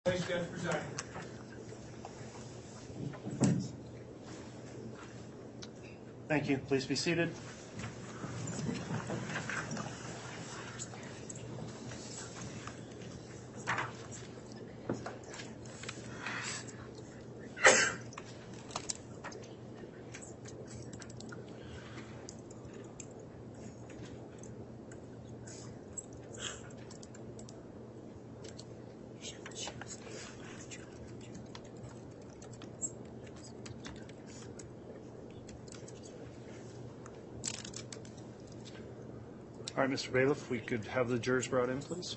Place Judge presiding. Thank you. Please be seated. All right, Mr. Bailiff, we could have the jurors brought in, please.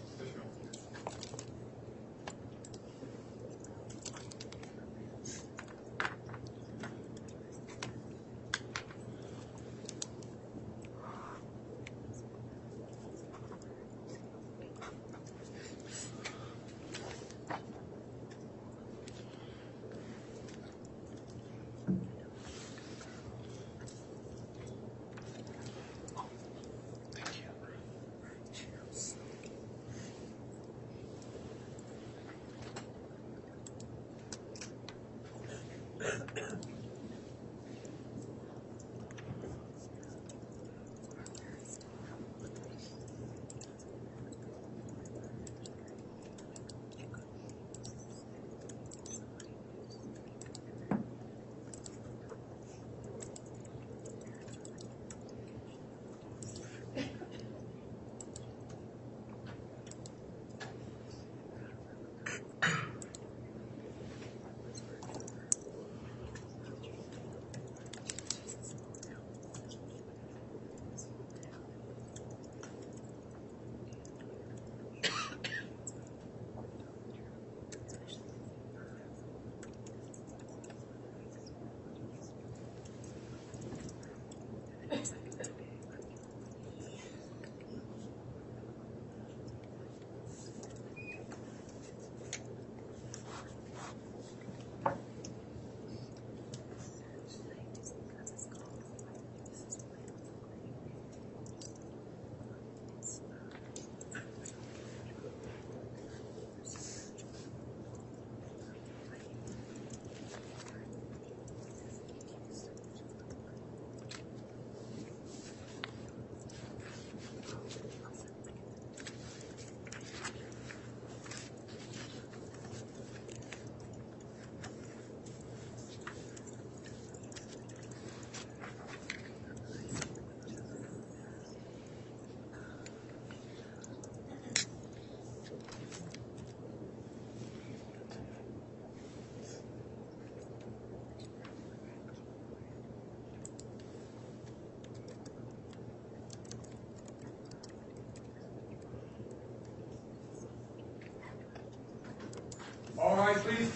All right, please.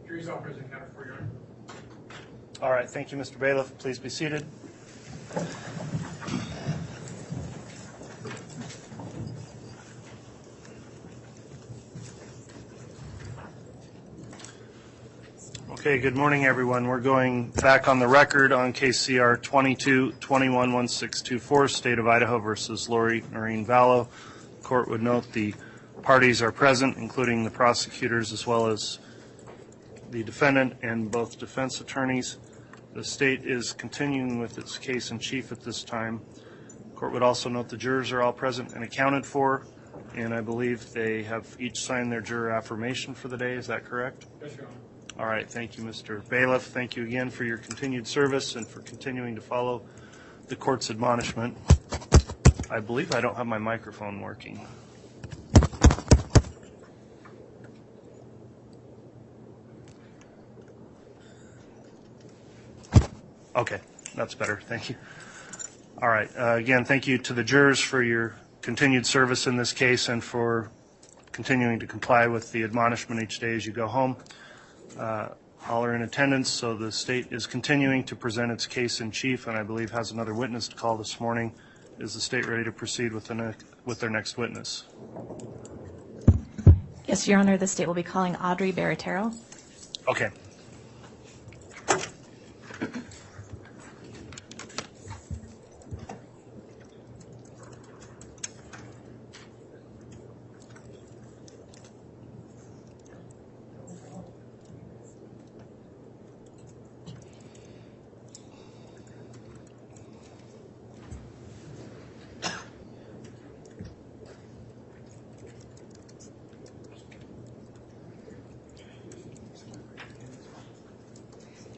Jury's all present, counted for your honor. All right, thank you, Mr. Bailiff. Please be seated. Okay, good morning, everyone. We're going back on the record on case CR 22-21-1624, State of Idaho versus Lori and Vallow. The court would note the parties are present, including the prosecutors as well as the defendant and both defense attorneys. The state is continuing with its case in chief at this time. The court would also note the jurors are all present and accounted for, and I believe they have each signed their juror affirmation for the day. Is that correct? Yes, Your Honor. All right, thank you, Mr. Bailiff. Thank you again for your continued service and for continuing to follow the court's admonishment. I believe I don't have my microphone working. Okay, that's better. Thank you. All right. Again, thank you to the jurors for your continued service in this case and for continuing to comply with the admonishment each day as you go home. All are in attendance, so the state is continuing to present its case in chief, and I believe has another witness to call this morning. Is the state ready to proceed with their next witness? Yes, Your Honor, the state will be calling Audrey Barattiero. Okay.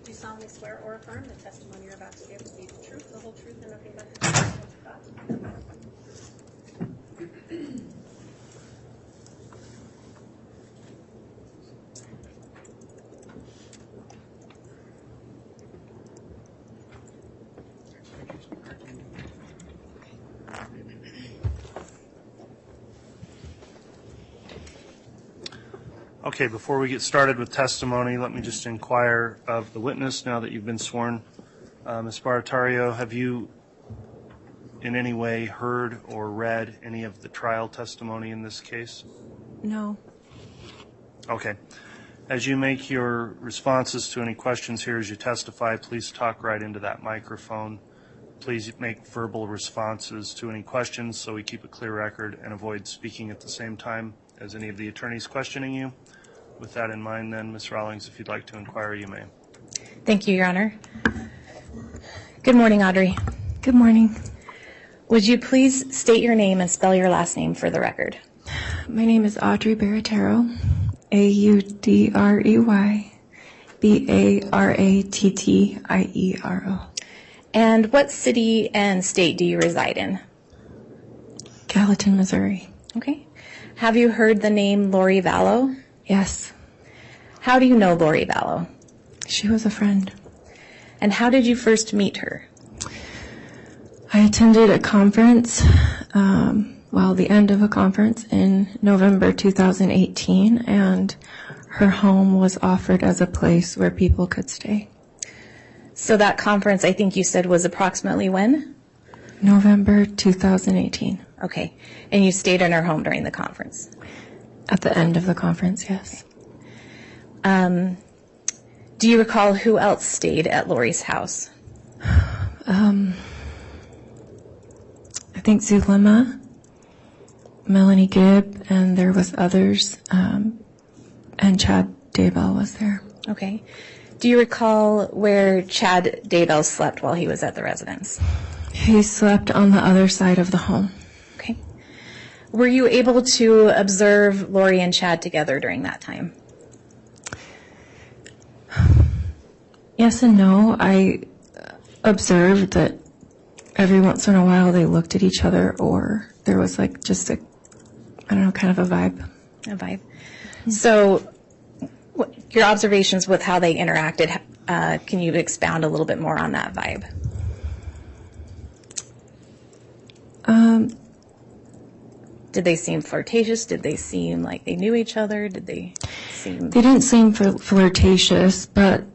Do you solemnly swear or affirm the testimony you're about to give will be the truth, the whole truth, and nothing but the truth? So help you God? Okay, before we get started with testimony, let me just inquire of the witness now that you've been sworn. Ms. Barattiero, have you in any way heard or read any of the trial testimony in this case? No. Okay. As you make your responses to any questions here as you testify, please talk right into that microphone. Please make verbal responses to any questions so we keep a clear record and avoid speaking at the same time as any of the attorneys questioning you. With that in mind, then, Ms. Rawlings, if you'd like to inquire, you may. Thank you, Your Honor. Good morning, Audrey. Good morning. Would you please state your name and spell your last name for the record? My name is Audrey Barattiero, Audrey Barattiero. And what city and state do you reside in? Gallatin, Missouri. Okay. Have you heard the name Lori Vallow? Yes, How do you know Lori Vallow? she was a friend. And how did you first meet her? I attended a conference, the end of a conference in November 2018, and her home was offered as a place where people could stay. So that conference, I think you said, was approximately when? November 2018. Okay. And you stayed in her home during the conference? At the end of the conference, yes. Do you recall who else stayed at Lori's house? I think Zulema, Melanie Gibb, and there was others, and Chad Daybell was there. Okay. Do you recall where Chad Daybell slept while he was at the residence? He slept on the other side of the home. Okay. Were you able to observe Lori and Chad together during that time? Yes and no. I observed that every once in a while they looked at each other, or there was like just a, kind of a vibe. A vibe. So your observations with how they interacted, can you expound a little bit more on that vibe? Did they seem flirtatious? Did they seem like they knew each other? Did they seem... They didn't seem flirtatious, but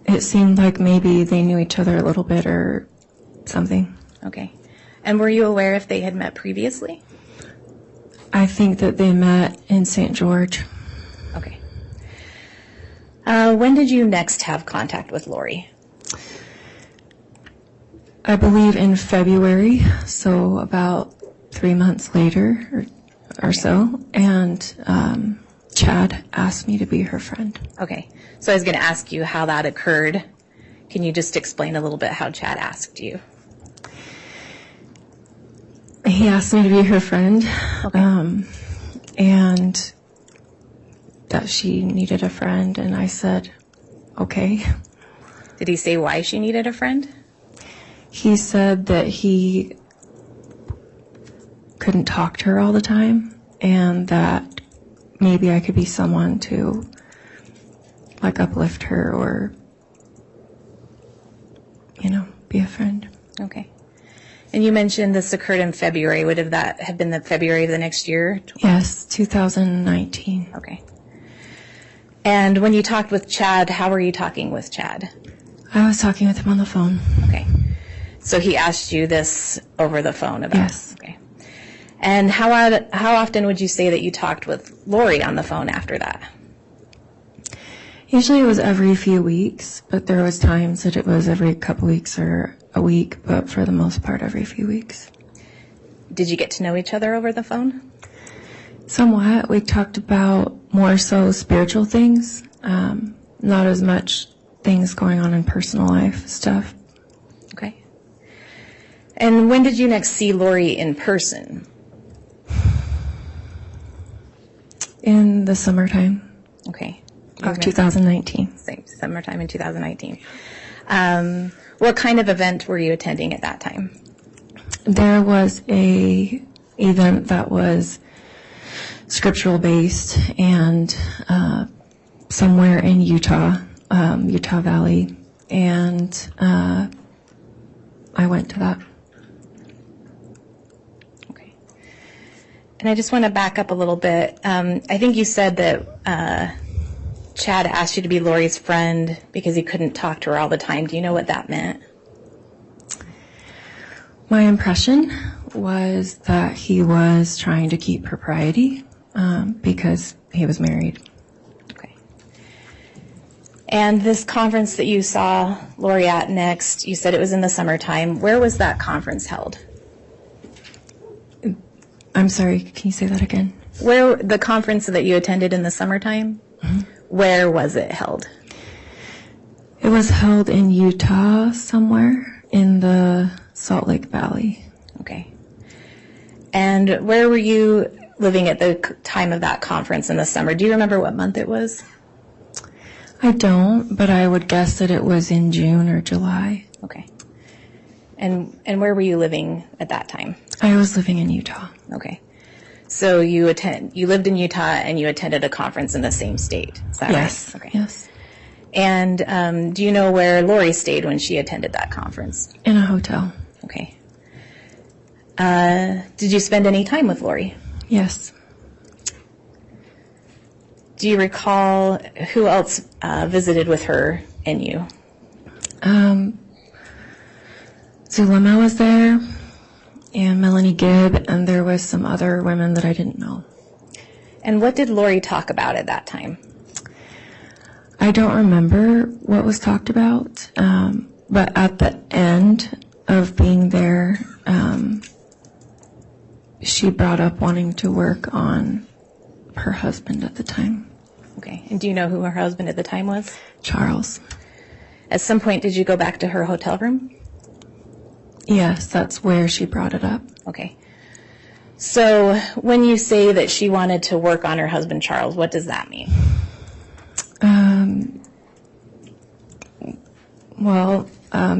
it seemed like maybe they knew each other a little bit or something. Okay. And were you aware if they had met previously? I think that they met in St. George. Okay. When did you next have contact with Lori? I believe in February, so about 3 months later or so, and Chad asked me to be her friend. Okay. So I was going to ask you how that occurred. Can you just explain a little bit how Chad asked you? He asked me to be her friend, Okay. and that she needed a friend, and I said, okay. Did he say why she needed a friend? He said that he couldn't talk to her all the time, and that maybe I could be someone to like uplift her or, be a friend. Okay. And you mentioned this occurred in February. Would that have been the February of the next year? Yes, 2019. Okay. And when you talked with Chad, how were you talking with Chad? I was talking with him on the phone. Okay. So he asked you this over the phone about Yes. Okay. And how often would you say that you talked with Lori on the phone after that? Usually it was every few weeks, but there was times that it was every couple weeks or a week, but for the most part every few weeks. Did you get to know each other over the phone? Somewhat. We talked about more so spiritual things, not as much things going on in personal life stuff. Okay. And when did you next see Lori in person? In the summertime Okay. of 2019. Summertime in 2019. What kind of event were you attending at that time? There was a event that was scriptural based and somewhere in Utah, Utah Valley, and I went to that. Okay. And I just want to back up a little bit. I think you said that Chad asked you to be Lori's friend because he couldn't talk to her all the time. Do you know what that meant? My impression was that he was trying to keep propriety because he was married. Okay. And this conference that you saw Lori at next, you said it was in the summertime. Where was that conference held? I'm sorry, can you say that again? Where the conference that you attended in the summertime? Mm-hmm. Where was it held? It was held in Utah somewhere in the Salt Lake Valley. Okay. And where were you living at the time of that conference in the summer? Do you remember what month it was? I don't, but I would guess that it was in June or July. Okay. And where were you living at that time? I was living in Utah. Okay. So you lived in Utah and you attended a conference in the same state. Is that Yes. right? Okay. Yes. And do you know where Lori stayed when she attended that conference? In a hotel. Okay. Did you spend any time with Lori? Yes. Do you recall who else visited with her and you? Zulema was there, and Melanie Gibb, and there was some other women that I didn't know. And what did Lori talk about at that time? I don't remember what was talked about, but at the end of being there, she brought up wanting to work on her husband at the time, Okay. And do you know who her husband at the time was? Charles. At some point, did you go back to her hotel room? Yes, that's where she brought it up. Okay. So when you say that she wanted to work on her husband, Charles, what does that mean?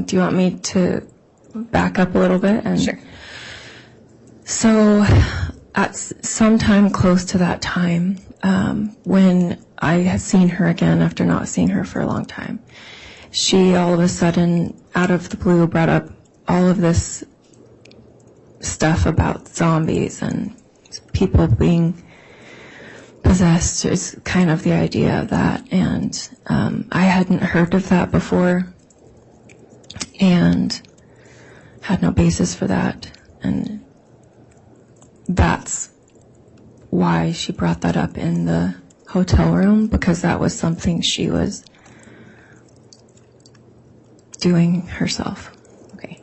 Do you want me to back up a little bit? Sure. So at some time close to that time, when I had seen her again after not seeing her for a long time, she all of a sudden, out of the blue, brought up all of this stuff about zombies and people being possessed is kind of the idea of that. And I hadn't heard of that before and had no basis for that. And that's why she brought that up in the hotel room, because that was something she was doing herself. Okay.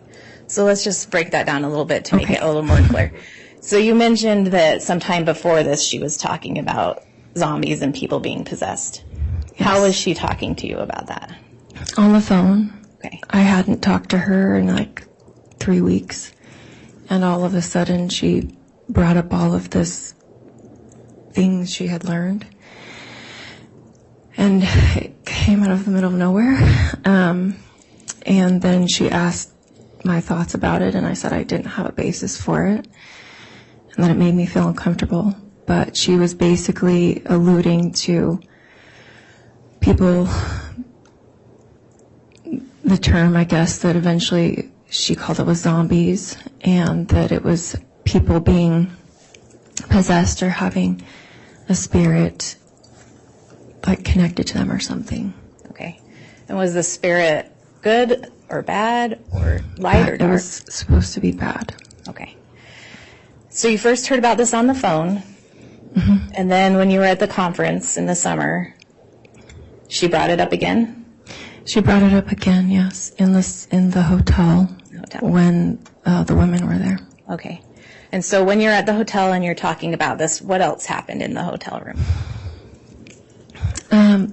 So let's just break that down a little bit to make Okay. it a little more clear. So you mentioned that sometime before this she was talking about zombies and people being possessed. How was she talking to you about that? On the phone. Okay. I hadn't talked to her in like 3 weeks, and all of a sudden she brought up all of this things she had learned, and it came out of the middle of nowhere. And then she asked my thoughts about it, and I said I didn't have a basis for it, and that it made me feel uncomfortable. But she was basically alluding to people, the term, I guess, that eventually she called it was zombies, and that it was people being possessed or having a spirit like connected to them or something. Okay. And was the spirit good or bad or light or It dark? was supposed to be bad. Okay. So you first heard about this on the phone, and then when you were at the conference in the summer, she brought it up again? She brought it up again, yes, in the hotel, when the women were there. Okay. And so when you're at the hotel and you're talking about this, what else happened in the hotel room?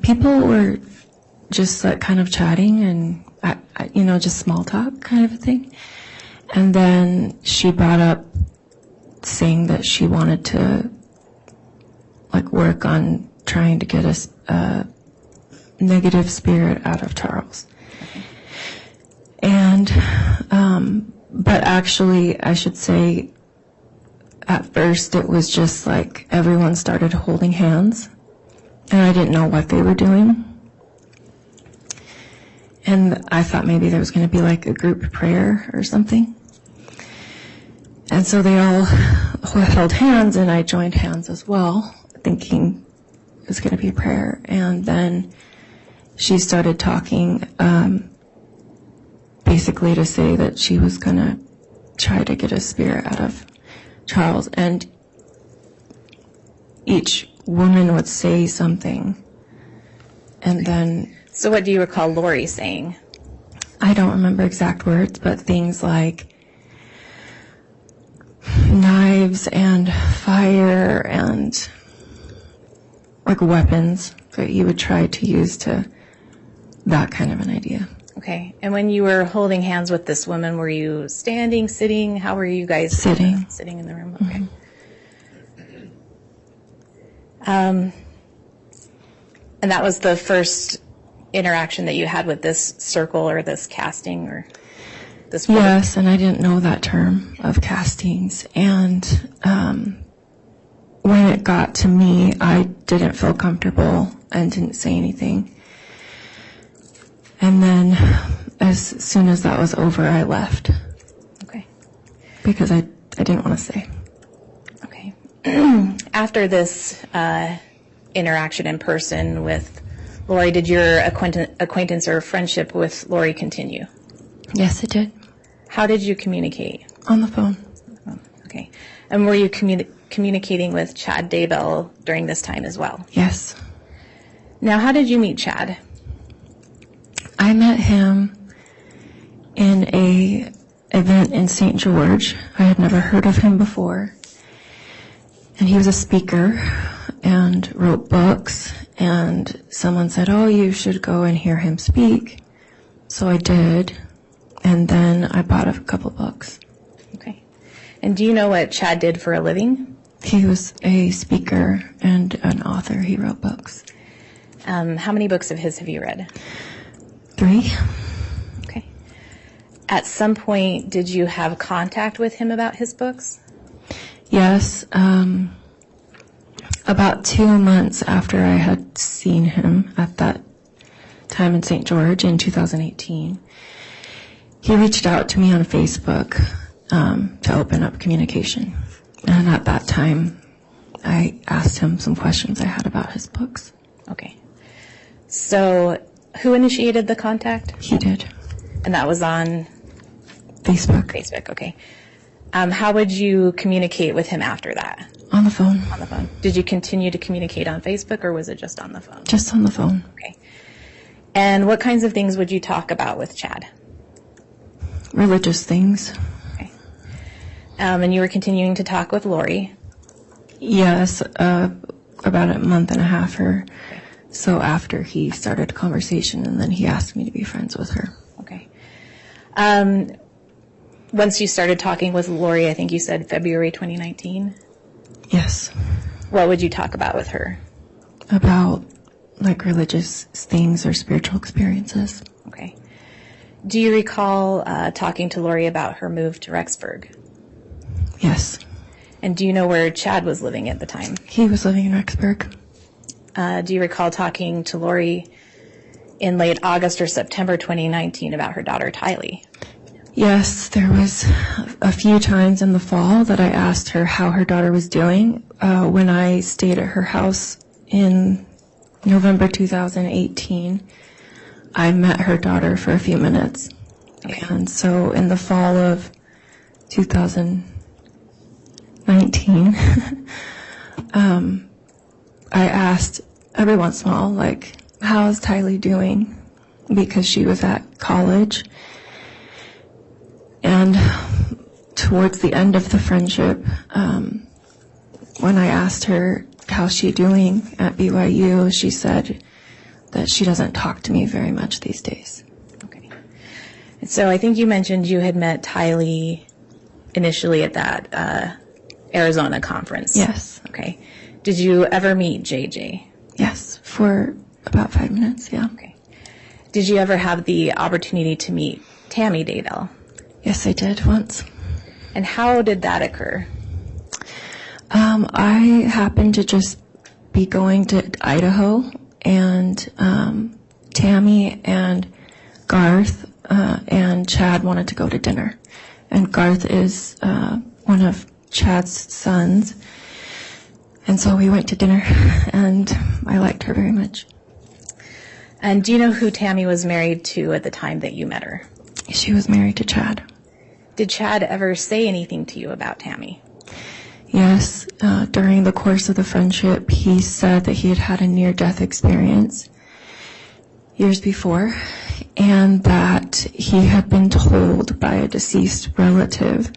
People were just like kind of chatting and, just small talk kind of a thing. And then she brought up saying that she wanted to like work on trying to get a negative spirit out of Charles. And, but actually, I should say, at first it was just like everyone started holding hands, and I didn't know what they were doing. And I thought maybe there was going to be like a group prayer or something. And so they all held hands, and I joined hands as well, thinking it was going to be a prayer. And then she started talking, basically to say that she was going to try to get a spirit out of Charles. And each woman would say something. And then... So what do you recall Lori saying? I don't remember exact words, but things like knives and fire and like weapons that you would try to use to that kind of an idea. Okay. And when you were holding hands with this woman, were you standing, sitting? How were you guys? Sitting. Sitting in the room. Okay. And that was the first interaction that you had with this circle or this casting or this woman? Yes, and I didn't know that term of castings. And when it got to me, I didn't feel comfortable and didn't say anything. And then as soon as that was over, I left. Okay. Because I didn't want to stay. Okay. After this interaction in person with Lori, did your acquaintance or friendship with Lori continue? Yes, it did. How did you communicate? On the phone. Oh, okay. And were you communicating with Chad Daybell during this time as well? Yes. Now, how did you meet Chad? I met him in a event in St. George. I had never heard of him before. And he was a speaker and wrote books. And someone said, oh, you should go and hear him speak. So I did. And then I bought a couple books. Okay. And do you know what Chad did for a living? He was a speaker and an author. He wrote books. How many books of his have you read? 3. Okay. At some point, did you have contact with him about his books? Yes. About 2 months after I had seen him at that time in St. George in 2018, he reached out to me on Facebook to open up communication. And at that time, I asked him some questions I had about his books. Okay. So who initiated the contact? He did. And that was on Facebook. Facebook, okay. How would you communicate with him after that? On the phone. On the phone. Did you continue to communicate on Facebook, or was it just on the phone? Just on the phone. Okay. And what kinds of things would you talk about with Chad? Religious things. Okay. And you were continuing to talk with Lori? Yes, about a month and a half or so after he started a conversation, and then he asked me to be friends with her. Okay. Once you started talking with Lori, I think you said February 2019? Yes. What would you talk about with her? About, like, religious things or spiritual experiences. Okay. Do you recall talking to Lori about her move to Rexburg? Yes. And do you know where Chad was living at the time? He was living in Rexburg. Do you recall talking to Lori in late August or September 2019 about her daughter, Tylee? Yes, there was a few times in the fall that I asked her how her daughter was doing. When I stayed at her house in November 2018, I met her daughter for a few minutes. Okay. And so in the fall of 2019, I asked every once in a while, like, how's Tylee doing? Because she was at college. And towards the end of the friendship, when I asked her how's she doing at BYU, she said that she doesn't talk to me very much these days. Okay. So I think you mentioned you had met Tylee initially at that Arizona conference. Yes. Okay. Did you ever meet JJ? Yes, for about 5 minutes, yeah. Okay. Did you ever have the opportunity to meet Tammy Daybell? Yes, I did once. And how did that occur? I happened to just be going to Idaho, and Tammy and Garth and Chad wanted to go to dinner. And Garth is one of Chad's sons. And so we went to dinner, and I liked her very much. And do you know who Tammy was married to at the time that you met her? She was married to Chad. Did Chad ever say anything to you about Tammy? Yes, during the course of the friendship, he said that he had had a near-death experience years before, and that he had been told by a deceased relative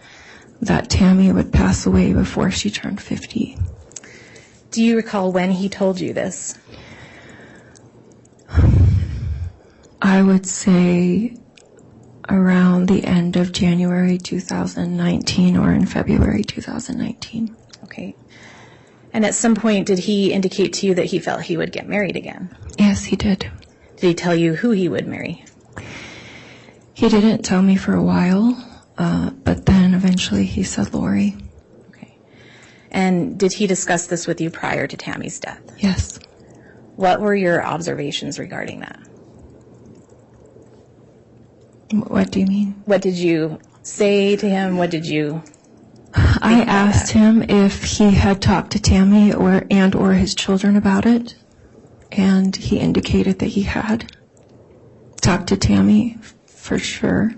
that Tammy would pass away before she turned 50. Do you recall when he told you this? I would say around the end of January 2019 or in February 2019. Okay. And at some point, did he indicate to you that he felt he would get married again? Yes, he did. Did he tell you who he would marry? He didn't tell me for a while, but then eventually he said Lori. Okay. And did he discuss this with you prior to Tammy's death? Yes. What were your observations regarding that? What do you mean? What did you say to him? What did you... I asked him if he had talked to Tammy or his children about it, and he indicated that he had talked to Tammy for sure,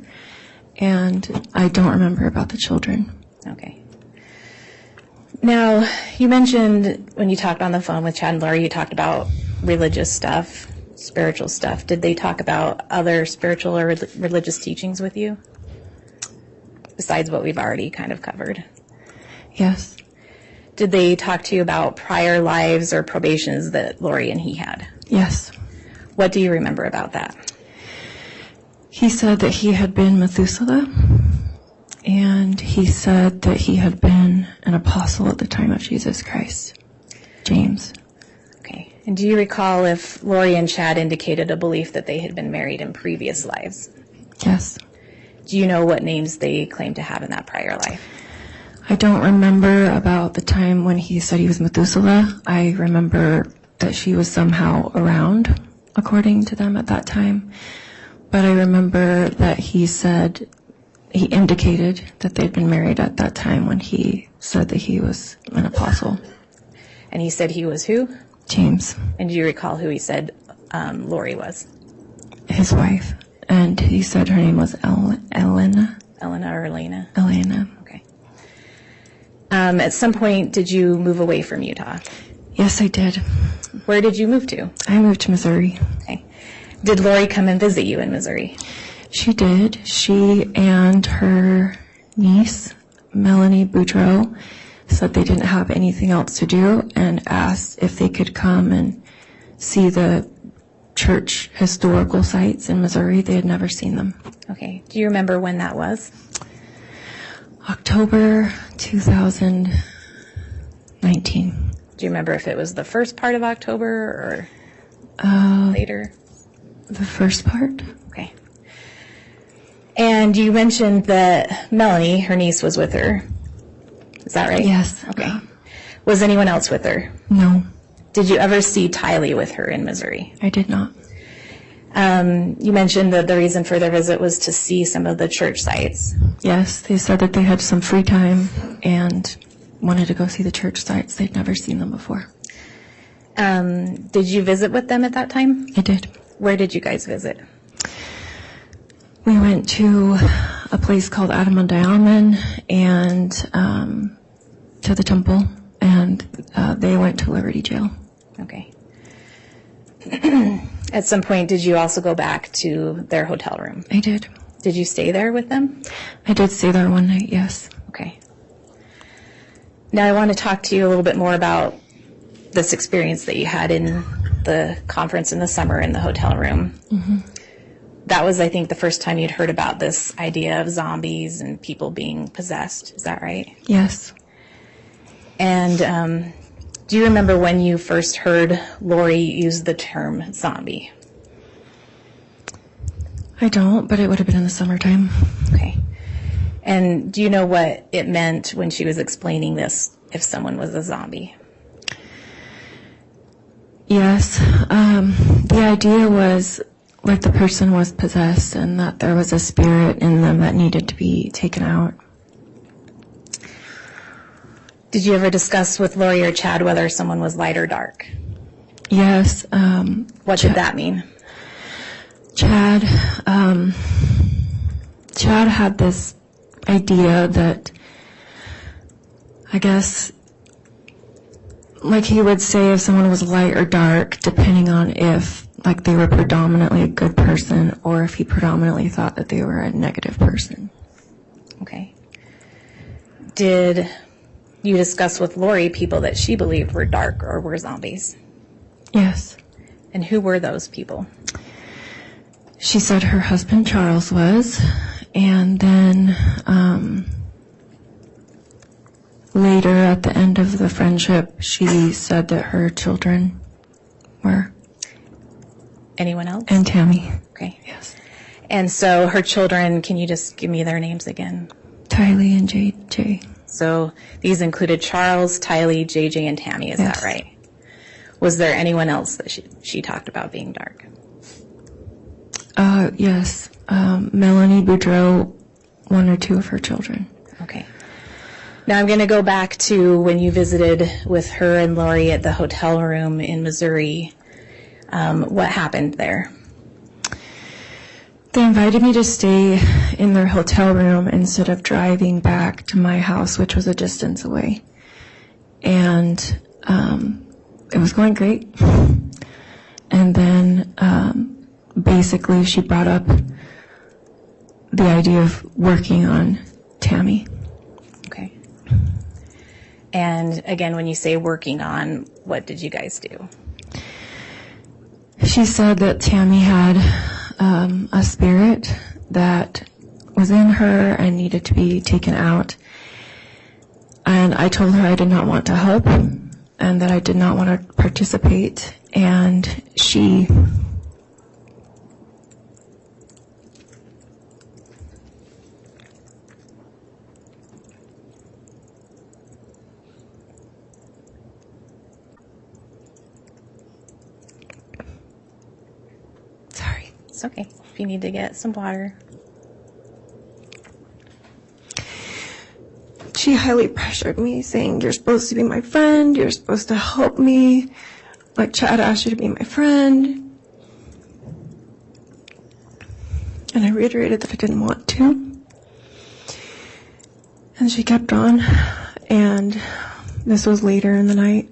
and I don't remember about the children. Okay. Now, you mentioned when you talked on the phone with Chad and Lori, you talked about religious stuff, spiritual stuff. Did they talk about other spiritual or religious teachings with you? Besides what we've already kind of covered. Yes. Did they talk to you about prior lives or probations that Lori and he had? Yes. What do you remember about that? He said that he had been Methuselah, and he said that he had been an apostle at the time of Jesus Christ, James. Okay. And do you recall if Lori and Chad indicated a belief that they had been married in previous lives? Yes. Do you know what names they claimed to have in that prior life? I don't remember about the time when he said he was Methuselah. I remember that she was somehow around, according to them at that time. But I remember that he indicated that they'd been married at that time when he said that he was an apostle. And he said he was who? James. And do you recall who he said Lori was? His wife. And he said her name was Elena. Elena or Elena? Elena. Okay. At some point, did you move away from Utah? Yes, I did. Where did you move to? I moved to Missouri. Okay. Did Lori come and visit you in Missouri? She did. She and her niece, Melanie Boudreau, said they didn't have anything else to do and asked if they could come and see the church historical sites in Missouri. They had never seen them. Okay. Do you remember when that was? October 2019. Do you remember if it was the first part of October or later? The first part? Okay. And you mentioned that Melanie, her niece, was with her. Is that right? Yes. Okay. Was anyone else with her? No, Did you ever see Tylee with her in Missouri? I did not. You mentioned that the reason for their visit was to see some of the church sites. Yes, they said that they had some free time and wanted to go see the church sites. They'd never seen them before. Did you visit with them at that time? I did. Where did you guys visit? We went to a place called Adamandayaman and to the temple, and they went to Liberty Jail. Okay. At some point, did you also go back to their hotel room? I did. Did you stay there with them? I did stay there one night, yes. Okay. Now I want to talk to you a little bit more about this experience that you had in the conference in the summer in the hotel room. Mm-hmm. That was, I think, the first time you'd heard about this idea of zombies and people being possessed. Is that right? Yes. And do you remember when you first heard Lori use the term zombie? I don't, but it would have been in the summertime. Okay. And do you know what it meant when she was explaining this, if someone was a zombie? Yes. The idea was like the person was possessed and that there was a spirit in them that needed to be taken out. Did you ever discuss with Lori or Chad whether someone was light or dark? Yes. What did that mean? Chad had this idea that, I guess, like he would say if someone was light or dark, depending on if, like, they were predominantly a good person or if he predominantly thought that they were a negative person. Okay. Did you discuss with Lori people that she believed were dark or were zombies? Yes. And who were those people? She said her husband Charles was, and then later at the end of the friendship, she said that her children were. Anyone else? And Tammy. Okay. Yes. And so her children, can you just give me their names again? Tylee and JJ. So these included Charles, Tylee, JJ, and Tammy, is Yes. that right? Was there anyone else that she talked about being dark? Yes. Melanie Boudreau, one or two of her children. Okay. Now I'm going to go back to when you visited with her and Lori at the hotel room in Missouri. What happened there? They invited me to stay in their hotel room instead of driving back to my house, which was a distance away. And it was going great. And then basically she brought up the idea of working on Tammy. Okay. And again, when you say working on, what did you guys do? She said that Tammy had a spirit that was in her and needed to be taken out. And I told her I did not want to help and that I did not want to participate. And she It's okay. If you need to get some water. She highly pressured me, saying, "You're supposed to be my friend. You're supposed to help me. Like Chad asked you to be my friend." And I reiterated that I didn't want to. And she kept on. And this was later in the night.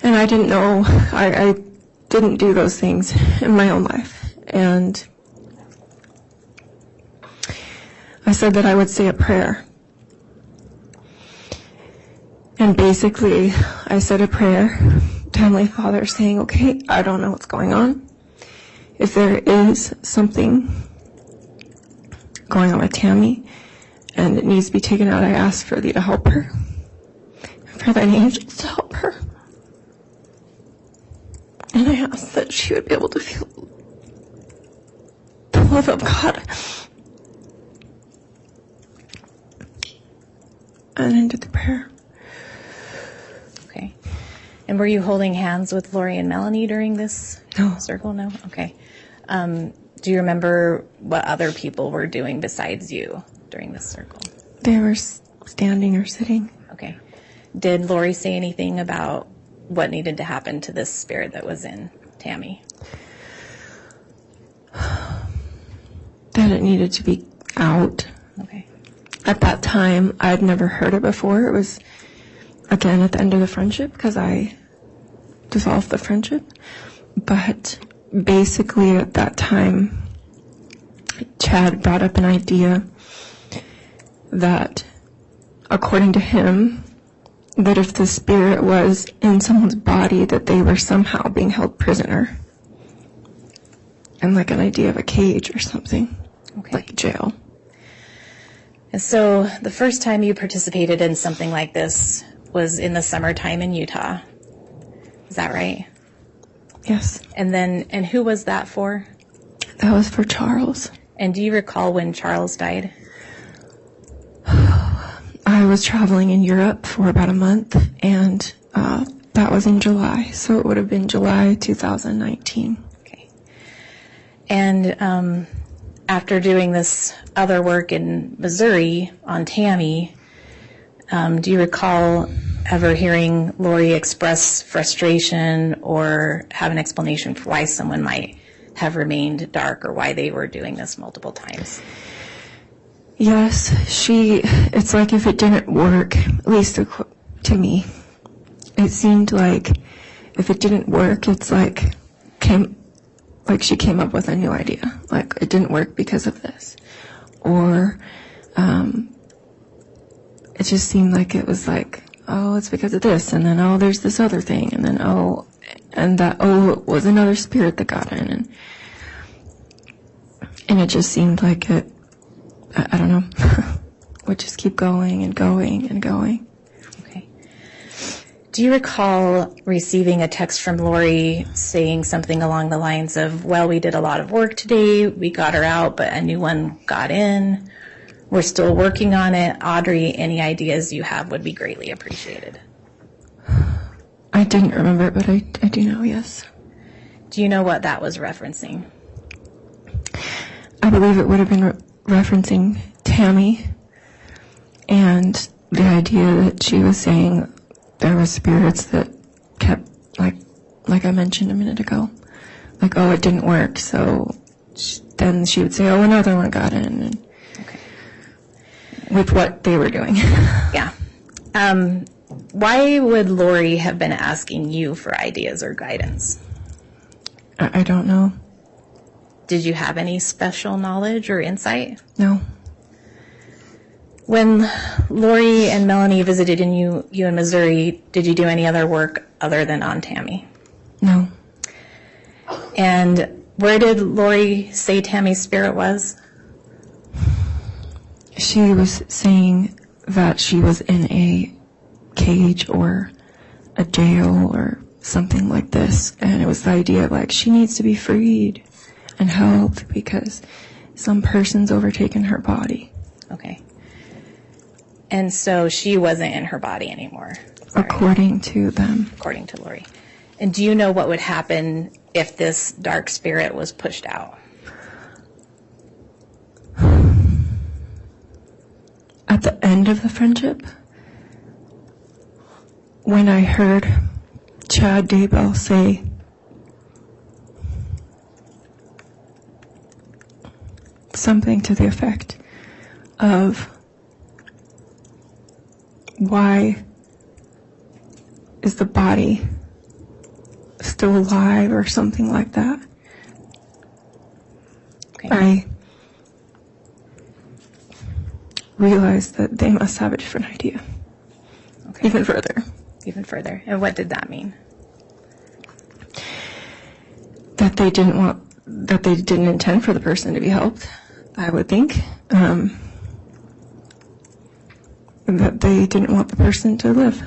And I didn't know. I didn't do those things in my own life. And I said that I would say a prayer. And basically, I said a prayer to Heavenly Father saying, okay, I don't know what's going on. If there is something going on with Tammy and it needs to be taken out, I ask for thee to help her. For thine angels to help her. And I asked that she would be able to feel the love of God. And ended the prayer. Okay. And were you holding hands with Lori and Melanie during this circle? No? Okay. Do you remember what other people were doing besides you during this circle? They were standing or sitting. Okay. Did Lori say anything about what needed to happen to this spirit that was in Tammy? That it needed to be out. Okay. At that time, I'd never heard it before. It was, again, at the end of the friendship, because I dissolved the friendship. But basically, at that time, Chad brought up an idea that, according to him, that if the spirit was in someone's body, that they were somehow being held prisoner. And like an idea of a cage or something. Okay. Like jail. And so the first time you participated in something like this was in the summertime in Utah. Is that right? Yes. And who was that for? That was for Charles. And do you recall when Charles died? I was traveling in Europe for about a month, and that was in July. So it would have been July 2019. Okay. And after doing this other work in Missouri on Tammy, do you recall ever hearing Lori express frustration or have an explanation for why someone might have remained dark or why they were doing this multiple times? Yes, it's like if it didn't work, at least to me, it seemed like if it didn't work, it's like she came up with a new idea. Like, it didn't work because of this. Or, it just seemed like it was like, oh, it's because of this, and then, oh, there's this other thing, and then, it was another spirit that got in, and it just seemed like it, I don't know, would just keep going and going and going. Okay. Do you recall receiving a text from Lori saying something along the lines of, well, we did a lot of work today, we got her out, but a new one got in, we're still working on it. Audrey, any ideas you have would be greatly appreciated. I didn't remember, but I do know, yes. Do you know what that was referencing? I believe it would have been referencing Tammy and the idea that she was saying there were spirits that kept, like I mentioned a minute ago, like, oh, it didn't work, so then she would say, oh, another one got in, and Okay. with what they were doing. Yeah. Why would Lori have been asking you for ideas or guidance? I don't know. Did you have any special knowledge or insight? No. When Lori and Melanie visited you in Missouri, did you do any other work other than on Tammy? No. And where did Lori say Tammy's spirit was? She was saying that she was in a cage or a jail or something like this, and it was the idea like she needs to be freed and helped because some person's overtaken her body. Okay. And so she wasn't in her body anymore. According to them. According to Lori. And do you know what would happen if this dark spirit was pushed out? At the end of the friendship, when I heard Chad Daybell say, something to the effect of, why is the body still alive or something like that? Okay. I realized that they must have a different idea. Okay. Even further. Even further. And what did that mean? That they didn't intend for the person to be helped, I would think. That they didn't want the person to live.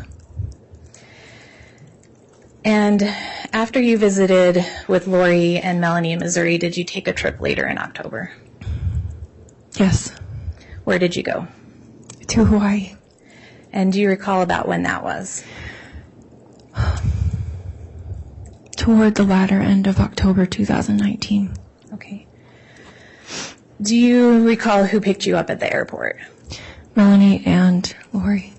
And after you visited with Lori and Melanie in Missouri, did you take a trip later in October? Yes. Where did you go? To Hawaii. And do you recall about when that was? Toward the latter end of October 2019. Okay. Do you recall who picked you up at the airport? Melanie and Lori.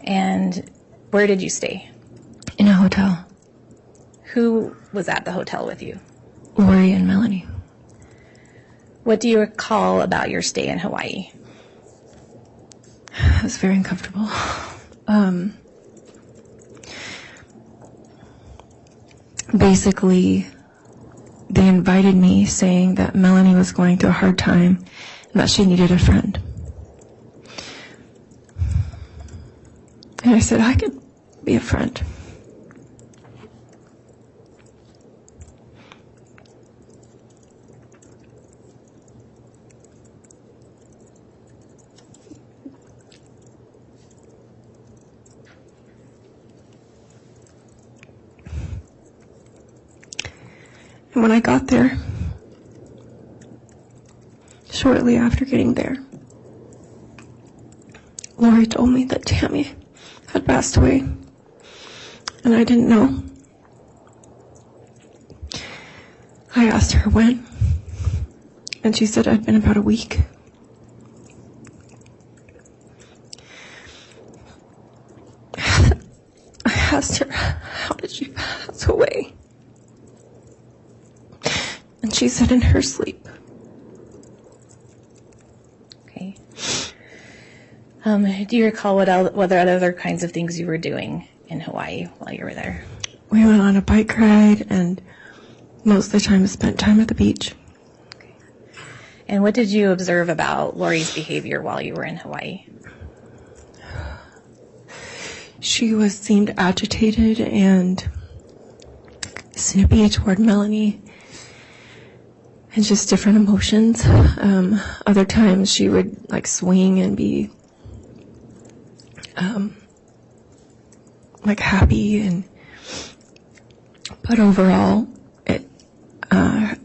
And where did you stay? In a hotel. Who was at the hotel with you? Lori and Melanie. What do you recall about your stay in Hawaii? It was very uncomfortable. Basically, they invited me saying that Melanie was going through a hard time and that she needed a friend. And I said, I could be a friend. And when I got there, shortly after getting there, Lori told me that Tammy had passed away, and I didn't know. I asked her when, and she said it had been about a week. I asked her, how did she pass away? And she said in her sleep. Okay. Do you recall what other kinds of things you were doing in Hawaii while you were there? We went on a bike ride and most of the time spent time at the beach. Okay. And what did you observe about Lori's behavior while you were in Hawaii? She seemed agitated and snippy toward Melanie. And just different emotions. Other times she would like swing and be like happy, but overall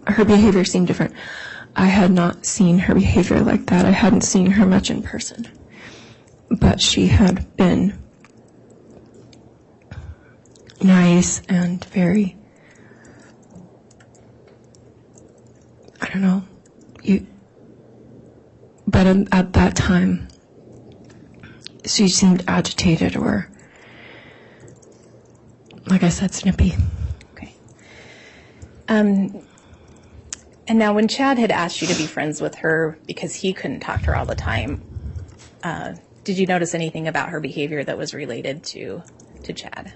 her behavior seemed different. I had not seen her behavior like that. I hadn't seen her much in person, but she had been nice and very, I don't know, but at that time, she seemed agitated or, like I said, snippy. Okay. And now when Chad had asked you to be friends with her because he couldn't talk to her all the time, did you notice anything about her behavior that was related to Chad?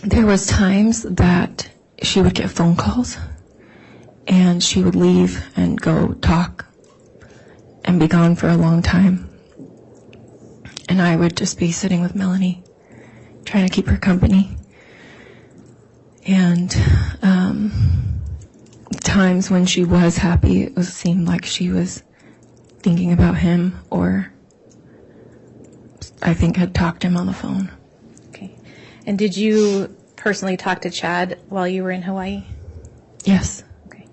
There was times that she would get phone calls and she would leave and go talk and be gone for a long time. And I would just be sitting with Melanie, trying to keep her company. And times when she was happy, it seemed like she was thinking about him, or I think had talked to him on the phone. Okay. And did you personally talk to Chad while you were in Hawaii? Yes. Okay.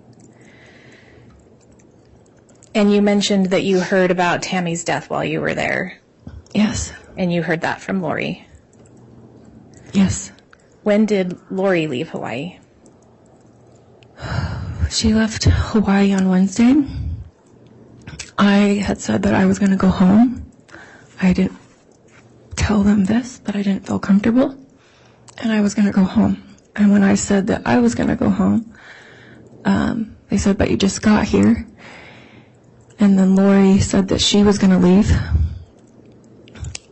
And you mentioned that you heard about Tammy's death while you were there. Yes. And you heard that from Lori. Yes. When did Lori leave Hawaii? She left Hawaii on Wednesday. I had said that I was going to go home. I didn't tell them this, but I didn't feel comfortable. And I was going to go home. And when I said that I was going to go home, they said, but you just got here. And then Lori said that she was going to leave.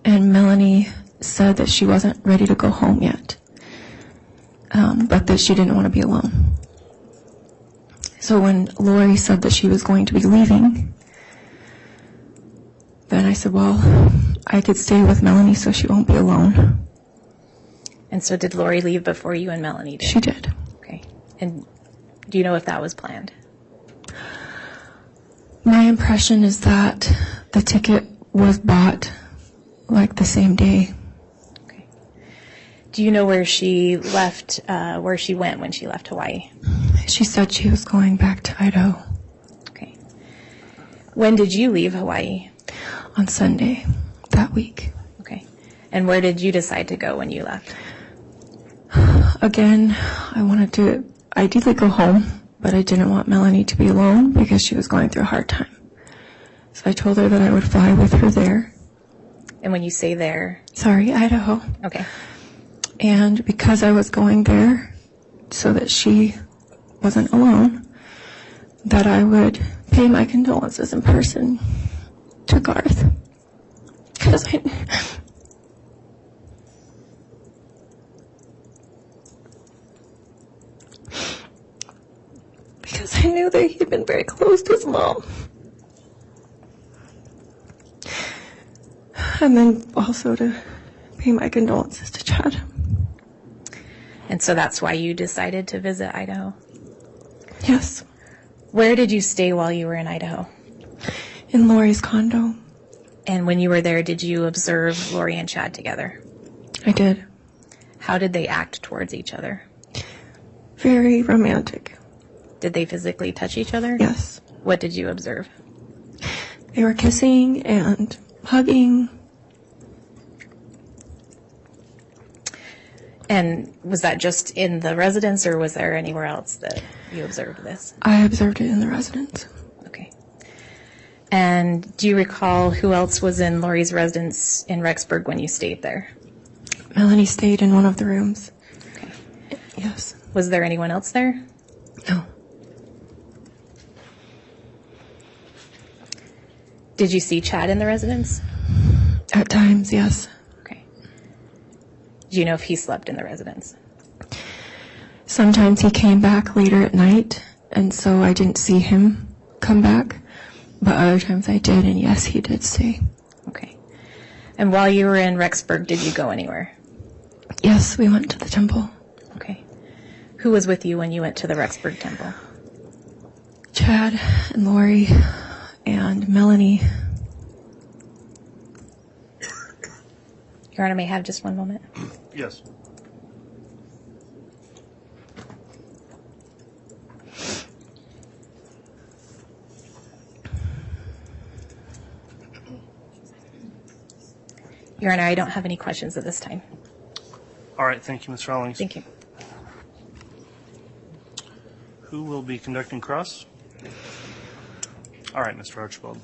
And Melanie said that she wasn't ready to go home yet, but that she didn't want to be alone. So when Lori said that she was going to be leaving, then I said, well, I could stay with Melanie so she won't be alone. And so did Lori leave before you and Melanie did? She did. Okay. And do you know if that was planned? My impression is that the ticket was bought like the same day. Okay. Do you know where she left, where she went when she left Hawaii? She said she was going back to Idaho. Okay. When did you leave Hawaii? On Sunday that week. Okay. And where did you decide to go when you left? Again, I wanted to ideally go home, but I didn't want Melanie to be alone because she was going through a hard time. So I told her that I would fly with her there. And when you say there, Sorry, Idaho. okay. And because I was going there so that she wasn't alone, that I would pay my condolences in person to Garth. Because I knew that he'd been very close to his mom. And then also to pay my condolences to Chad. And so that's why you decided to visit Idaho. Yes. Where did you stay while you were in Idaho? In Lori's condo. And when you were there, did you observe Lori and Chad together? I did. How did they act towards each other? Very romantic. Did they physically touch each other? Yes. What did you observe? They were kissing and hugging. And was that just in the residence, or was there anywhere else that you observed this? I observed it in the residence. Okay. And do you recall who else was in Lori's residence in Rexburg when you stayed there? Melanie stayed in one of the rooms. Okay. Yes. Was there anyone else there? No. Did you see Chad in the residence? At times, yes. Okay. Do you know if he slept in the residence? Sometimes he came back later at night, and so I didn't see him come back. But other times I did, and yes, he did stay. Okay. And while you were in Rexburg, did you go anywhere? Yes, we went to the temple. Okay. Who was with you when you went to the Rexburg temple? Chad and Lori and Melanie. Your Honor, may I have just one moment? Yes. Your Honor, I don't have any questions at this time. All right, thank you, Ms. Rawlings. Thank you. Who will be conducting cross? All right, Mr. Archibald.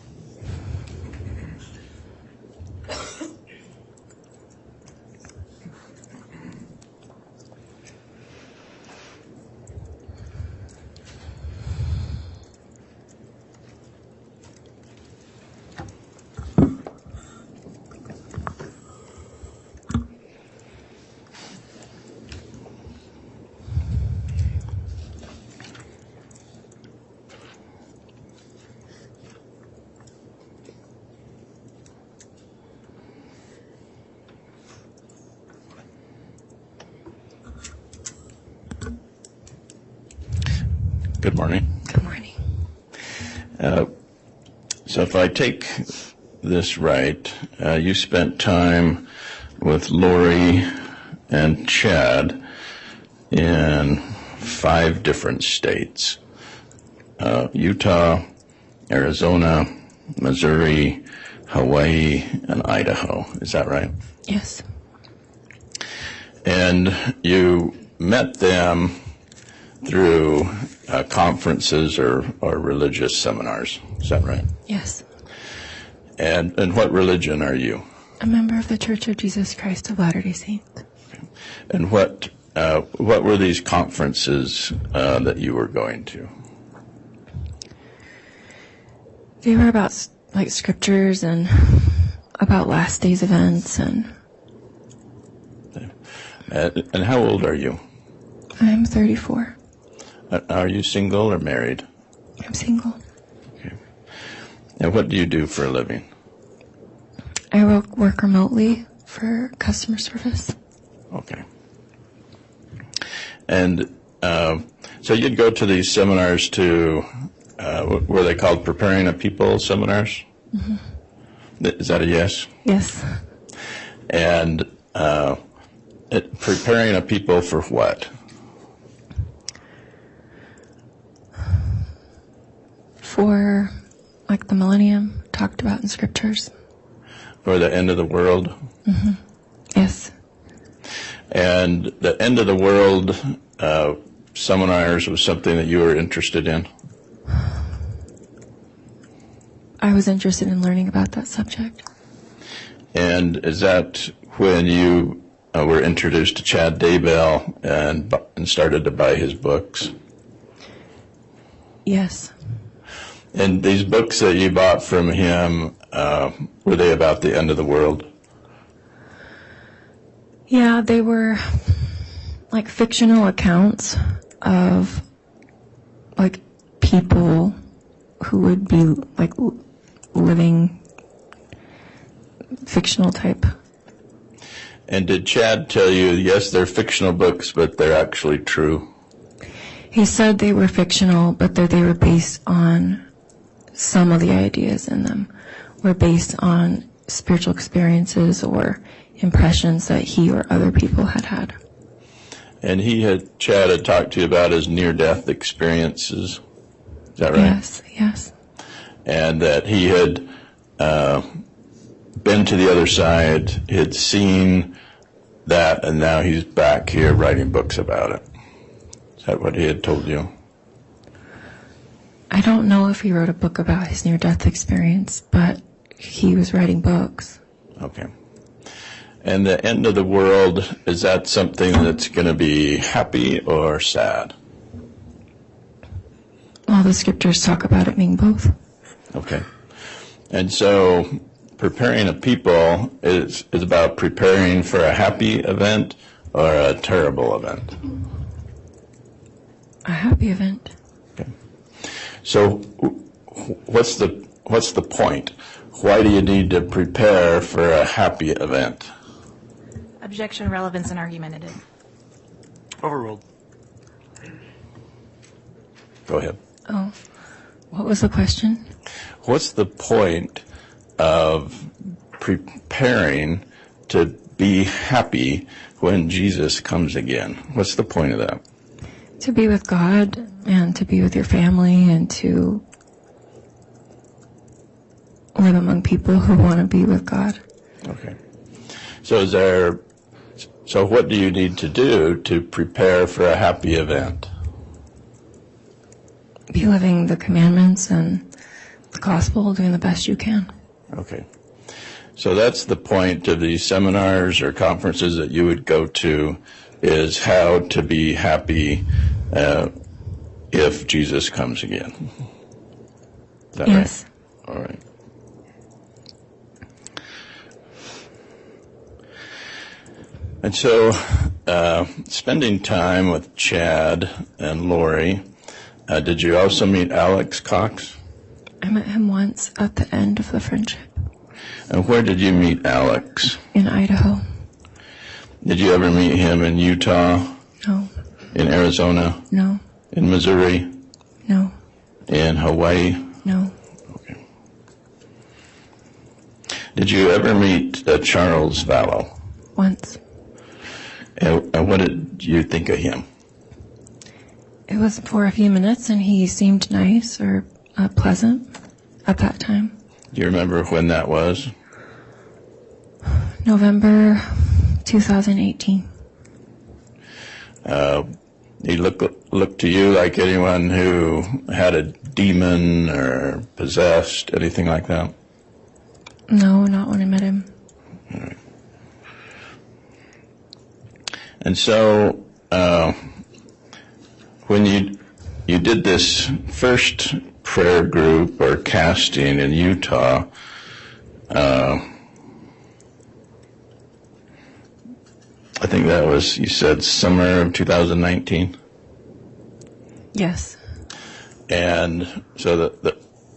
Good morning. Good morning. So if I take this right, you spent time with Lori and Chad in 5 different states: Utah, Arizona, Missouri, Hawaii, and Idaho. Is that right? Yes. And you met them through conferences or religious seminars. Is that right? Yes. And what religion are you? A member of the Church of Jesus Christ of Latter-day Saints. And what were these conferences that you were going to? They were about like scriptures and about last days events and. And how old are you? I'm 34. Are you single or married? I'm single. Okay. And what do you do for a living? I work remotely for customer service. Okay. And so you'd go to these seminars to, were they called Preparing a People seminars? Mm-hmm. Is that a yes? Yes. And preparing a people for what? For like the millennium talked about in scriptures. For the end of the world? Mm-hmm. Yes. And the end of the world seminars was something that you were interested in? I I was interested in learning about that subject. And is that when you were introduced to Chad Daybell and started to buy his books? Yes. And these books that you bought from him, were they about the end of the world? Yeah, they were like fictional accounts of like people who would be like living fictional type. And did Chad tell you, yes, they're fictional books, but they're actually true? He said they were fictional, but that they were based on some of the ideas in them were based on spiritual experiences or impressions that he or other people had had. And Chad had talked to you about his near-death experiences. Is that right? Yes, yes. And that he had been to the other side, had seen that, and now he's back here writing books about it. Is that what he had told you? I don't know if he wrote a book about his near-death experience, but he was writing books. Okay. And the end of the world, is that something that's going to be happy or sad? Well, the scriptures talk about it being both. Okay. And so preparing a people is about preparing for a happy event or a terrible event? A happy event. Okay. So what's the point? Why do you need to prepare for a happy event? Objection, relevance, and argumentative. Overruled. Go ahead. Oh, what was the question? What's the point of preparing to be happy when Jesus comes again? What's the point of that? To be with God and to be with your family and to live among people who want to be with God. Okay. So what do you need to do to prepare for a happy event? Be living the commandments and the gospel, doing the best you can. Okay. So that's the point of these seminars or conferences that you would go to, is how to be happy if Jesus comes again. Is that Yes. right? All right. And so spending time with Chad and Lori, did you also meet Alex Cox? I met him once at the end of the friendship. And where did you meet Alex? In Idaho. Did you ever meet him in Utah? No. In Arizona? No. In Missouri? No. In Hawaii? No. Okay. Did you ever meet Charles Vallow? Once. And what did you think of him? It was for a few minutes, and he seemed nice or pleasant at that time. Do you remember when that was? November 2018. He looked to you like anyone who had a demon or possessed, anything like that? No, not when I met him. All right. And so when you did this first prayer group or casting in Utah, I think that was, you said, summer of 2019? Yes. And so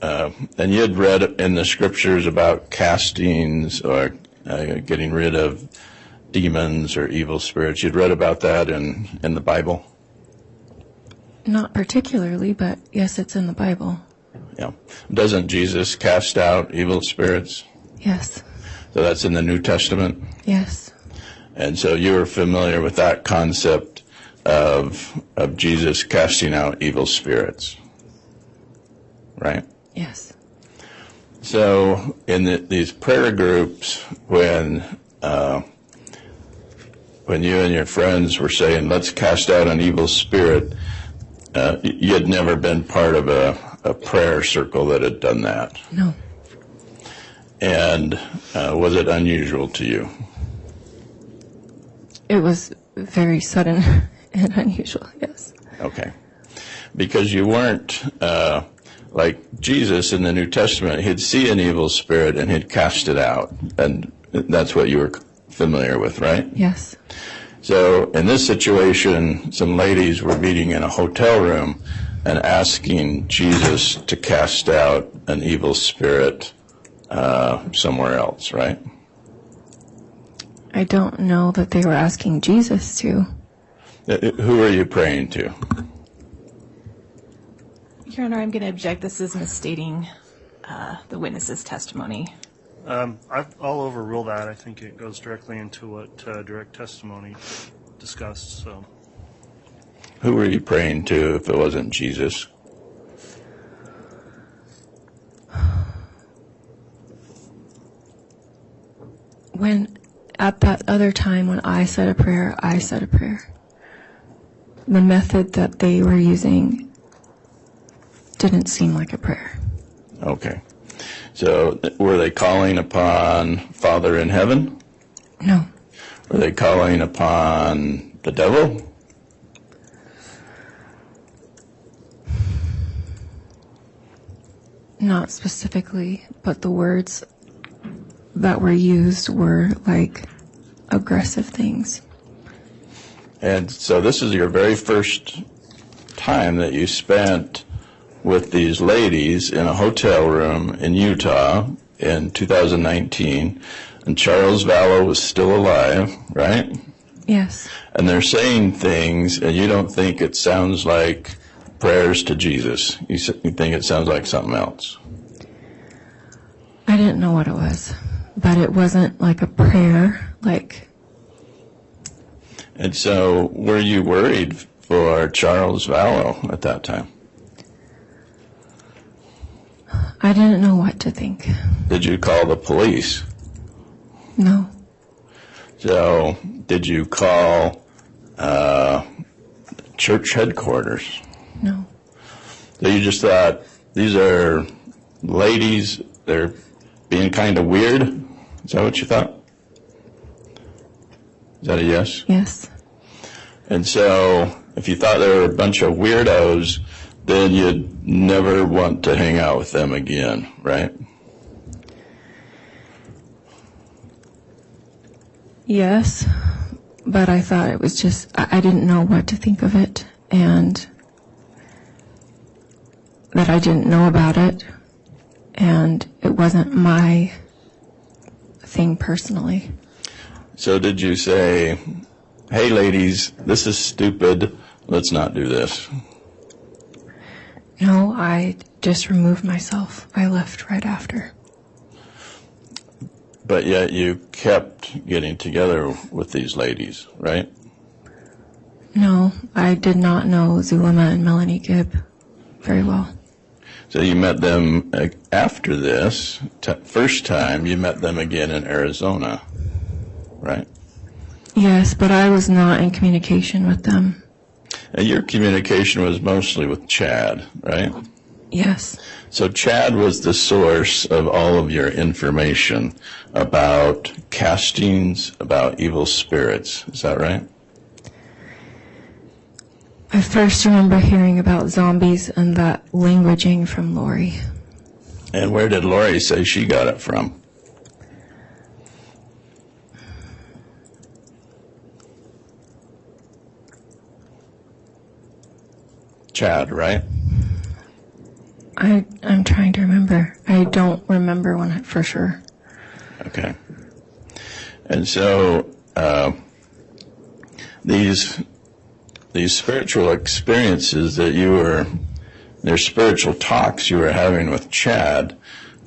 and you had read in the scriptures about castings or getting rid of demons or evil spirits. You'd read about that in the Bible? Not particularly, but yes, it's in the Bible. Yeah. Doesn't Jesus cast out evil spirits? Yes. So that's in the New Testament? Yes. And so you were familiar with that concept of Jesus casting out evil spirits, right? Yes. So in these prayer groups, when you and your friends were saying, let's cast out an evil spirit, you had never been part of a prayer circle that had done that. No. And was it unusual to you? It was very sudden and unusual, yes. Okay. Because you weren't like Jesus in the New Testament. He'd see an evil spirit and he'd cast it out. And that's what you were familiar with, right? Yes. So in this situation, some ladies were meeting in a hotel room and asking Jesus to cast out an evil spirit somewhere else, right? I don't know that they were asking Jesus to. Who are you praying to? Your Honor, I'm going to object. This is misstating the witness's testimony. I'll overrule that. I think it goes directly into what direct testimony discussed. So, Who were you praying to if it wasn't Jesus? When, at that other time when I said a prayer, I said a prayer. The method that they were using didn't seem like a prayer. Okay. So were they calling upon Father in heaven? No. Were they calling upon the devil? Not specifically, but the words that were used were like aggressive things. And so this is your very first time that you spent with these ladies in a hotel room in Utah in 2019, and Charles Vallow was still alive, right? Yes. And they're saying things, and you don't think it sounds like prayers to Jesus. You think it sounds like something else. I didn't know what it was, but it wasn't like a prayer, like... And so were you worried for Charles Vallow at that time? I didn't know what to think. Did you call the police? No. So did you call church headquarters? No. So you just thought, these are ladies, they're being kind of weird? Is that what you thought? Is that a yes? Yes. And so if you thought they were a bunch of weirdos, then you'd never want to hang out with them again, right? Yes, but I thought it was just, I didn't know what to think of it, and that I didn't know about it, and it wasn't my thing personally. So did you say, hey ladies, this is stupid, let's not do this? No, I just removed myself. I left right after. But yet you kept getting together with these ladies, right? No, I did not know Zulema and Melanie Gibb very well. So you met them after this, first time you met them again in Arizona, right? Yes, but I was not in communication with them. And your communication was mostly with Chad, right? Yes. So Chad was the source of all of your information about castings, about evil spirits. Is that right? I first remember hearing about zombies and that languaging from Lori. And where did Lori say she got it from? Chad, right? I'm trying to remember. I don't remember for sure. Okay. And so these spiritual experiences that you were, their spiritual talks you were having with Chad,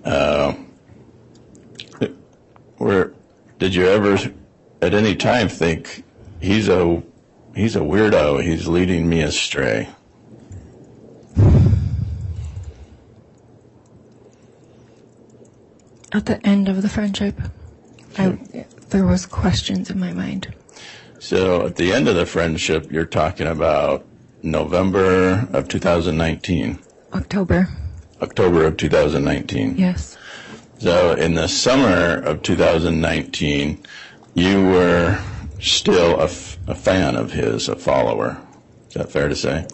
did you ever at any time think he's a weirdo, he's leading me astray? At the end of the friendship, there was questions in my mind. So at the end of the friendship, you're talking about November of 2019. October. October of 2019. Yes. So in the summer of 2019, you were still a fan of his, a follower. Is that fair to say?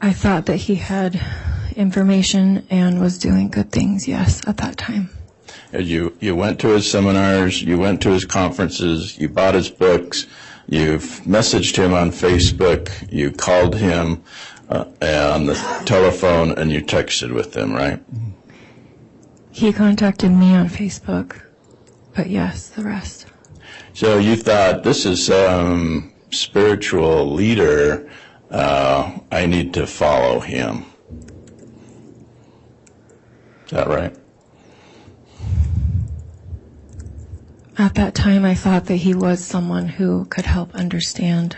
I thought that he had information and was doing good things, yes, at that time. And you went to his seminars, you went to his conferences, you bought his books, you've messaged him on Facebook, you called him on the telephone, and you texted with him, right? He contacted me on Facebook, but yes, the rest. So you thought, this is some spiritual leader, I need to follow him. Is that right? At that time, I thought that he was someone who could help understand.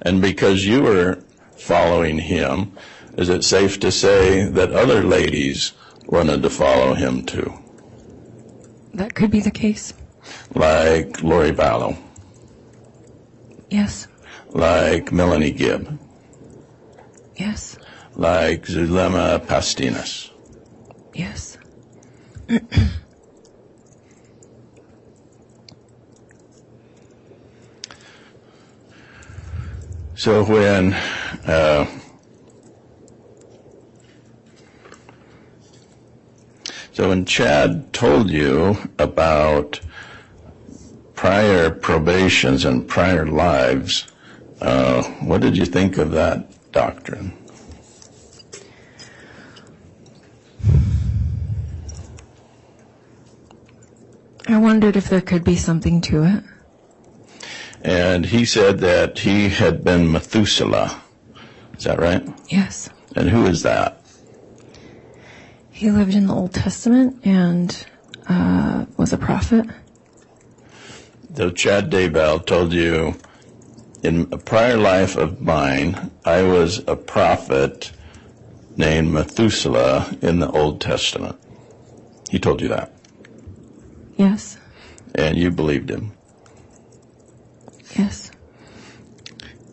And because you were following him, is it safe to say that other ladies wanted to follow him too? That could be the case. Like Lori Vallow, Yes. like Melanie Gibb, Yes. like Zulema Pastinas. Yes. So when Chad told you about prior probations and prior lives, what did you think of that doctrine? I wondered if there could be something to it. And he said that he had been Methuselah. Is that right? Yes. And who is that? He lived in the Old Testament and was a prophet. So Chad Daybell told you, in a prior life of mine, I was a prophet named Methuselah in the Old Testament. He told you that. Yes. And you believed him. Yes.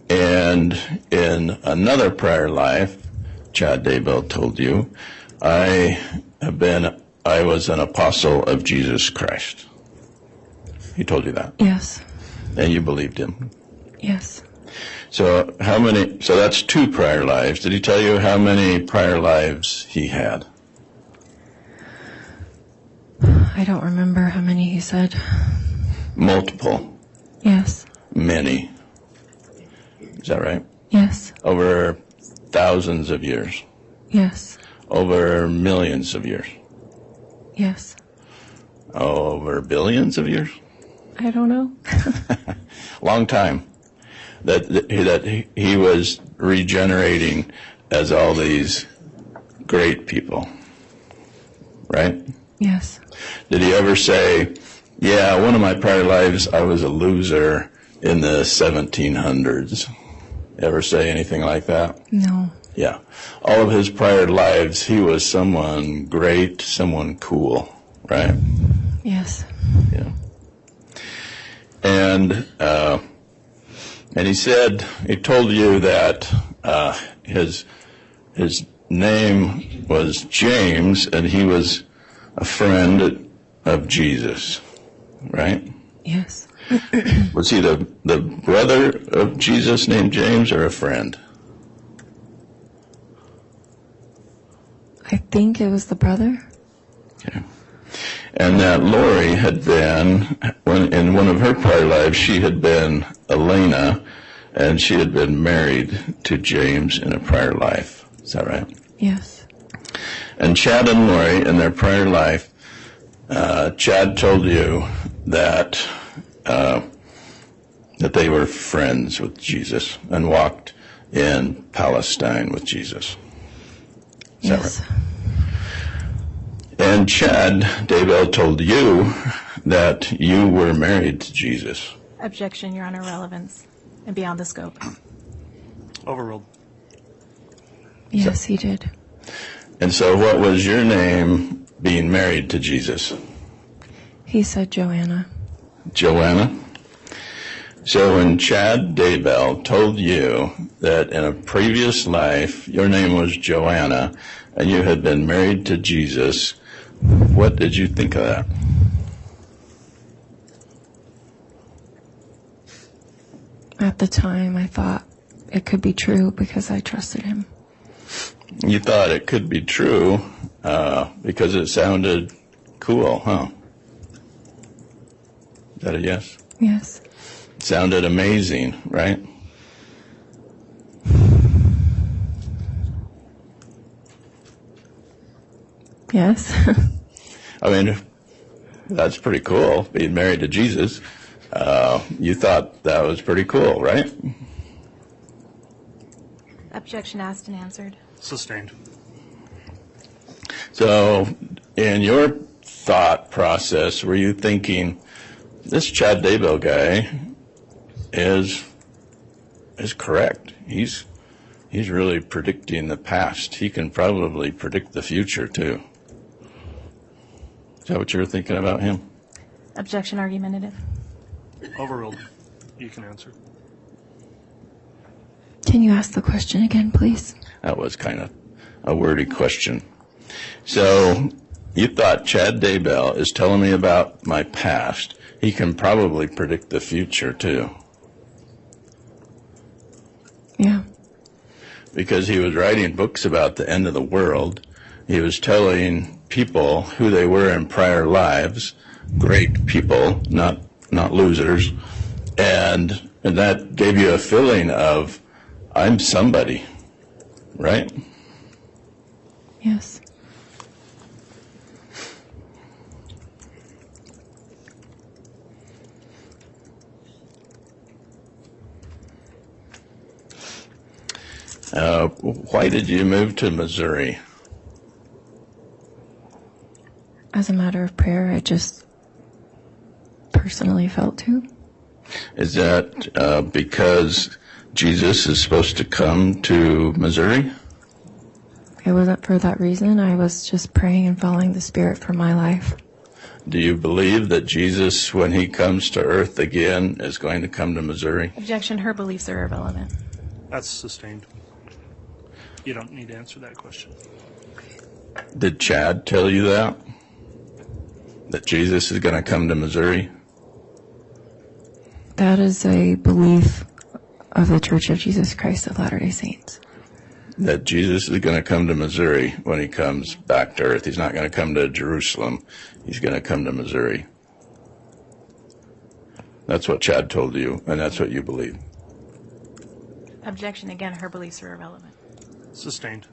And in another prior life, Chad Daybell told you, I was an apostle of Jesus Christ. He told you that. Yes. And you believed him. Yes. So that's 2 prior lives. Did he tell you how many prior lives he had? I don't remember how many he said. Multiple. Yes. Many. Is that right? Yes. Over thousands of years. Yes. Over millions of years. Yes. Over billions of years. I don't know. Long time. That he was regenerating as all these great people. Right? Yes. Did he ever say, yeah, one of my prior lives I was a loser in the 1700s? Ever say anything like that? No. Yeah. All of his prior lives, he was someone great, someone cool, right? Yes. Yeah. And he told you that his name was James, and he was a friend of Jesus, right? Yes. Was he the brother of Jesus named James, or a friend? I think it was the brother. Okay. And that Lori had been, in one of her prior lives, she had been Elena, and she had been married to James in a prior life. Is that right? Yes. And Chad and Lori, in their prior life, Chad told you that they were friends with Jesus and walked in Palestine with Jesus. Is that Yes. right? And Chad Daybell told you that you were married to Jesus. Objection, Your Honor, relevance and beyond the scope. Overruled. Yes, he did. And so what was your name being married to Jesus? He said Joanna. Joanna? So when Chad Daybell told you that in a previous life your name was Joanna, and you had been married to Jesus, what did you think of that? At the time, I thought it could be true because I trusted him. You thought it could be true because it sounded cool, huh? Is that a yes? Yes. It sounded amazing, right? Yes. I mean, that's pretty cool, being married to Jesus. You thought that was pretty cool, right? Objection asked and answered. Sustained. So, in your thought process, were you thinking, this Chad Daybell guy is correct. He's really predicting the past. He can probably predict the future, too. Is that what you were thinking about him? Objection argumentative. Overruled. You can answer. Can you ask the question again, please? That was kind of a wordy question. So, you thought Chad Daybell is telling me about my past. He can probably predict the future, too. Yeah. Because he was writing books about the end of the world. He was telling people who they were in prior lives, great people, not losers, and that gave you a feeling of, I'm somebody, right? Yes. Why did you move to Missouri? As a matter of prayer, I just personally felt to. Is that because Jesus is supposed to come to Missouri? It wasn't for that reason. I was just praying and following the Spirit for my life. Do you believe that Jesus, when he comes to earth again, is going to come to Missouri? Objection. Her beliefs are irrelevant. That's sustained. You don't need to answer that question. Did Chad tell you that? That Jesus is going to come to Missouri? That is a belief of the Church of Jesus Christ of Latter-day Saints. That Jesus is going to come to Missouri when he comes back to earth. He's not going to come to Jerusalem. He's going to come to Missouri. That's what Chad told you, and that's what you believe. Objection. Again, her beliefs are irrelevant. Sustained.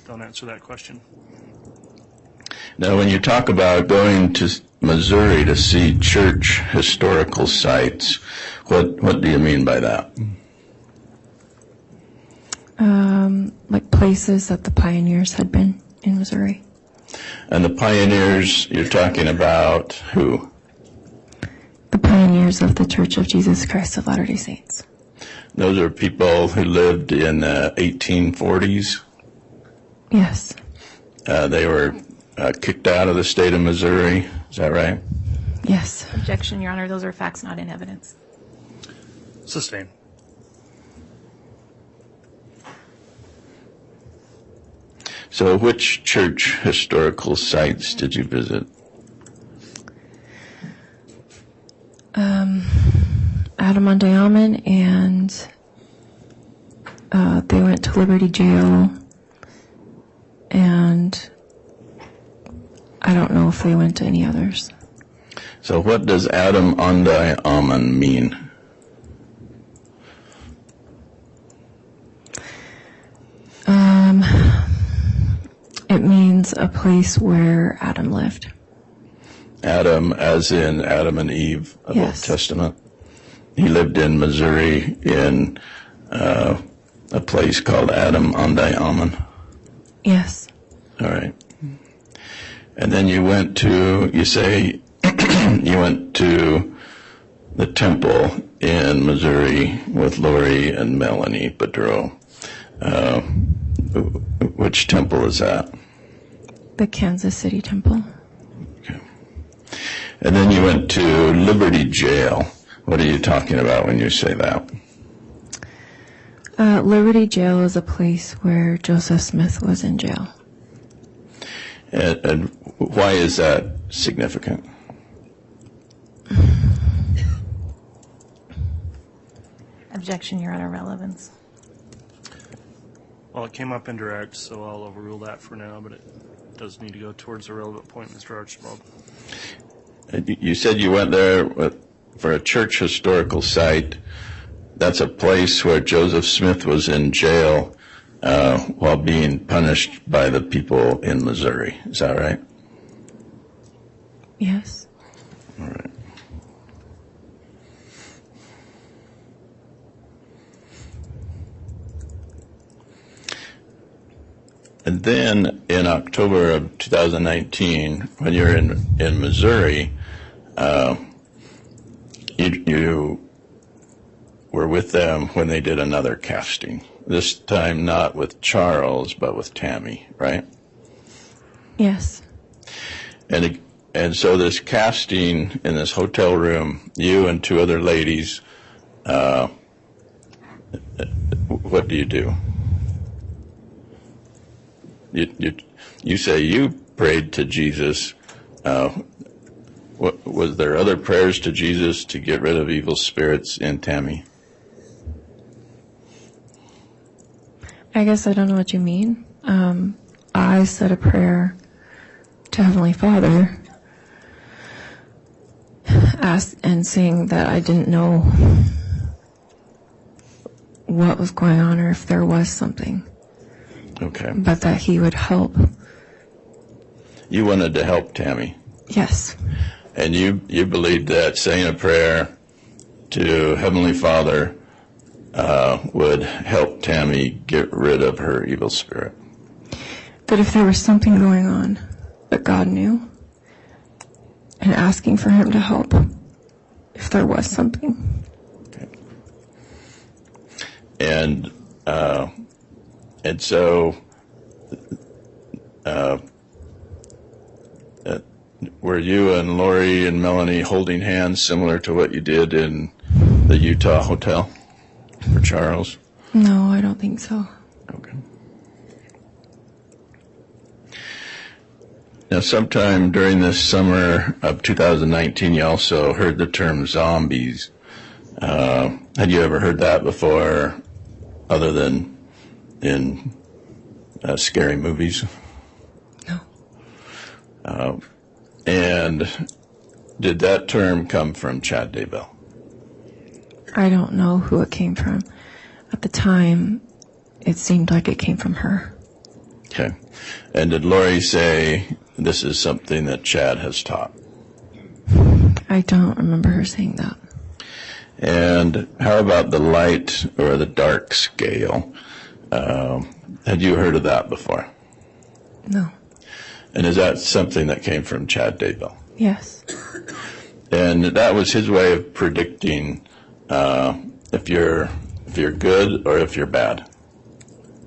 Don't answer that question. Now, when you talk about going to Missouri to see church historical sites, what do you mean by that? Like places that the pioneers had been in Missouri. And the pioneers, you're talking about who? The pioneers of the Church of Jesus Christ of Latter-day Saints. Those are people who lived in the 1840s? Yes. They were kicked out of the state of Missouri. Is that right? Yes. Objection, Your Honor. Those are facts not in evidence. Sustained. So which church historical sites did you visit? Adam on Diamond, and they went to Liberty Jail, and I don't know if they went to any others. So what does Adam on Diamond mean? It means a place where Adam lived. Adam, as in Adam and Eve of Yes. Old Testament. He lived in Missouri in a place called Adam on Diamond. Yes. All right. And then you went to, you say, you went to the temple in Missouri with Lori and Melanie Boudreau. Which temple is that? The Kansas City Temple. Okay. And then you went to Liberty Jail. What are you talking about when you say that? Liberty Jail is a place where Joseph Smith was in jail. And why is that significant? Objection, Your Honor, relevance. Well, it came up indirect, so I'll overrule that for now, but it does need to go towards a relevant point, Mr. Archibald. You said you went there for a church historical site. That's a place where Joseph Smith was in jail while being punished by the people in Missouri. Is that right? Yes. All right. And then in October of 2019, when you're in Missouri, you were with them when they did another casting. This time not with Charles, but with Tammy, right? Yes. And so this casting in this hotel room, you and two other ladies, what do? You say you prayed to Jesus. Was there other prayers to Jesus to get rid of evil spirits in Tammy? I guess I don't know what you mean. I said a prayer to Heavenly Father, and saying that I didn't know what was going on or if there was something. Okay. But that He would help. You wanted to help Tammy. Yes. And you believed that saying a prayer to Heavenly Father would help Tammy get rid of her evil spirit. That if there was something going on that God knew, and asking for Him to help, if there was something. Okay. And so were you and Lori and Melanie holding hands similar to what you did in the Utah hotel for Charles? No, I don't think so. Okay. Now, sometime during this summer of 2019, you also heard the term zombies. Had you ever heard that before, other than in scary movies? No. And did that term come from Chad Daybell? I don't know who it came from. At the time, it seemed like it came from her. Okay. And did Lori say this is something that Chad has taught? I don't remember her saying that. And how about the light or the dark scale? Had you heard of that before? No. And is that something that came from Chad Daybell? Yes. And that was his way of predicting if you're good or if you're bad.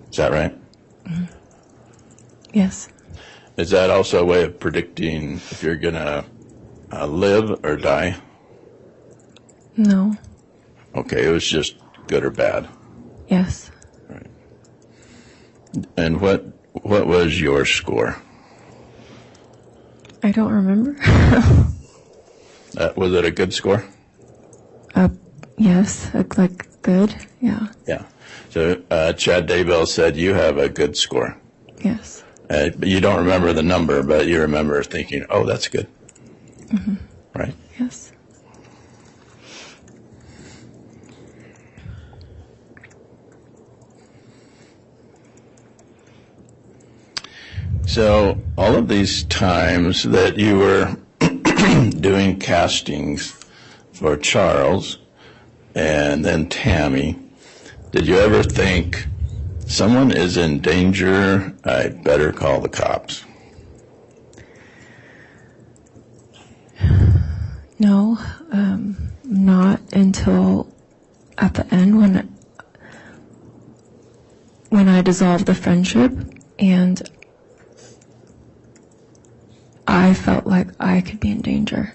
Is that right? Mm-hmm. Yes. Is that also a way of predicting if you're going to live or die? No. Okay, it was just good or bad. Yes. Right. And what was your score? I don't remember. Was it a good score? Yes, like good, yeah. Yeah. So Chad Daybell said you have a good score. Yes. But you don't remember the number, but you remember thinking, oh, that's good. Mm-hmm. Right? Yes. So all of these times that you were doing castings for Charles and then Tammy, did you ever think, someone is in danger, I better call the cops? No, not until at the end when I dissolved the friendship and I felt like I could be in danger.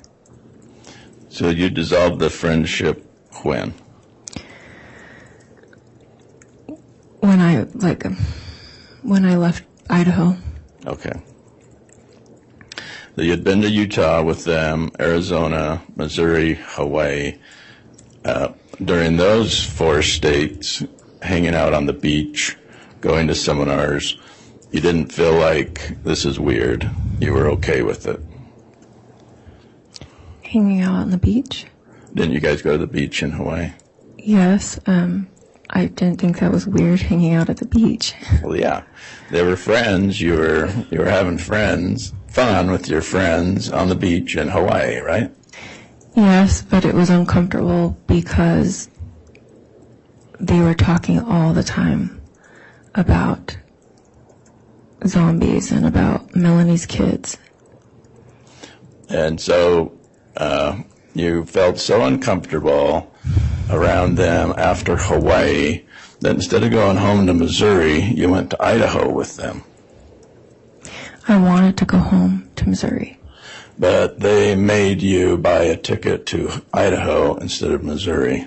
So you dissolved the friendship when? When I left Idaho. Okay. that you'd been to Utah with them, Arizona, Missouri, Hawaii. During those 4 states, hanging out on the beach, going to seminars, you didn't feel like this is weird. You were okay with it. Hanging out on the beach? Didn't you guys go to the beach in Hawaii? Yes. I didn't think that was weird, hanging out at the beach. Well, yeah. They were friends. You were having fun with your friends on the beach in Hawaii, right? Yes, but it was uncomfortable because they were talking all the time about zombies and about Melanie's kids. And so you felt so uncomfortable around them after Hawaii that instead of going home to Missouri, you went to Idaho with them. I wanted to go home to Missouri. But they made you buy a ticket to Idaho instead of Missouri.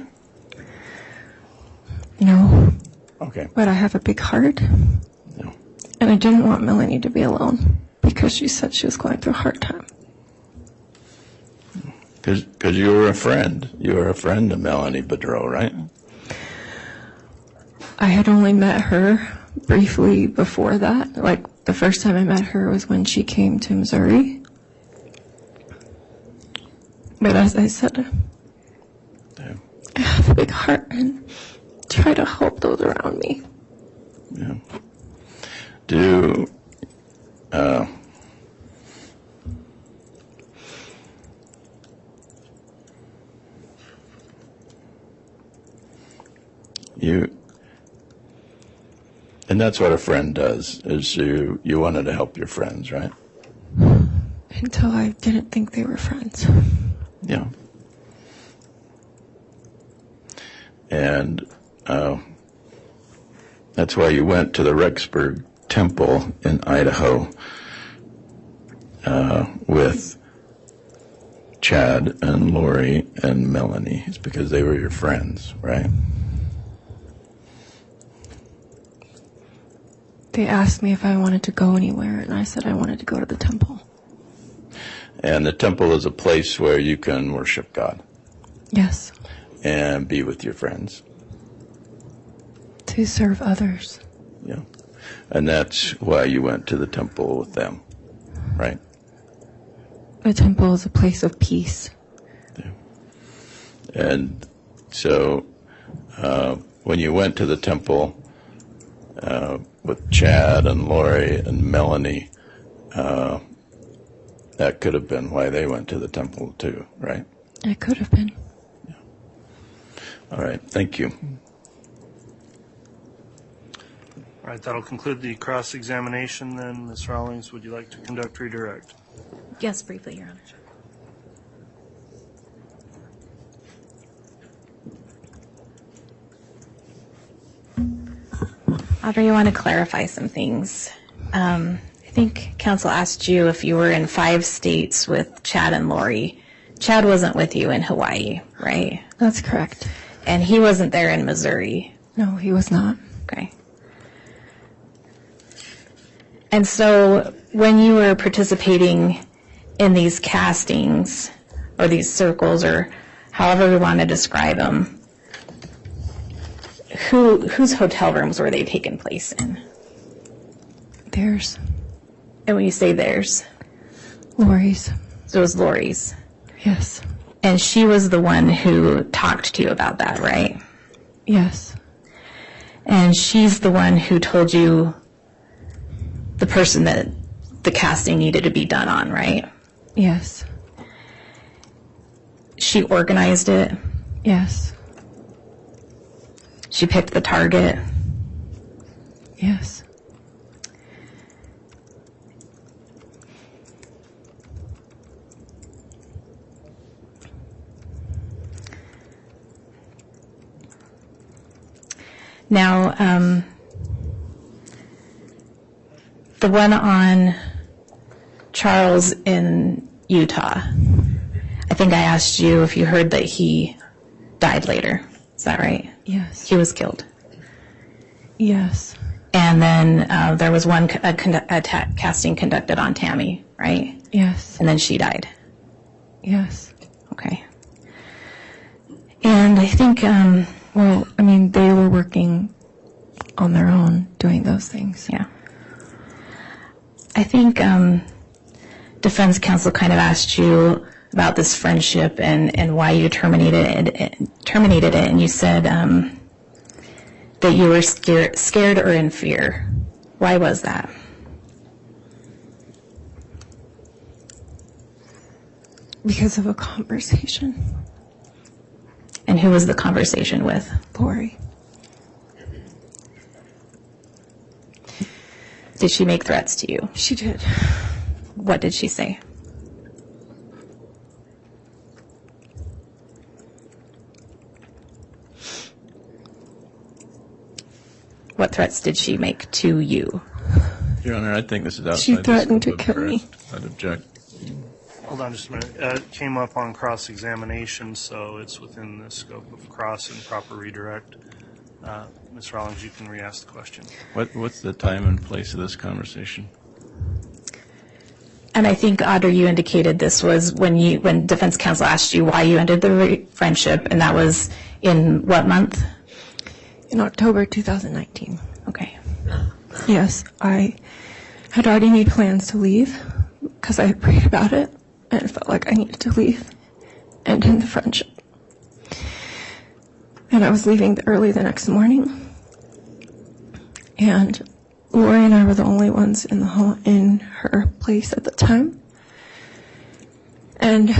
No. Okay. But I have a big heart. No. And I didn't want Melanie to be alone because she said she was going through a hard time. Because you were a friend. You were a friend of Melanie Boudreau, right? I had only met her briefly before that. Like, the first time I met her was when she came to Missouri. But as I said, Yeah. I have a big heart and try to help those around me. Yeah. And that's what a friend does, is you wanted to help your friends, right? Until I didn't think they were friends. Yeah. And that's why you went to the Rexburg Temple in Idaho with Chad and Lori and Melanie. It's because they were your friends, right? They asked me if I wanted to go anywhere, and I said I wanted to go to the temple. And the temple is a place where you can worship God. Yes. And be with your friends. To serve others. Yeah. And that's why you went to the temple with them, right? The temple is a place of peace. Yeah. And so when you went to the temple with Chad and Lori and Melanie, that could have been why they went to the temple too, right? It could have been. Yeah. All right. Thank you. All right, that'll conclude the cross-examination then. Ms. Rawlings, would you like to conduct redirect? Yes, briefly, Your Honor. Audrey, you want to clarify some things. I think counsel asked you if you were in 5 states with Chad and Lori. Chad wasn't with you in Hawaii, right? That's correct. And he wasn't there in Missouri. No, he was not. Okay. And so when you were participating in these castings or these circles or however we want to describe them, whose hotel rooms were they taking place in? Theirs. And when you say theirs? Lori's. So it was Lori's. Yes. And she was the one who talked to you about that, right? Yes. And she's the one who told you the person that the casting needed to be done on, right? Yes. She organized it. Yes. She picked the target. Yes. Now, the one on Charles in Utah, I think I asked you if you heard that he died later. Is that right? Yes. He was killed. Yes. And then there was one casting conducted on Tammy, right? Yes. And then she died. Yes. Okay. And I think, they were working on their own doing those things. Yeah. I think defense counsel kind of asked you about this friendship and why you terminated it, and you said that you were scared or in fear. Why was that? Because of a conversation. And who was the conversation with? Lori. Did she make threats to you? She did. What did she say? What threats did she make to you? Your Honor, I think this is outside. She the threatened to scope of kill her- me. I'd object. Hold on just a minute. It came up on cross-examination, so it's within the scope of cross and proper redirect. Ms. Rawlings, you can re-ask the question. What's the time and place of this conversation? And I think, Audrey, you indicated this was when defense counsel asked you why you ended the friendship, and that was in what month? In October 2019. Okay. Yes, I had already made plans to leave because I had prayed about it and it felt like I needed to leave and end the friendship. And I was leaving early the next morning. And Lori and I were the only ones in her place at the time. And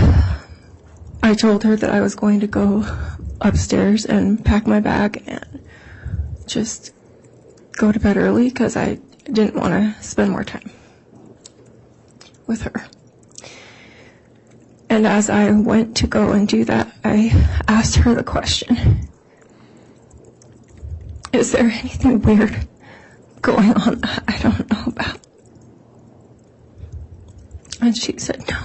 I told her that I was going to go upstairs and pack my bag and just go to bed early because I didn't want to spend more time with her. And as I went to go and do that, I asked her the question, is there anything weird going on that I don't know about? And she said, no.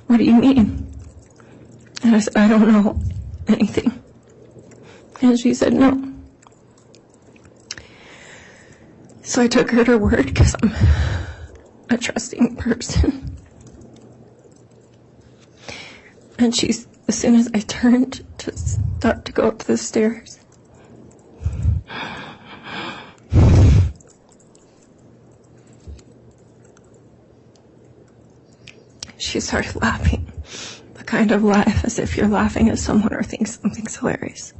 What do you mean? And I said, I don't know anything. And she said, no. So I took her to her word because I'm a trusting person. And as soon as I turned to start to go up the stairs, she started laughing. The kind of laugh as if you're laughing at someone or think something's hilarious.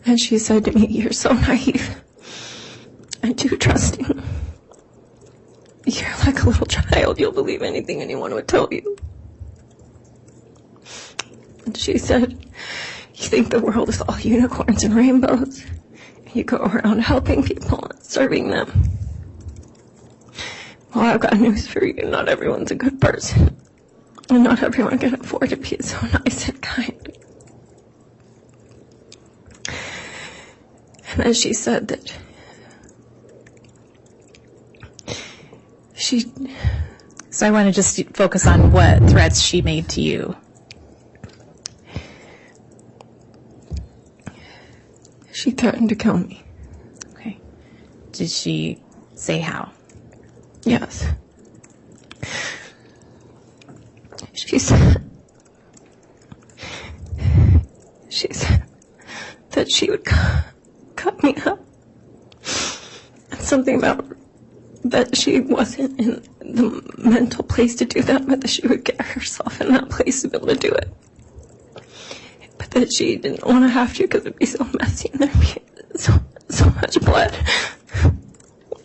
And she said to me, you're so naive and too trusting. You're like a little child. You'll believe anything anyone would tell you. And she said, you think the world is all unicorns and rainbows. And you go around helping people and serving them. Well, I've got news for you. Not everyone's a good person. And not everyone can afford to be so nice and kind. And then she said that So I want to just focus on what threats she made to you. She threatened to kill me. Okay. Did she say how? Yes. She said that she would cut me up. And something about that she wasn't in the mental place to do that, but that she would get herself in that place to be able to do it. But that she didn't want to have to because it'd be so messy and there'd be so much blood.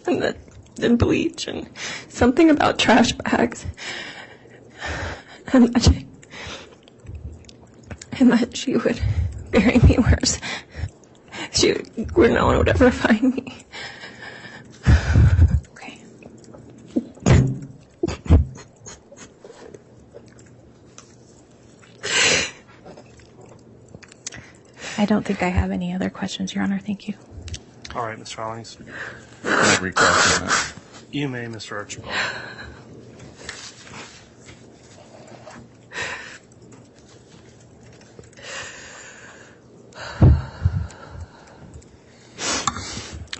And the bleach and something about trash bags. And that she would bury me where no one would ever find me. Okay. I don't think I have any other questions, Your Honor. Thank you. All right, Ms. Rawlings. Can I recross on that? You may, Mr. Archibald.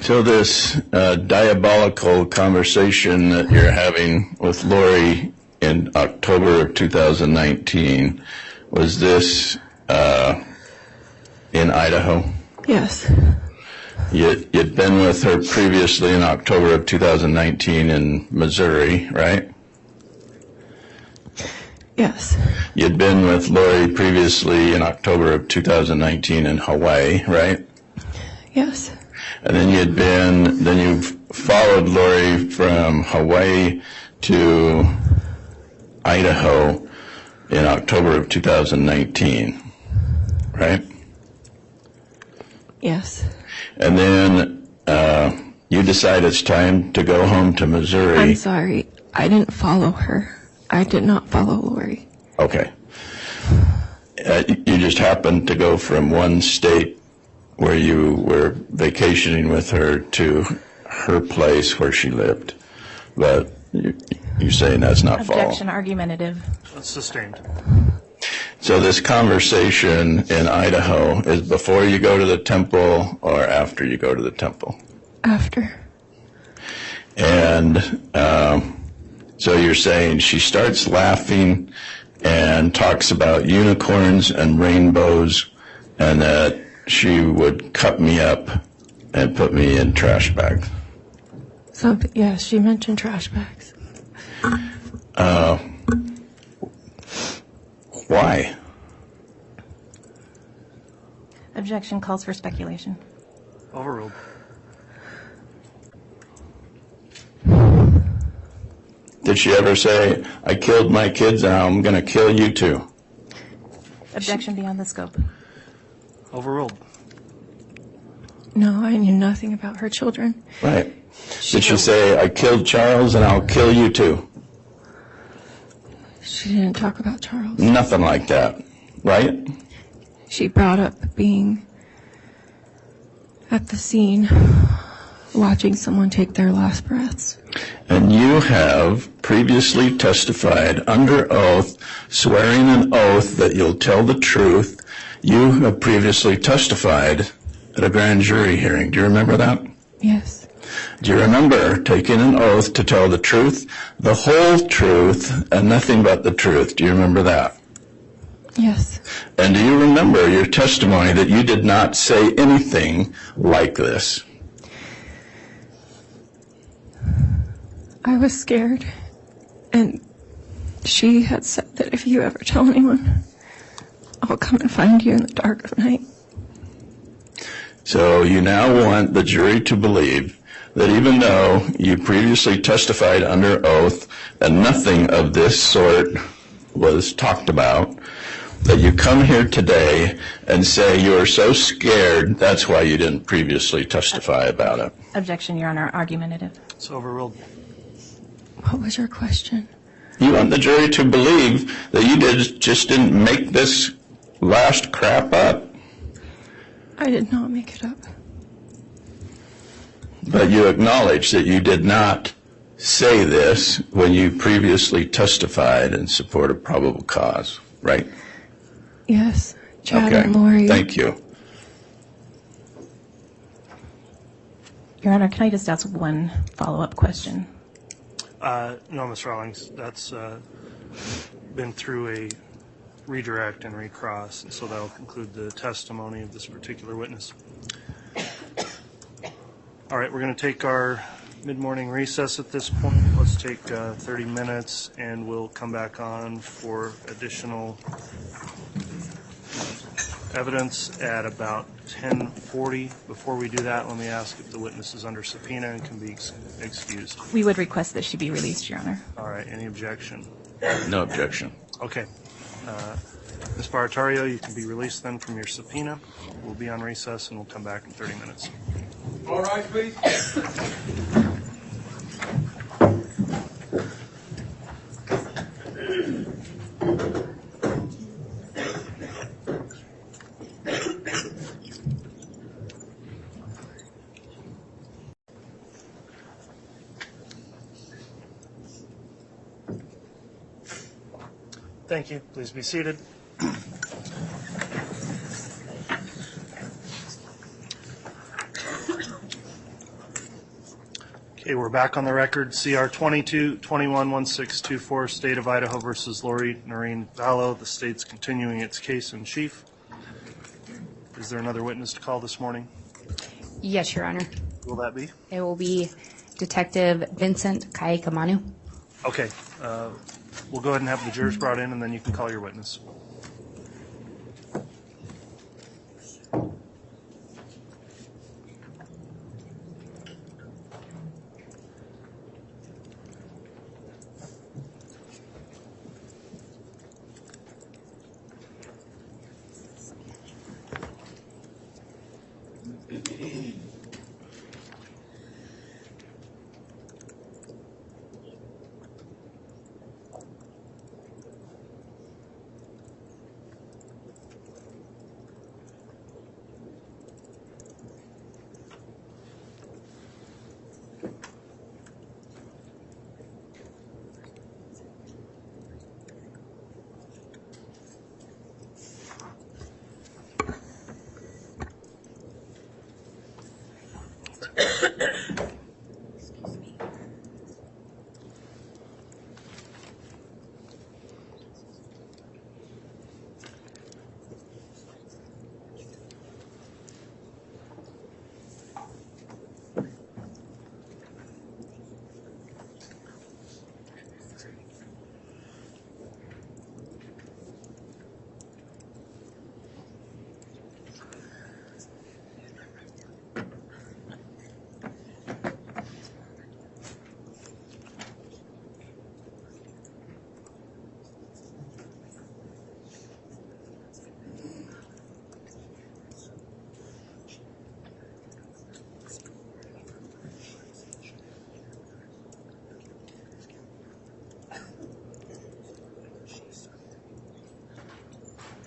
So this diabolical conversation that you're having with Lori in October of 2019, was this in Idaho? Yes. You'd been with her previously in October of 2019 in Missouri, right? Yes. You'd been with Lori previously in October of 2019 in Hawaii, right? Yes. And then you followed Lori from Hawaii to Idaho in October of 2019, right? Yes. And then you decide it's time to go home to Missouri. I'm sorry. I didn't follow her. I did not follow Lori. Okay. You just happened to go from one state where you were vacationing with her to her place where she lived. But you're saying that's not following. Objection, argumentative. Sustained. So this conversation in Idaho is before you go to the temple or after you go to the temple? After. And so you're saying she starts laughing and talks about unicorns and rainbows and that she would cut me up and put me in trash bags. So, yeah, she mentioned trash bags. Why? Objection calls for speculation. Overruled. Did she ever say, I killed my kids and I'm going to kill you too? Objection beyond the scope. Overruled. No, I knew nothing about her children. Right. Did she say, I killed Charles and I'll kill you too? She didn't talk about Charles. Nothing like that, right? She brought up being at the scene, watching someone take their last breaths. And you have previously testified under oath, swearing an oath that you'll tell the truth. You have previously testified at a grand jury hearing. Do you remember that? Yes. Do you remember taking an oath to tell the truth, the whole truth, and nothing but the truth? Do you remember that? Yes. And do you remember your testimony that you did not say anything like this? I was scared, and she had said that if you ever tell anyone, I'll come and find you in the dark of night. So you now want the jury to believe that even though you previously testified under oath and nothing of this sort was talked about, that you come here today and say you are so scared, that's why you didn't previously testify about it. Objection, Your Honor, argumentative. It's overruled. What was your question? You want the jury to believe that you just didn't make this last crap up. I did not make it up. But you acknowledge that you did not say this when you previously testified in support of probable cause, right? Yes. Chad Okay. and Lori. Thank you. Your Honor, can I just ask one follow-up question? No, Ms. Rawlings, that's been through a redirect and recross, and so that will conclude the testimony of this particular witness. All right, we're going to take our mid-morning recess at this point. Let's take 30 minutes, and we'll come back on for additional evidence at about 10:40. Before we do that, let me ask if the witness is under subpoena and can be excused. We would request that she be released, Your Honor. All right, any objection? No objection. Okay. Ms. Barattiero, you can be released then from your subpoena. We'll be on recess, and we'll come back in 30 minutes. All right, please. Thank you. Please be seated. Okay, we're back on the record. CR 22-21-1624, State of Idaho versus Lori Noreen Vallow. The state's continuing its case in chief. Is there another witness to call this morning? Yes, Your Honor. Who will that be? It will be Detective Vincent Kaikamanu. Okay, we'll go ahead and have the jurors brought in, and then you can call your witness.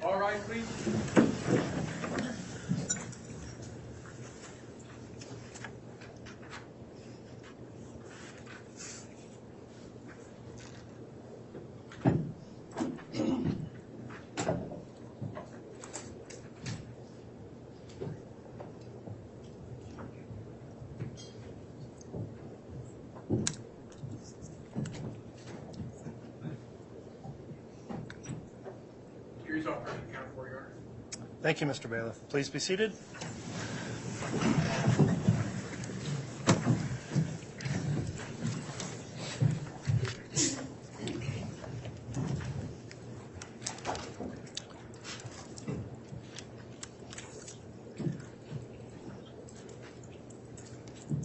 All right, please. Here's off the count for you, Your Honor. Thank you, Mr. Bailiff. Please be seated.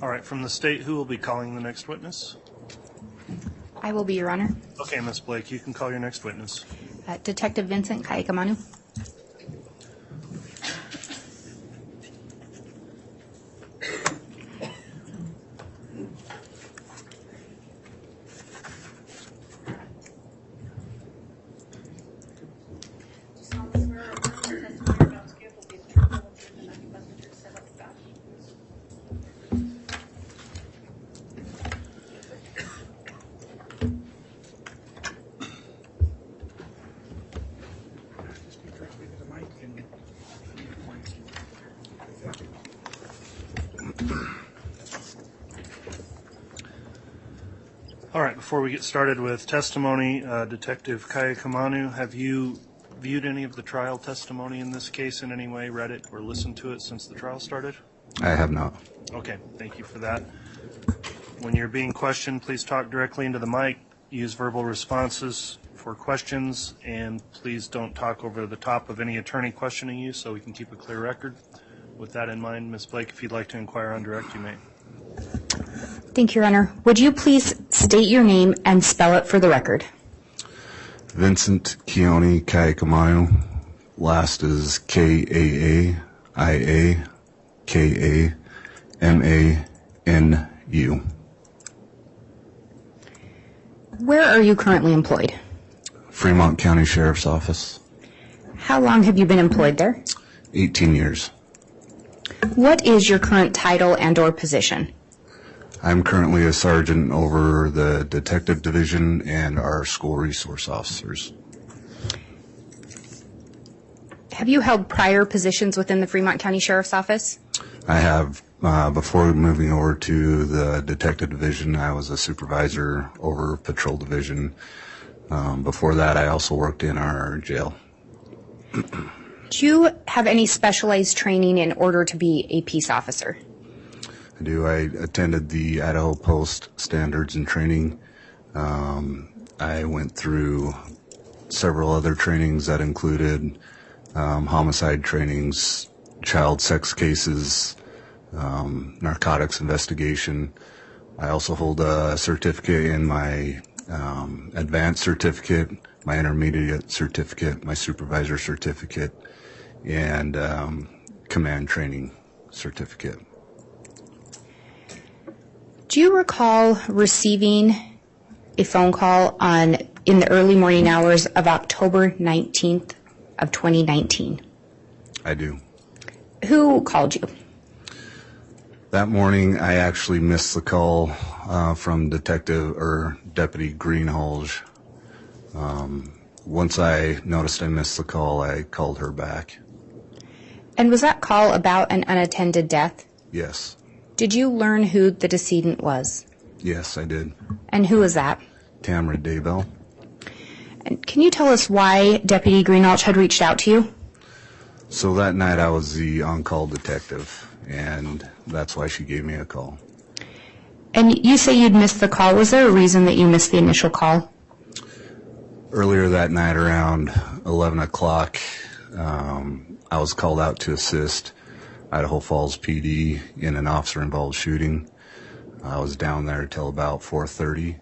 All right, from the state, who will be calling the next witness? I will be, Your Honor. Okay, Ms. Blake, you can call your next witness. Detective Vincent Kaikamanu. Do solemnly swear or affirm the testimony you're about to give will be the truth, the whole truth, and nothing but the truth, so help you God? All right, before we get started with testimony, Detective Kaikamanu, have you viewed any of the trial testimony in this case in any way, read it or listened to it since the trial started? I have not. Okay, thank you for that. When you're being questioned, please talk directly into the mic, use verbal responses for questions, and please don't talk over the top of any attorney questioning you so we can keep a clear record. With that in mind, Ms. Blake, if you'd like to inquire on direct, you may. Thank you, Your Honor. Would you please state your name and spell it for the record? Vincent Keone Kaikamanu. Last is K-A-A-I-A-K-A-M-A-N-U. Where are you currently employed? Fremont County Sheriff's Office. How long have you been employed there? 18 years. What is your current title and/or position? I'm currently a sergeant over the detective division and our school resource officers. Have you held prior positions within the Fremont County Sheriff's Office? I have Before moving over to the detective division, I was a supervisor over patrol division. Before that, I also worked in our jail. Do you have any specialized training in order to be a peace officer? I do. I attended the Idaho Post Standards and Training. I went through several other trainings that included homicide trainings, child sex cases, narcotics investigation. I also hold a certificate in my advanced certificate, my intermediate certificate, my supervisor certificate, and command training certificate. Do you recall receiving a phone call in the early morning hours of October 19th of 2019? I do. Who called you? That morning, I actually missed the call from Deputy Greenhalgh. Once I noticed I missed the call, I called her back. And was that call about an unattended death? Yes. Did you learn who the decedent was? Yes, I did. And who was that? Tamara Daybell. And can you tell us why Deputy Greenhalgh had reached out to you? So that night I was the on-call detective, and that's why she gave me a call. And you say you'd missed the call. Was there a reason that you missed the initial call? Earlier that night around 11 o'clock, I was called out to assist Idaho Falls PD in an officer-involved shooting. I was down there till about 4:30.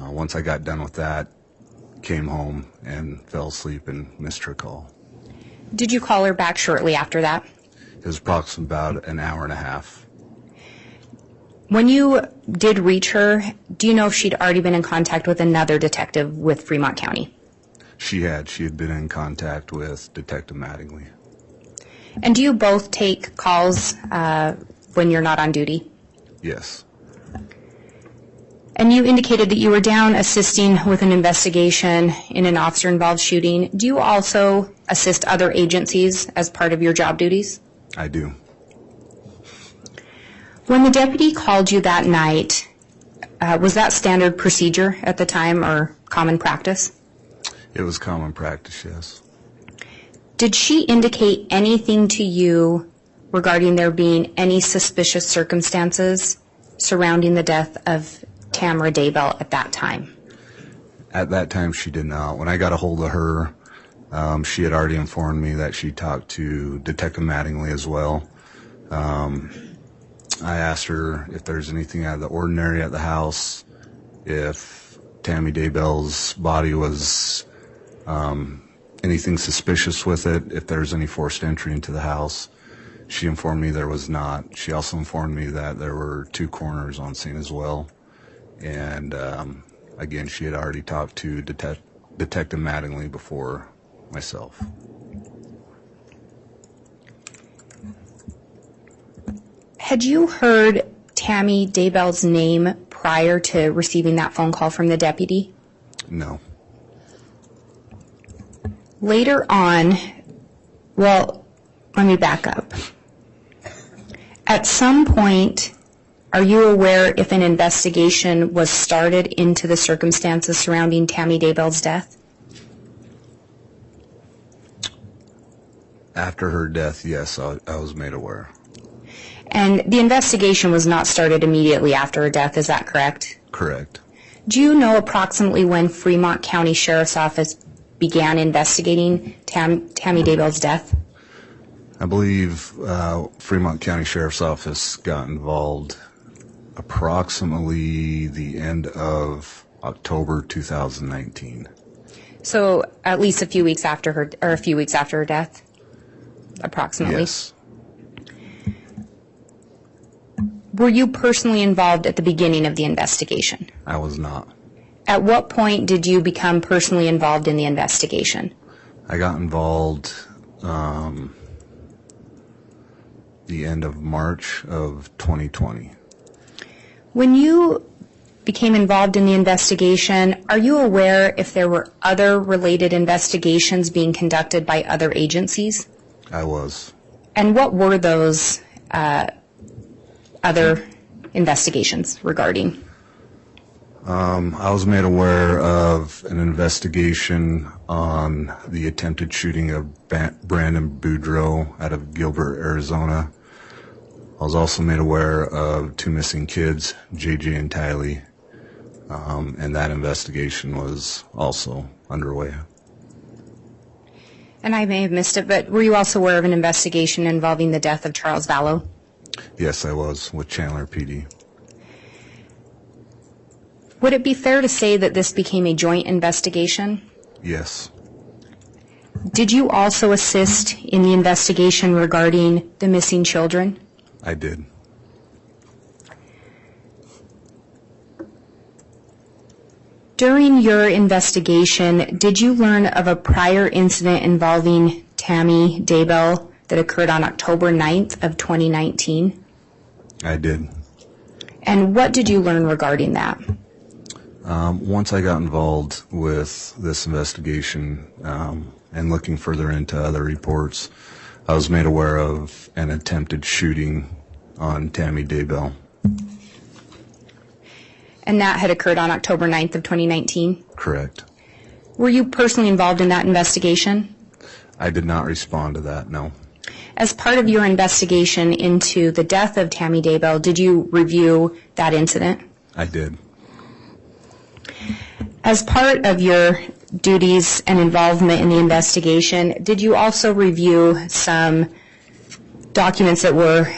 Once I got done with that, came home and fell asleep and missed her call. Did you call her back shortly after that? It was approximately about an hour and a half. When you did reach her, do you know if she'd already been in contact with another detective with Fremont County? She had been in contact with Detective Mattingly. And do you both take calls when you're not on duty? Yes. And you indicated that you were down assisting with an investigation in an officer-involved shooting. Do you also assist other agencies as part of your job duties? I do. When the deputy called you that night, was that standard procedure at the time or common practice? It was common practice, yes. Did she indicate anything to you regarding there being any suspicious circumstances surrounding the death of Tamara Daybell at that time? At that time, she did not. When I got a hold of her, she had already informed me that she talked to Detective Mattingly as well. I asked her if there's anything out of the ordinary at the house, if Tammy Daybell's body was anything suspicious with it, if there's any forced entry into the house. She informed me there was not. She also informed me that there were 2 coroners on scene as well. And again, she had already talked to Detective Mattingly before myself. Had you heard Tammy Daybell's name prior to receiving that phone call from the deputy? No. Later on, well, let me back up. At some point, are you aware if an investigation was started into the circumstances surrounding Tammy Daybell's death? After her death, yes, I was made aware. And the investigation was not started immediately after her death, is that correct? Correct. Do you know approximately when Fremont County Sheriff's Office began investigating Tammy Daybell's death? I believe Fremont County Sheriff's Office got involved approximately the end of October 2019. So at least a few weeks after her death, approximately? Yes. Were you personally involved at the beginning of the investigation? I was not. At what point did you become personally involved in the investigation? I got involved the end of March of 2020. When you became involved in the investigation, are you aware if there were other related investigations being conducted by other agencies? I was. And what were those other investigations regarding? I was made aware of an investigation on the attempted shooting of Brandon Boudreaux out of Gilbert, Arizona. I was also made aware of 2 missing kids, JJ and Tylee, and that investigation was also underway. And I may have missed it, but were you also aware of an investigation involving the death of Charles Vallow? Yes, I was, with Chandler PD. Would it be fair to say that this became a joint investigation? Yes. Did you also assist in the investigation regarding the missing children? I did. During your investigation, did you learn of a prior incident involving Tammy Daybell that occurred on October 9th of 2019? I did. And what did you learn regarding that? Once I got involved with this investigation and looking further into other reports, I was made aware of an attempted shooting on Tammy Daybell. And that had occurred on October 9th of 2019? Correct. Were you personally involved in that investigation? I did not respond to that, no. As part of your investigation into the death of Tammy Daybell, did you review that incident? I did. As part of your duties and involvement in the investigation, did you also review some documents that were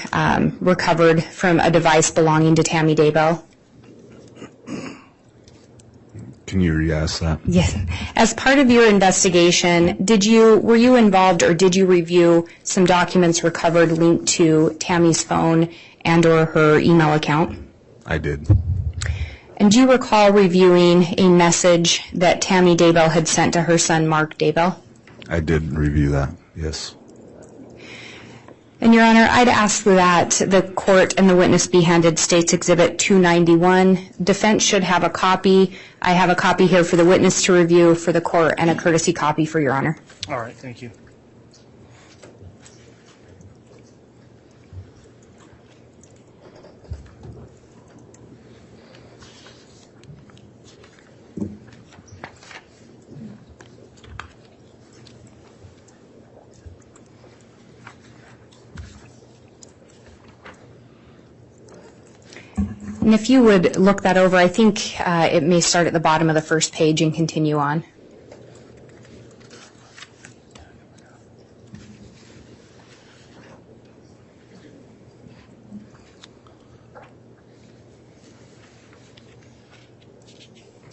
recovered from a device belonging to Tammy Daybell? Can you re-ask that? Yes. As part of your investigation, were you involved or did you review some documents recovered linked to Tammy's phone and or her email account? I did. And do you recall reviewing a message that Tammy Daybell had sent to her son, Mark Daybell? I did review that, yes. And, Your Honor, I'd ask that the court and the witness be handed State's Exhibit 291. Defense should have a copy. I have a copy here for the witness to review for the court and a courtesy copy for Your Honor. All right, thank you. And if you would look that over, I think it may start at the bottom of the first page and continue on.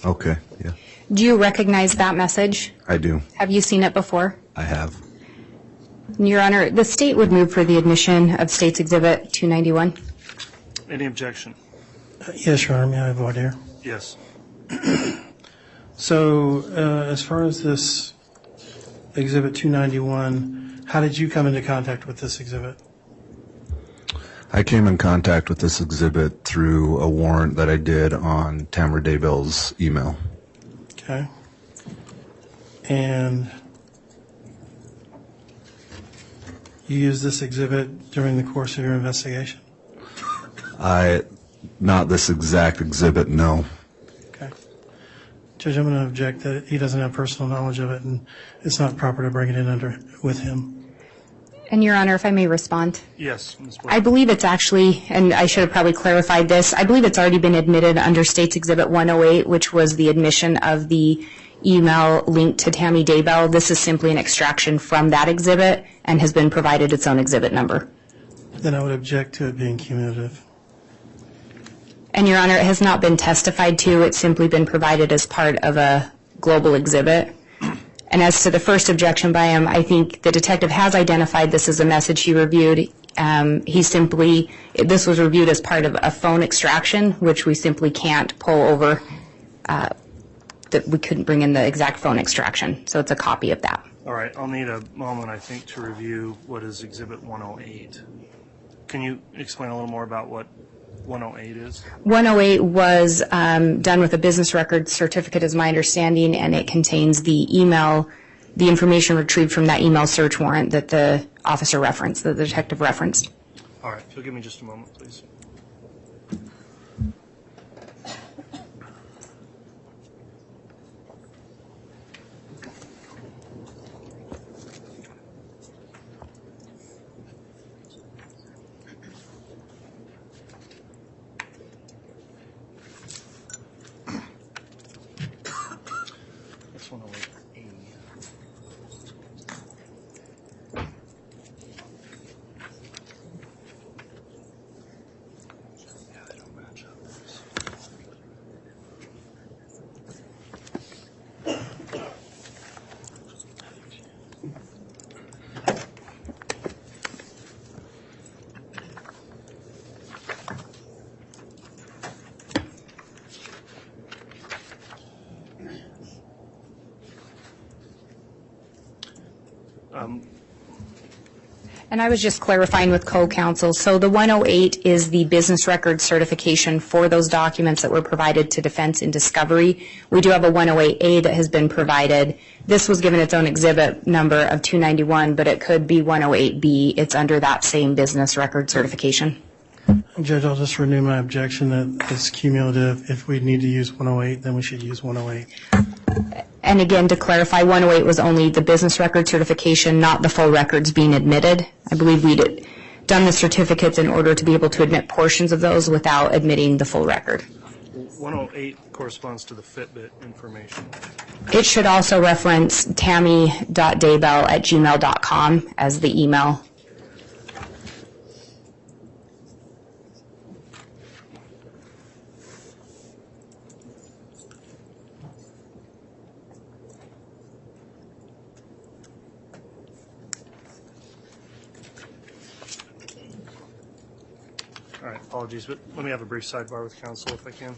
Okay, yeah. Do you recognize that message? I do. Have you seen it before? I have. Your Honor, the State would move for the admission of State's Exhibit 291. Any objection? Yes, Your Honor, may I have voir dire? Yes. So, as far as this Exhibit 291, how did you come into contact with this exhibit? I came in contact with this exhibit through a warrant that I did on Tamara Daybell's email. Okay. And you used this exhibit during the course of your investigation? Not this exact exhibit, no. Okay. Judge, I'm going to object that he doesn't have personal knowledge of it, and it's not proper to bring it in with him. And, Your Honor, if I may respond. Yes, Ms. Blair. I believe it's actually, and I should have probably clarified this, I believe it's already been admitted under State's Exhibit 108, which was the admission of the email linked to Tammy Daybell. This is simply an extraction from that exhibit and has been provided its own exhibit number. Then I would object to it being cumulative. And, Your Honor, it has not been testified to. It's simply been provided as part of a global exhibit. And as to the first objection by him, I think the detective has identified this as a message he reviewed. This was reviewed as part of a phone extraction, which we simply can't pull over, that we couldn't bring in the exact phone extraction. So it's a copy of that. All right, I'll need a moment, I think, to review what is Exhibit 108. Can you explain a little more about what 108 is? 108 was done with a business record certificate, is my understanding, and it contains the information retrieved from that email search warrant that the officer referenced, that the detective referenced. All right, if you'll give me just a moment, please. And I was just clarifying with co-counsel, so the 108 is the business record certification for those documents that were provided to defense in discovery. We do have a 108A that has been provided. This was given its own exhibit number of 291, but it could be 108B. It's under that same business record certification. Judge, I'll just renew my objection that it's cumulative. If we need to use 108, then we should use 108. And again, to clarify, 108 was only the business record certification, not the full records being admitted. I believe we'd done the certificates in order to be able to admit portions of those without admitting the full record. 108 corresponds to the Fitbit information. It should also reference tammy.daybell@gmail.com as the email. All right, apologies, but let me have a brief sidebar with counsel if I can.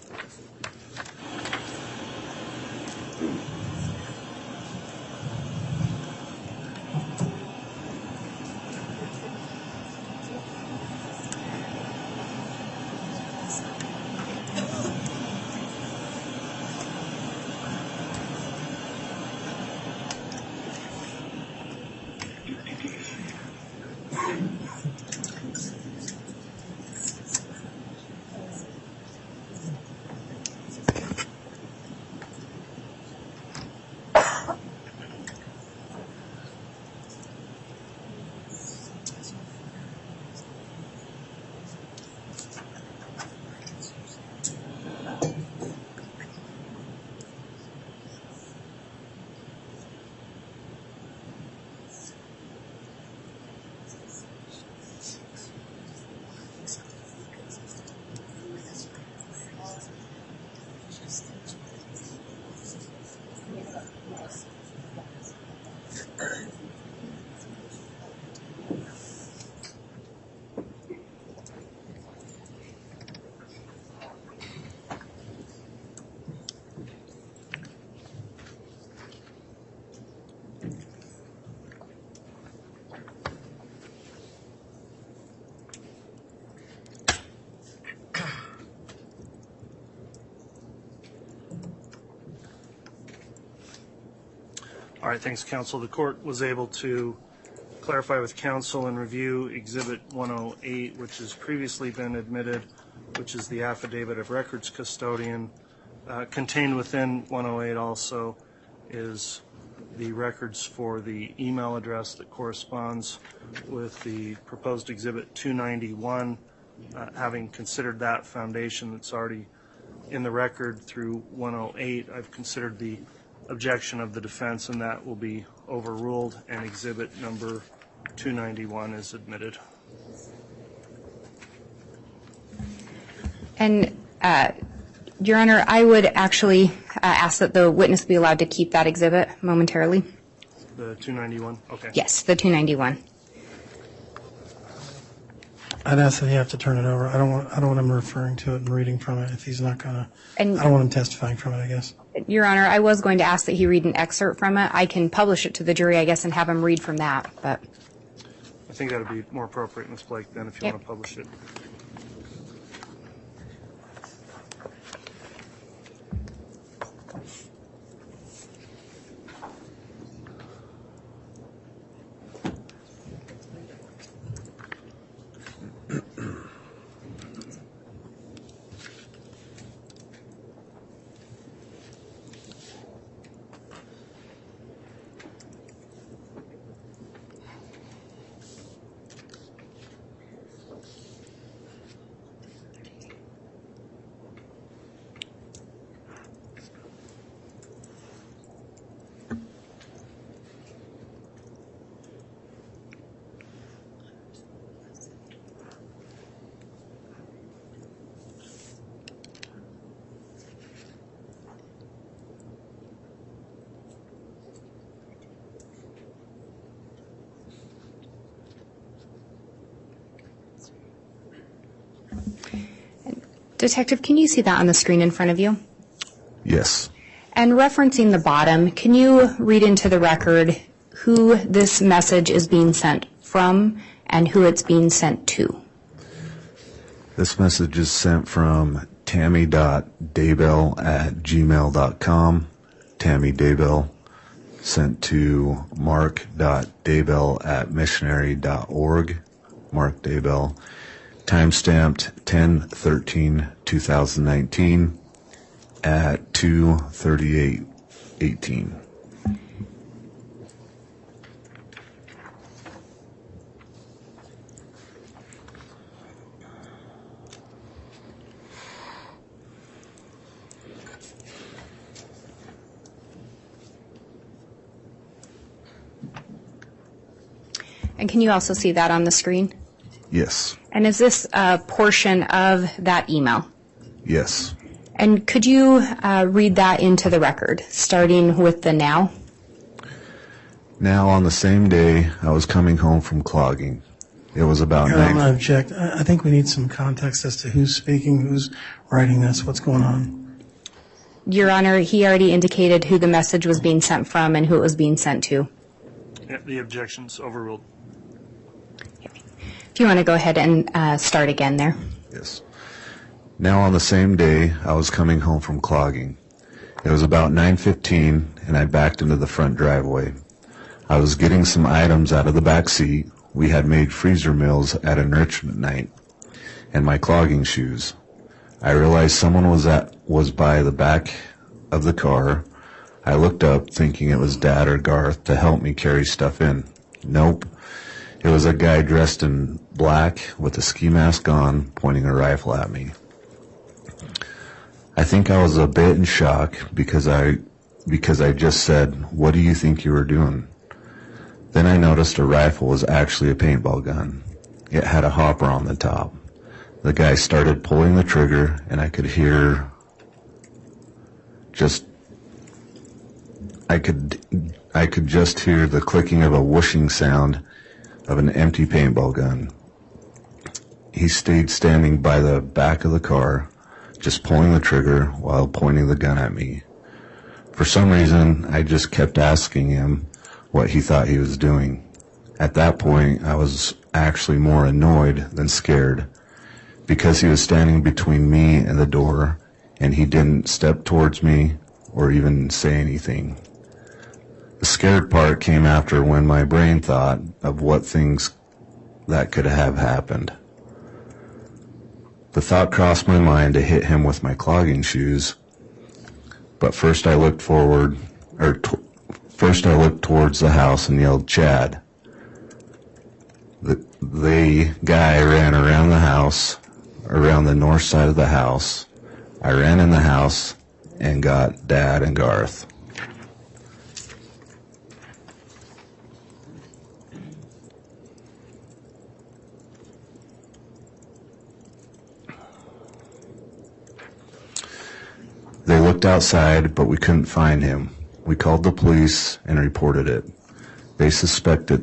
All right, thanks, counsel. The court was able to clarify with counsel and review Exhibit 108, which has previously been admitted, which is the affidavit of records custodian. Contained within 108 also is the records for the email address that corresponds with the proposed Exhibit 291. Having considered that foundation that's already in the record through 108, I've considered the objection of the defense, and that will be overruled, and exhibit number 291 is admitted. And Your Honor, I would actually ask that the witness be allowed to keep that exhibit momentarily. The 291? Okay. Yes, the 291. I'd ask that you have to turn it over. I don't want him referring to it and reading from it if he's not going to. I don't want him testifying from it, I guess. Your Honor, I was going to ask that he read an excerpt from it. I can publish it to the jury, I guess, and have him read from that. But I think that would be more appropriate, Ms. Blake, then, if you want to publish it. Detective, can you see that on the screen in front of you? Yes. And referencing the bottom, can you read into the record who this message is being sent from and who it's being sent to. This message is sent from tammy.daybell@gmail.com. Tammy Daybell, sent to mark.daybell@missionary.org. Mark Daybell, timestamped 10/13/2019 at 2:38:18. And can you also see that on the screen? Yes. And is this a portion of that email? Yes. And could you read that into the record, starting with the now? Now, on the same day, I was coming home from clogging. It was about Here, I'm going to 9. object. I think we need some context as to who's speaking, who's writing this, what's going on. Your Honor, he already indicated who the message was being sent from and who it was being sent to. Yeah, the objection's overruled. If you want to go ahead and start again there. Yes. Now, on the same day, I was coming home from clogging. It was about 9:15, and I backed into the front driveway. I was getting some items out of the back seat. We had made freezer meals at enrichment night, and my clogging shoes. I realized someone was by the back of the car. I looked up, thinking it was Dad or Garth to help me carry stuff in. Nope. It was a guy dressed in black with a ski mask on, pointing a rifle at me. I think I was a bit in shock because I just said, "What do you think you were doing?" Then I noticed a rifle was actually a paintball gun. It had a hopper on the top. The guy started pulling the trigger, and I could just hear the clicking of a whooshing sound of an empty paintball gun. He stayed standing by the back of the car, just pulling the trigger while pointing the gun at me. For some reason, I just kept asking him what he thought he was doing. At that point, I was actually more annoyed than scared, because he was standing between me and the door, and he didn't step towards me or even say anything. The scared part came after, when my brain thought of what things that could have happened. The thought crossed my mind to hit him with my clogging shoes, but first I looked towards the house and yelled, "Chad." The guy ran around the house, around the north side of the house. I ran in the house and got Dad and Garth. They looked outside, but we couldn't find him. We called the police and reported it. They suspect it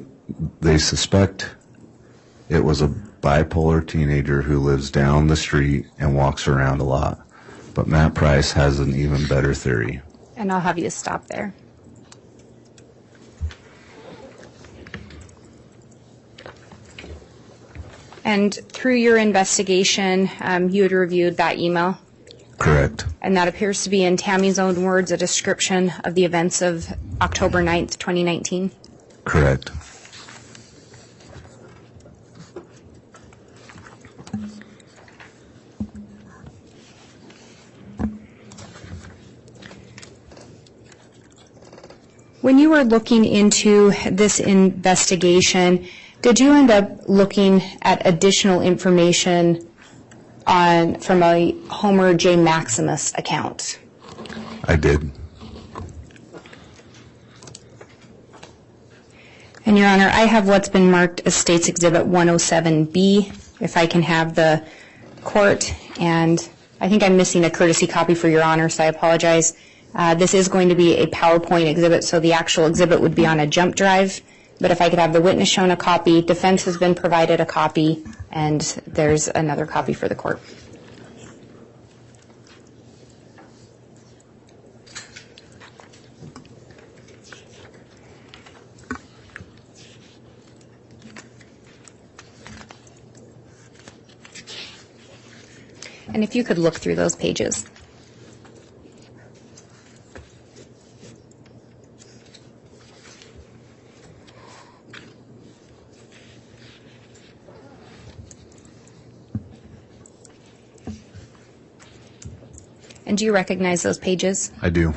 was a bipolar teenager who lives down the street and walks around a lot. But Matt Price has an even better theory. And I'll have you stop there. And through your investigation, you had reviewed that email? Correct. And that appears to be, in Tammy's own words, a description of the events of October 9th, 2019? Correct. When you were looking into this investigation, did you end up looking at additional information from a Homer J. Maximus account? I did. And Your Honor, I have what's been marked as State's Exhibit 107B, if I can have the court, and I think I'm missing a courtesy copy for Your Honor, so I apologize. This is going to be a PowerPoint exhibit, so the actual exhibit would be on a jump drive, but if I could have the witness shown a copy, defense has been provided a copy, and there's another copy for the court. And if you could look through those pages. And do you recognize those pages? I do.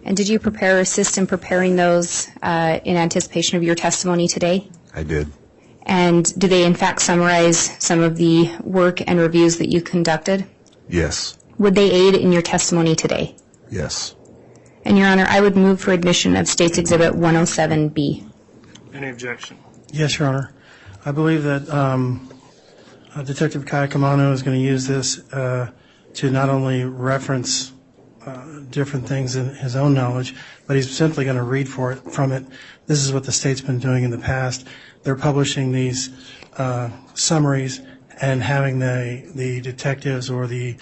And did you prepare or assist in preparing those in anticipation of your testimony today? I did. And do they in fact summarize some of the work and reviews that you conducted? Yes. Would they aid in your testimony today? Yes. And Your Honor, I would move for admission of State's Exhibit 107B. Any objection? Yes, Your Honor. I believe that Detective Kayakamano is going to use this to not only reference different things in his own knowledge, but he's simply going to read from it. This is what the state's been doing in the past. They're publishing these summaries and having the detectives or the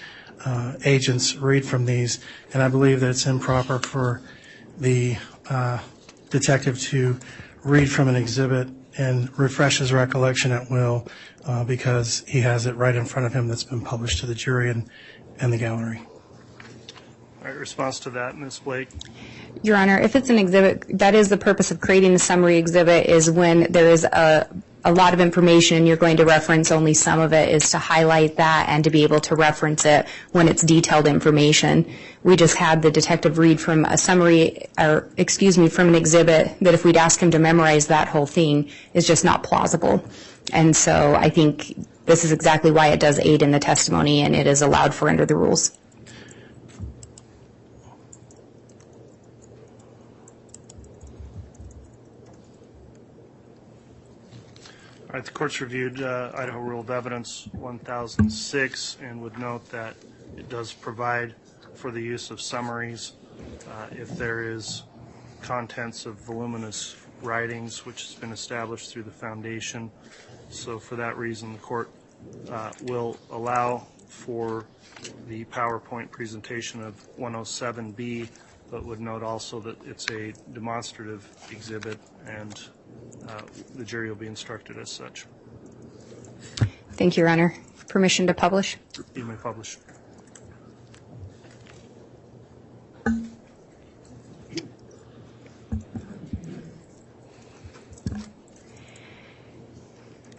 agents read from these, and I believe that it's improper for the detective to read from an exhibit and refresh his recollection at will because he has it right in front of him that's been published to the jury and the gallery. All right, response to that, Ms. Blake? Your Honor, if it's an exhibit, that is the purpose of creating the summary exhibit, is when there is a lot of information and you're going to reference only some of it, is to highlight that and to be able to reference it when it's detailed information. We just had the detective read from a summary, or from an exhibit that if we'd ask him to memorize that whole thing is just not plausible. And so I think this is exactly why it does aid in the testimony and it is allowed for under the rules. All right, the court's reviewed Idaho Rule of Evidence 1006 and would note that it does provide for the use of summaries if there is contents of voluminous writings, which has been established through the foundation. So for that reason, the court will allow for the PowerPoint presentation of 107B, but would note also that it's a demonstrative exhibit and the jury will be instructed as such. Thank you, Your Honor. Permission to publish? You may publish.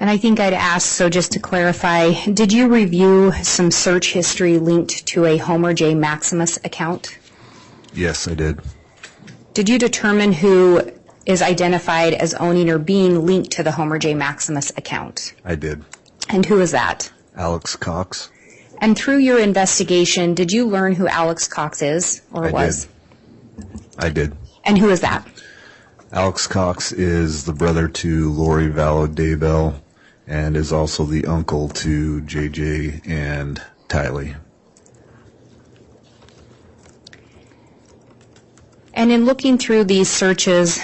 And I think I'd ask, so just to clarify, did you review some search history linked to a Homer J. Maximus account? Yes, I did. Did you determine who is identified as owning or being linked to the Homer J. Maximus account? I did. And who is that? Alex Cox. And through your investigation, did you learn who Alex Cox is or was? I did. And who is that? Alex Cox is the brother to Lori Vallow Daybell and is also the uncle to JJ and Tylee. And in looking through these searches,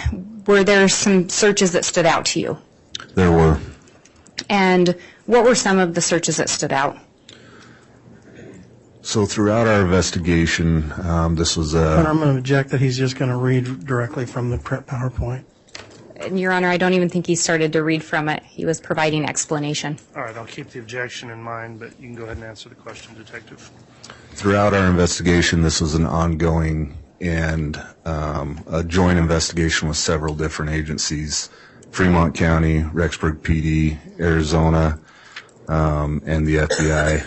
were there some searches that stood out to you? There were. And what were some of the searches that stood out? So throughout our investigation, this was a... I'm going to object that he's just going to read directly from the PowerPoint. And Your Honor, I don't even think he started to read from it. He was providing explanation. All right, I'll keep the objection in mind, but you can go ahead and answer the question, Detective. Throughout our investigation, this was an ongoing and a joint investigation with several different agencies, Fremont County, Rexburg PD, Arizona, and the FBI.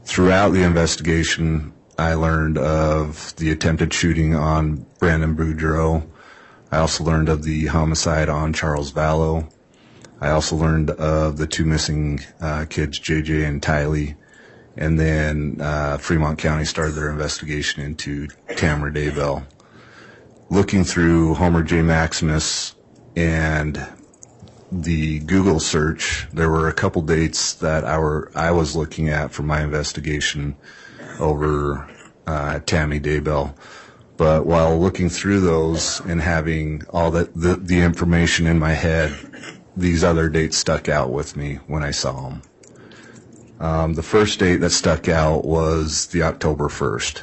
Throughout the investigation, I learned of the attempted shooting on Brandon Boudreaux. I also learned of the homicide on Charles Vallow. I also learned of the two missing kids, JJ and Tylee. And then Fremont County started their investigation into Tamara Daybell. Looking through Homer J. Maximus and the Google search, there were a couple dates that I was looking at for my investigation over Tammy Daybell. But while looking through those and having all the information in my head, these other dates stuck out with me when I saw them. The first date that stuck out was the October 1st.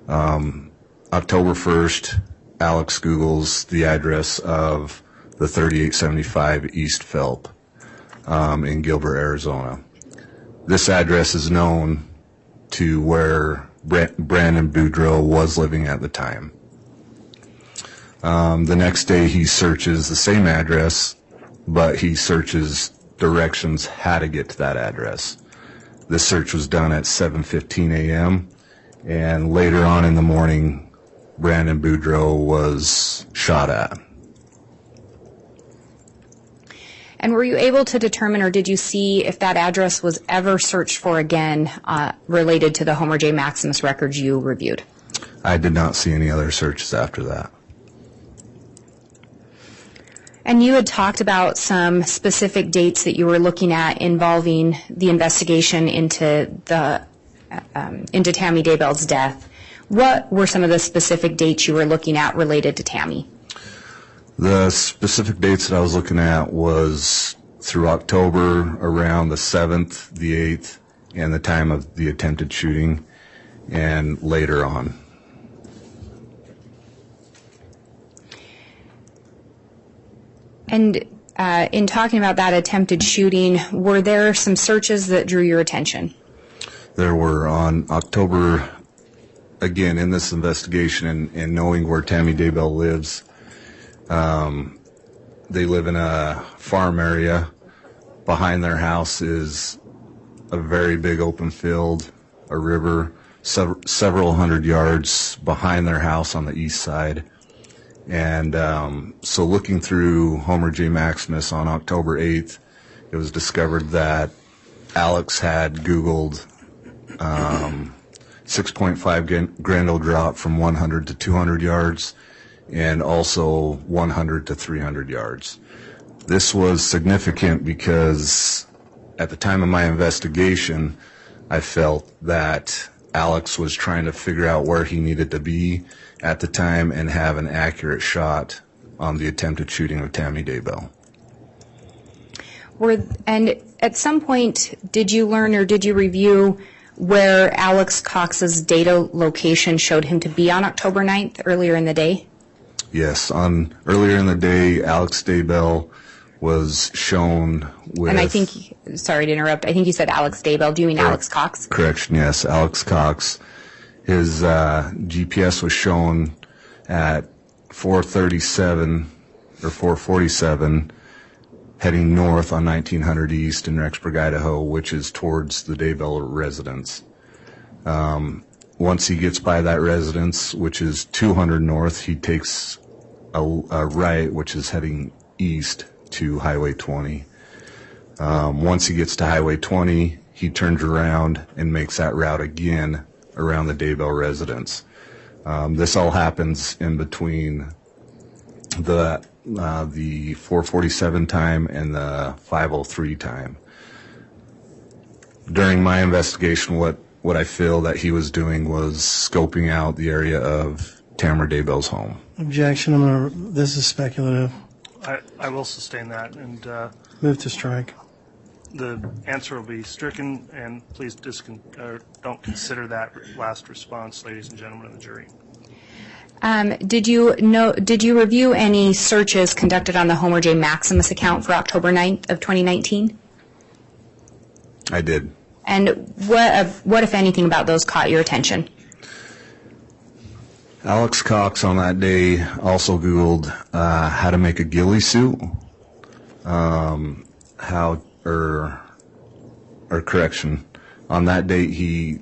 October 1st, Alex Googles the address of the 3875 East Phelp in Gilbert, Arizona. this address is known to where Brandon Boudreaux was living at the time. The next day he searches the same address, but he searches directions how to get to that address. This search was done at 7:15 a.m. and later on in the morning, Brandon Boudreaux was shot at. And were you able to determine, or did you see if that address was ever searched for again related to the Homer J. Maximus records you reviewed? I did not see any other searches after that. And you had talked about some specific dates that you were looking at involving the investigation into Tammy Daybell's death. What were some of the specific dates you were looking at related to Tammy? The specific dates that I was looking at was through October, around the 7th, the 8th, and the time of the attempted shooting, and later on. And in talking about that attempted shooting, were there some searches that drew your attention? There were on October, again, in this investigation and knowing where Tammy Daybell lives. They live in a farm area. Behind their house is a very big open field, a river, several hundred yards behind their house on the east side. And so looking through Homer J. Maximus on October 8th, it was discovered that Alex had Googled 6.5 Grendel drop from 100 to 200 yards and also 100 to 300 yards. This was significant because at the time of my investigation, I felt that Alex was trying to figure out where he needed to be at the time and have an accurate shot on the attempted shooting of Tammy Daybell. And at some point, did you learn or did you review where Alex Cox's data location showed him to be on October 9th, earlier in the day? Yes, earlier in the day, Alex Daybell was shown with... And I think, sorry to interrupt, I think you said Alex Daybell. Do you mean Alex Cox? Correction, yes, Alex Cox. His GPS was shown at 4:37 or 4:47 heading north on 1900 East in Rexburg, Idaho, which is towards the Daybell residence. Once he gets by that residence, which is 200 north, he takes a right, which is heading east to Highway 20. Once he gets to Highway 20, he turns around and makes that route again around the Daybell residence. This all happens in between the 4:47 time and the 5:03 time. During my investigation, what I feel that he was doing was scoping out the area of Tamara Daybell's home. Objection. This is speculative. I will sustain that, and Move to strike. the answer will be stricken, and please don't consider that last response, ladies and gentlemen of the jury. Did you review any searches conducted on the Homer J. Maximus account for October 9th of 2019? I did. And what, if anything, about those caught your attention? Alex Cox on that day also Googled how to make a ghillie suit. On that date he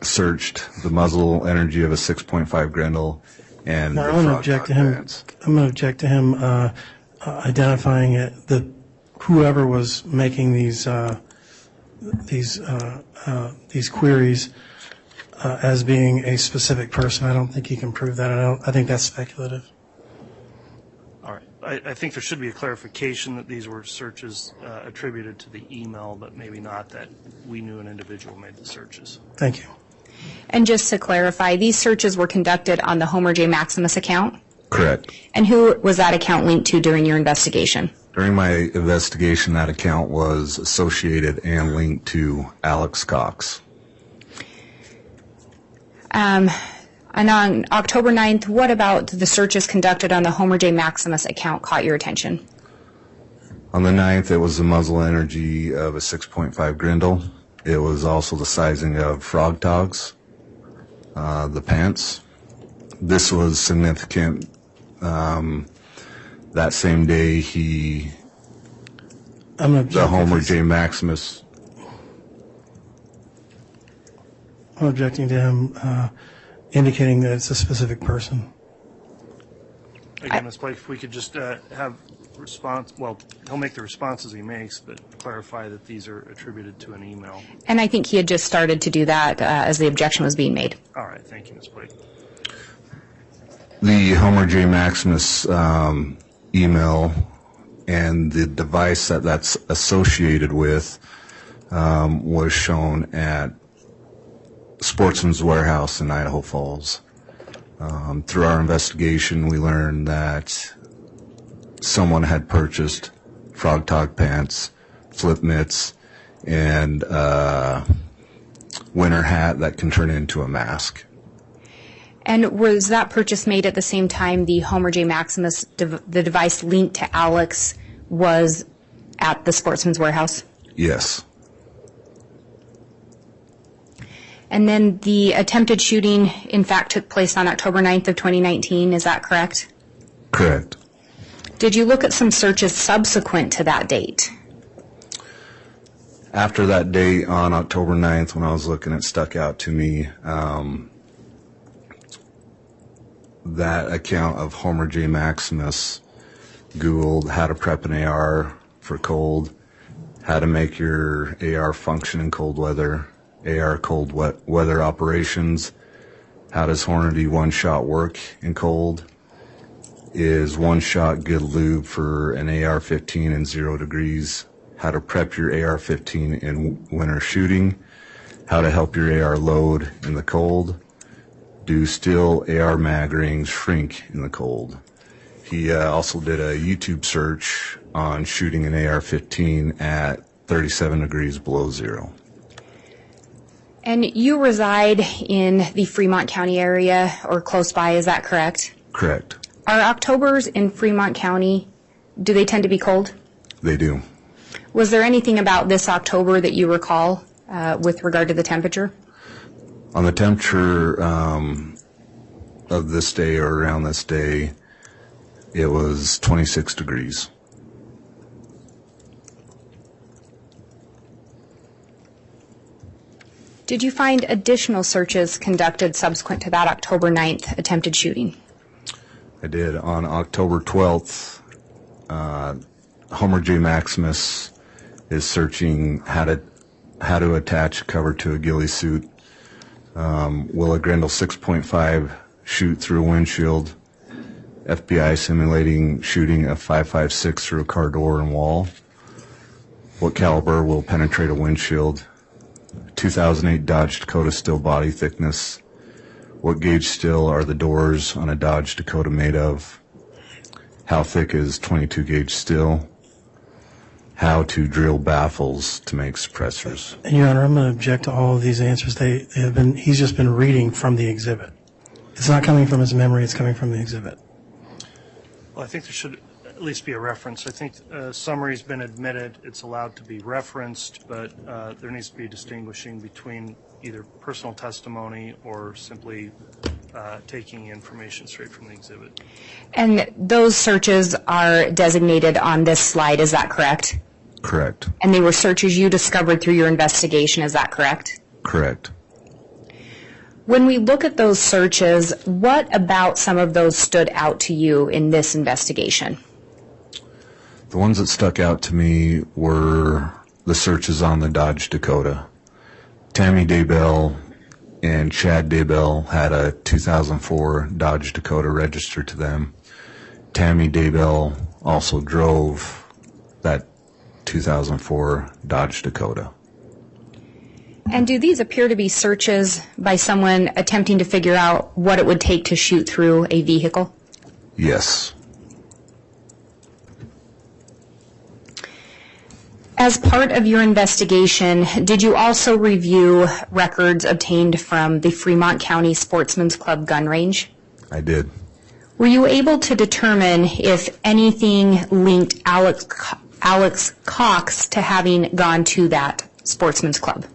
searched the muzzle energy of a 6.5 Grendel and I'm going to object to him. I'm going to object to him identifying it, that whoever was making these queries as being a specific person. I don't think he can prove that. I think that's speculative. All right. I think there should be a clarification that these were searches attributed to the email, but maybe not that we knew an individual made the searches. Thank you. And just to clarify, these searches were conducted on the Homer J. Maximus account? Correct. And who was that account linked to during your investigation? During my investigation, that account was associated and linked to Alex Cox. And on October 9th, what about the searches conducted on the Homer J. Maximus account caught your attention? On the 9th, it was the muzzle energy of a 6.5 Grendel. It was also the sizing of Frog Togs, the pants. This was significant. That same day, the Homer J. Maximus. I'm objecting to him indicating that it's a specific person. Again, Ms. Blake, if we could just have response, well, he'll make the responses he makes, but clarify that these are attributed to an email. And I think he had just started to do that as the objection was being made. All right, thank you, Ms. Blake. The Homer J. Maximus email and the device that's associated with was shown at Sportsman's Warehouse in Idaho Falls. Through our investigation, we learned that someone had purchased Frog Tog pants, flip mitts, and a winter hat that can turn into a mask. And was that purchase made at the same time the Homer J. Maximus, the device linked to Alex, was at the Sportsman's Warehouse? Yes. And then the attempted shooting, in fact, took place on October 9th of 2019. Is that correct? Correct. Did you look at some searches subsequent to that date? After that date, on October 9th, when I was looking, it stuck out to me that account of Homer J. Maximus Googled how to prep an AR for cold, how to make your AR function in cold weather, AR cold weather operations, how does Hornady one-shot work in cold, is one-shot good lube for an AR-15 in 0 degrees, how to prep your AR-15 in winter shooting, how to help your AR load in the cold, do steel AR mag rings shrink in the cold. He also did a YouTube search on shooting an AR-15 at 37 degrees below zero. And you reside in the Fremont County area or close by, is that correct? Correct. Are Octobers in Fremont County, do they tend to be cold? They do. Was there anything about this October that you recall with regard to the temperature? On the temperature of this day or around this day, it was 26 degrees. Did you find additional searches conducted subsequent to that October 9th attempted shooting? I did. On October 12th, Homer J. Maximus is searching how to attach a cover to a ghillie suit. Will a Grendel 6.5 shoot through a windshield? FBI simulating shooting a 5.56 through a car door and wall. What caliber will penetrate a windshield? 2008 Dodge Dakota steel body thickness. What gauge steel are the doors on a Dodge Dakota made of? How thick is 22 gauge steel? How to drill baffles to make suppressors. And Your Honor, I'm going to object to all of these answers. He's just been reading from the exhibit. It's not coming from his memory, it's coming from the exhibit. Well, I think there should at least be a reference. I think summary's been admitted, it's allowed to be referenced, but there needs to be distinguishing between either personal testimony or simply taking information straight from the exhibit. And those searches are designated on this slide, is that correct? Correct. And they were searches you discovered through your investigation, is that correct? Correct. When we look at those searches, what about some of those stood out to you in this investigation? The ones that stuck out to me were the searches on the Dodge Dakota. Tammy Daybell and Chad Daybell had a 2004 Dodge Dakota registered to them. Tammy Daybell also drove that 2004 Dodge Dakota. And do these appear to be searches by someone attempting to figure out what it would take to shoot through a vehicle? Yes. As part of your investigation, did you also review records obtained from the Fremont County Sportsman's Club gun range? I did. Were you able to determine if anything linked Alex Alex Cox to having gone to that sportsman's club?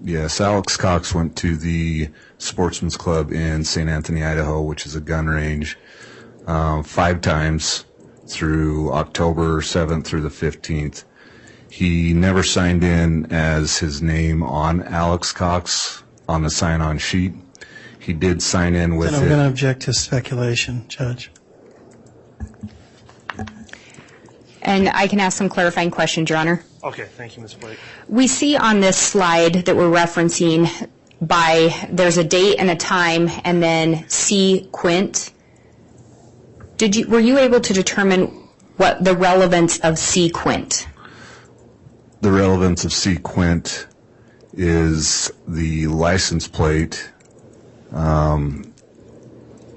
Yes, Alex Cox went to the Sportsman's Club in St. Anthony, Idaho, which is a gun range, 5 times through October 7th through the 15th. He never signed in as his name on Alex Cox on the sign-on sheet. He did sign in with Then I'm going to object to speculation, Judge. And I can ask some clarifying questions, Your Honor. Okay, thank you, Ms. Blake. We see on this slide that we're referencing there's a date and a time, and then C. Quint. Were you able to determine what the relevance of C. Quint? The relevance of C. Quint is the license plate,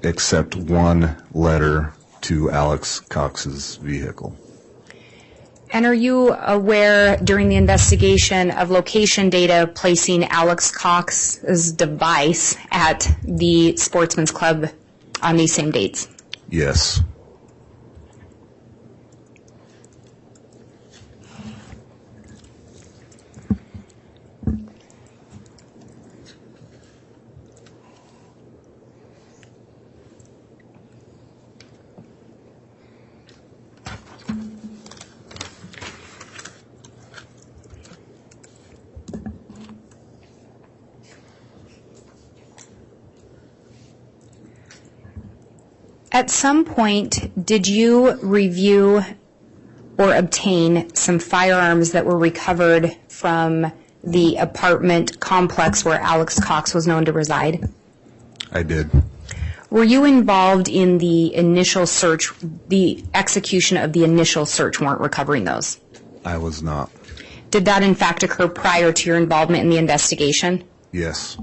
except one letter to Alex Cox's vehicle. And are you aware during the investigation of location data placing Alex Cox's device at the Sportsman's Club on these same dates? Yes. At some point, did you review or obtain some firearms that were recovered from the apartment complex where Alex Cox was known to reside? I did. Were you involved in the initial search, the execution of the initial search warrant recovering those? I was not. Did that in fact occur prior to your involvement in the investigation? Yes.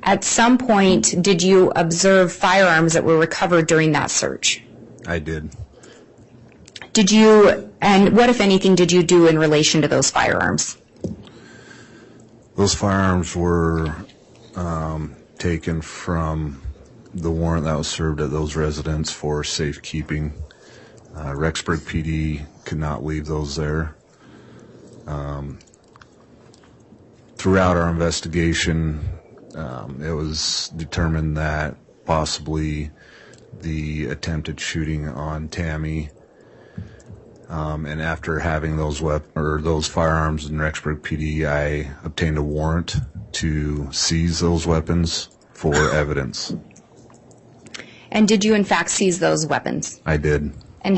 At some point, did you observe firearms that were recovered during that search? I did. Did you, and what, if anything, did you do in relation to those firearms? Those firearms were taken from the warrant that was served at those residents for safekeeping. Rexburg PD could not leave those there. Throughout our investigation, it was determined that possibly the attempted shooting on Tammy, and after having those firearms in Rexburg PD, I obtained a warrant to seize those weapons for evidence. And did you in fact seize those weapons? I did. And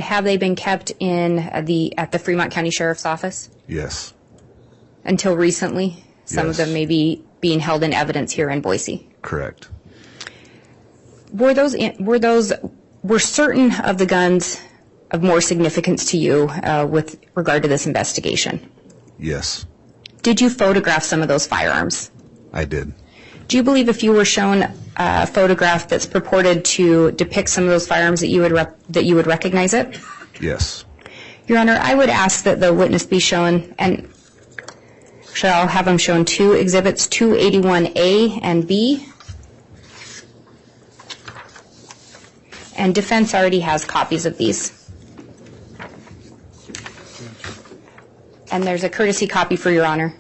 have they been kept at the Fremont County Sheriff's Office? Yes. Until recently? Some of Yes. them may be being held in evidence here in Boise. Correct. Were certain of the guns of more significance to you with regard to this investigation? Yes. Did you photograph some of those firearms? I did. Do you believe if you were shown a photograph that's purported to depict some of those firearms that you would recognize it? Yes. Your Honor, I would ask that the witness be shown, and actually I'll have them shown two exhibits, 281A and B. And defense already has copies of these. And there's a courtesy copy for Your Honor.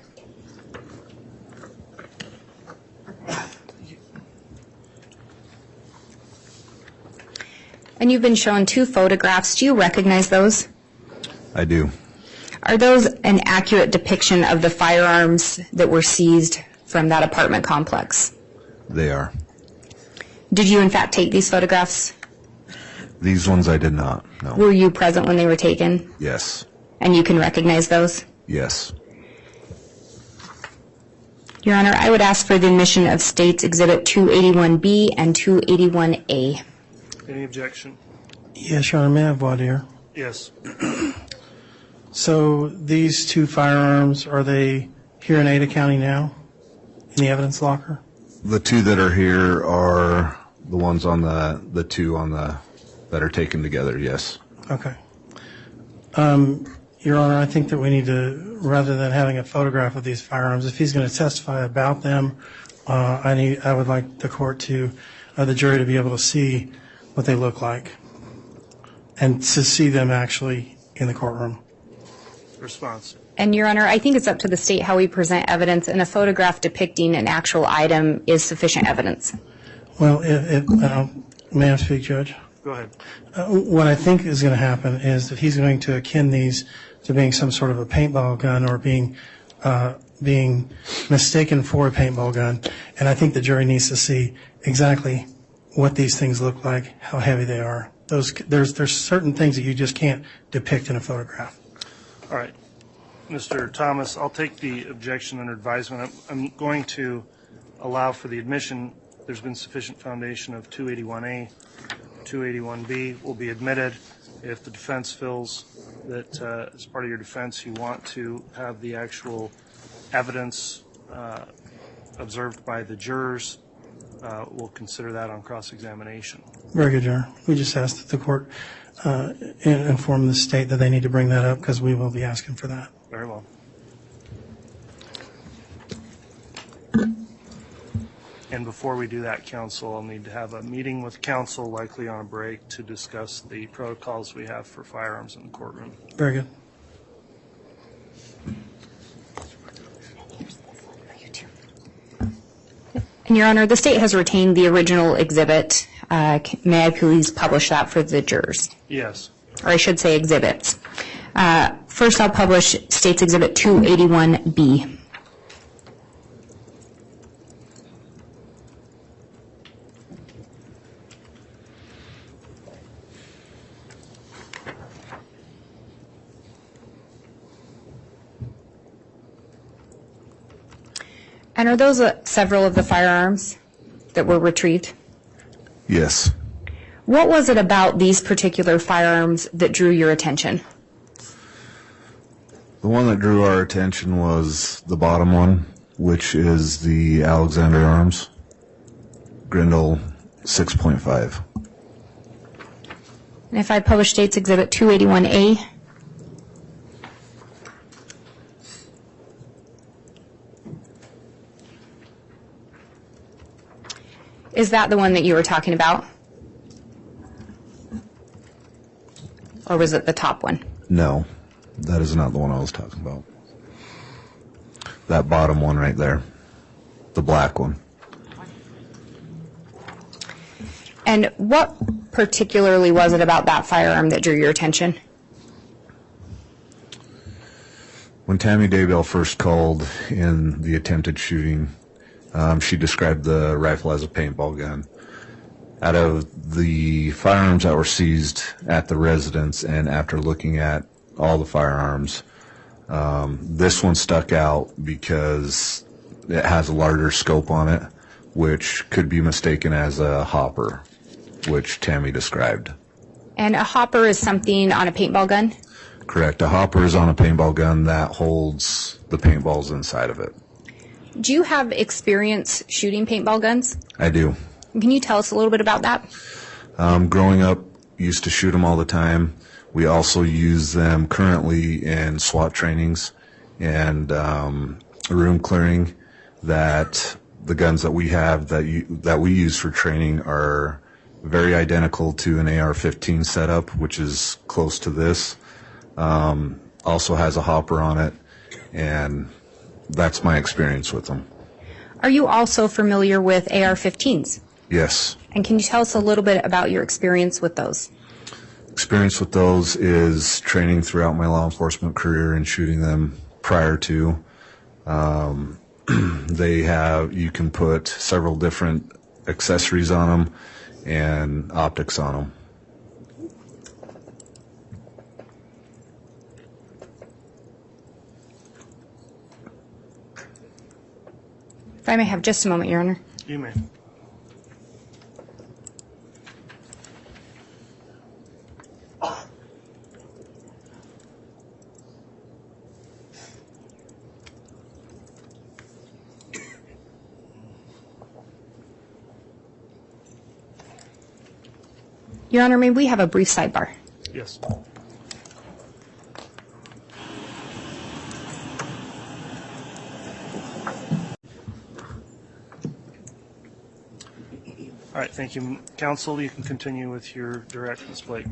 And you've been shown two photographs. Do you recognize those? I do. Are those an accurate depiction of the firearms that were seized from that apartment complex? They are. Did you in fact take these photographs? These ones I did not, no. Were you present when they were taken? Yes. And you can recognize those? Yes. Your Honor, I would ask for the admission of States Exhibit 281B and 281A. Any objection? Yes, Your Honor, may I have voir dire? Yes. So these two firearms, are they here in Ada County now, in the evidence locker? The two that are here are the ones on the two on the that are taken together, yes. Okay. Your Honor, I think that we need to, rather than having a photograph of these firearms, if he's going to testify about them, I would like the jury to be able to see what they look like and to see them actually in the courtroom. Response. And, Your Honor, I think it's up to the state how we present evidence, and a photograph depicting an actual item is sufficient evidence. Well, may I speak, Judge? Go ahead. What I think is going to happen is that he's going to akin these to being some sort of a paintball gun or being mistaken for a paintball gun. And I think the jury needs to see exactly what these things look like, how heavy they are. There's certain things that you just can't depict in a photograph. All right. Mr. Thomas, I'll take the objection under advisement. I'm going to allow for the admission. There's been sufficient foundation of 281A. 281B will be admitted if the defense feels that as part of your defense you want to have the actual evidence observed by the jurors. We'll consider that on cross-examination. Very good, Your Honor. We just asked that the court inform the state that they need to bring that up because we will be asking for that. Very well. And before we do that, counsel, I'll need to have a meeting with counsel, likely on a break, to discuss the protocols we have for firearms in the courtroom. Very good. And, Your Honor, the state has retained the original exhibit. May I please publish that for the jurors? Yes. Or I should say exhibits. First, I'll publish State's Exhibit 281B. And are those several of the firearms that were retrieved? Yes. What was it about these particular firearms that drew your attention? The one that drew our attention was the bottom one, which is the Alexander Arms, Grendel 6.5. And if I publish State's Exhibit 281A, is that the one that you were talking about? Or was it the top one? No, that is not the one I was talking about. That bottom one right there, the black one. And what particularly was it about that firearm that drew your attention? When Tammy Daybell first called in the attempted shooting, she described the rifle as a paintball gun. Out of the firearms that were seized at the residence and after looking at all the firearms, this one stuck out because it has a larger scope on it, which could be mistaken as a hopper, which Tammy described. And a hopper is something on a paintball gun? Correct. A hopper is on a paintball gun that holds the paintballs inside of it. Do you have experience shooting paintball guns? I do. Can you tell us a little bit about that? Growing up, used to shoot them all the time. We also use them currently in SWAT trainings and room clearing. That the guns that we have that we use for training are very identical to an AR-15 setup, which is close to this. Also has a hopper on it, and that's my experience with them. Are you also familiar with AR-15s? Yes. And can you tell us a little bit about your experience with those? Experience with those is training throughout my law enforcement career and shooting them prior to. You can put several different accessories on them and optics on them. If I may have just a moment, Your Honor. You may. Your Honor, may we have a brief sidebar? Yes. All right, thank you. Counsel, you can continue with your direct display.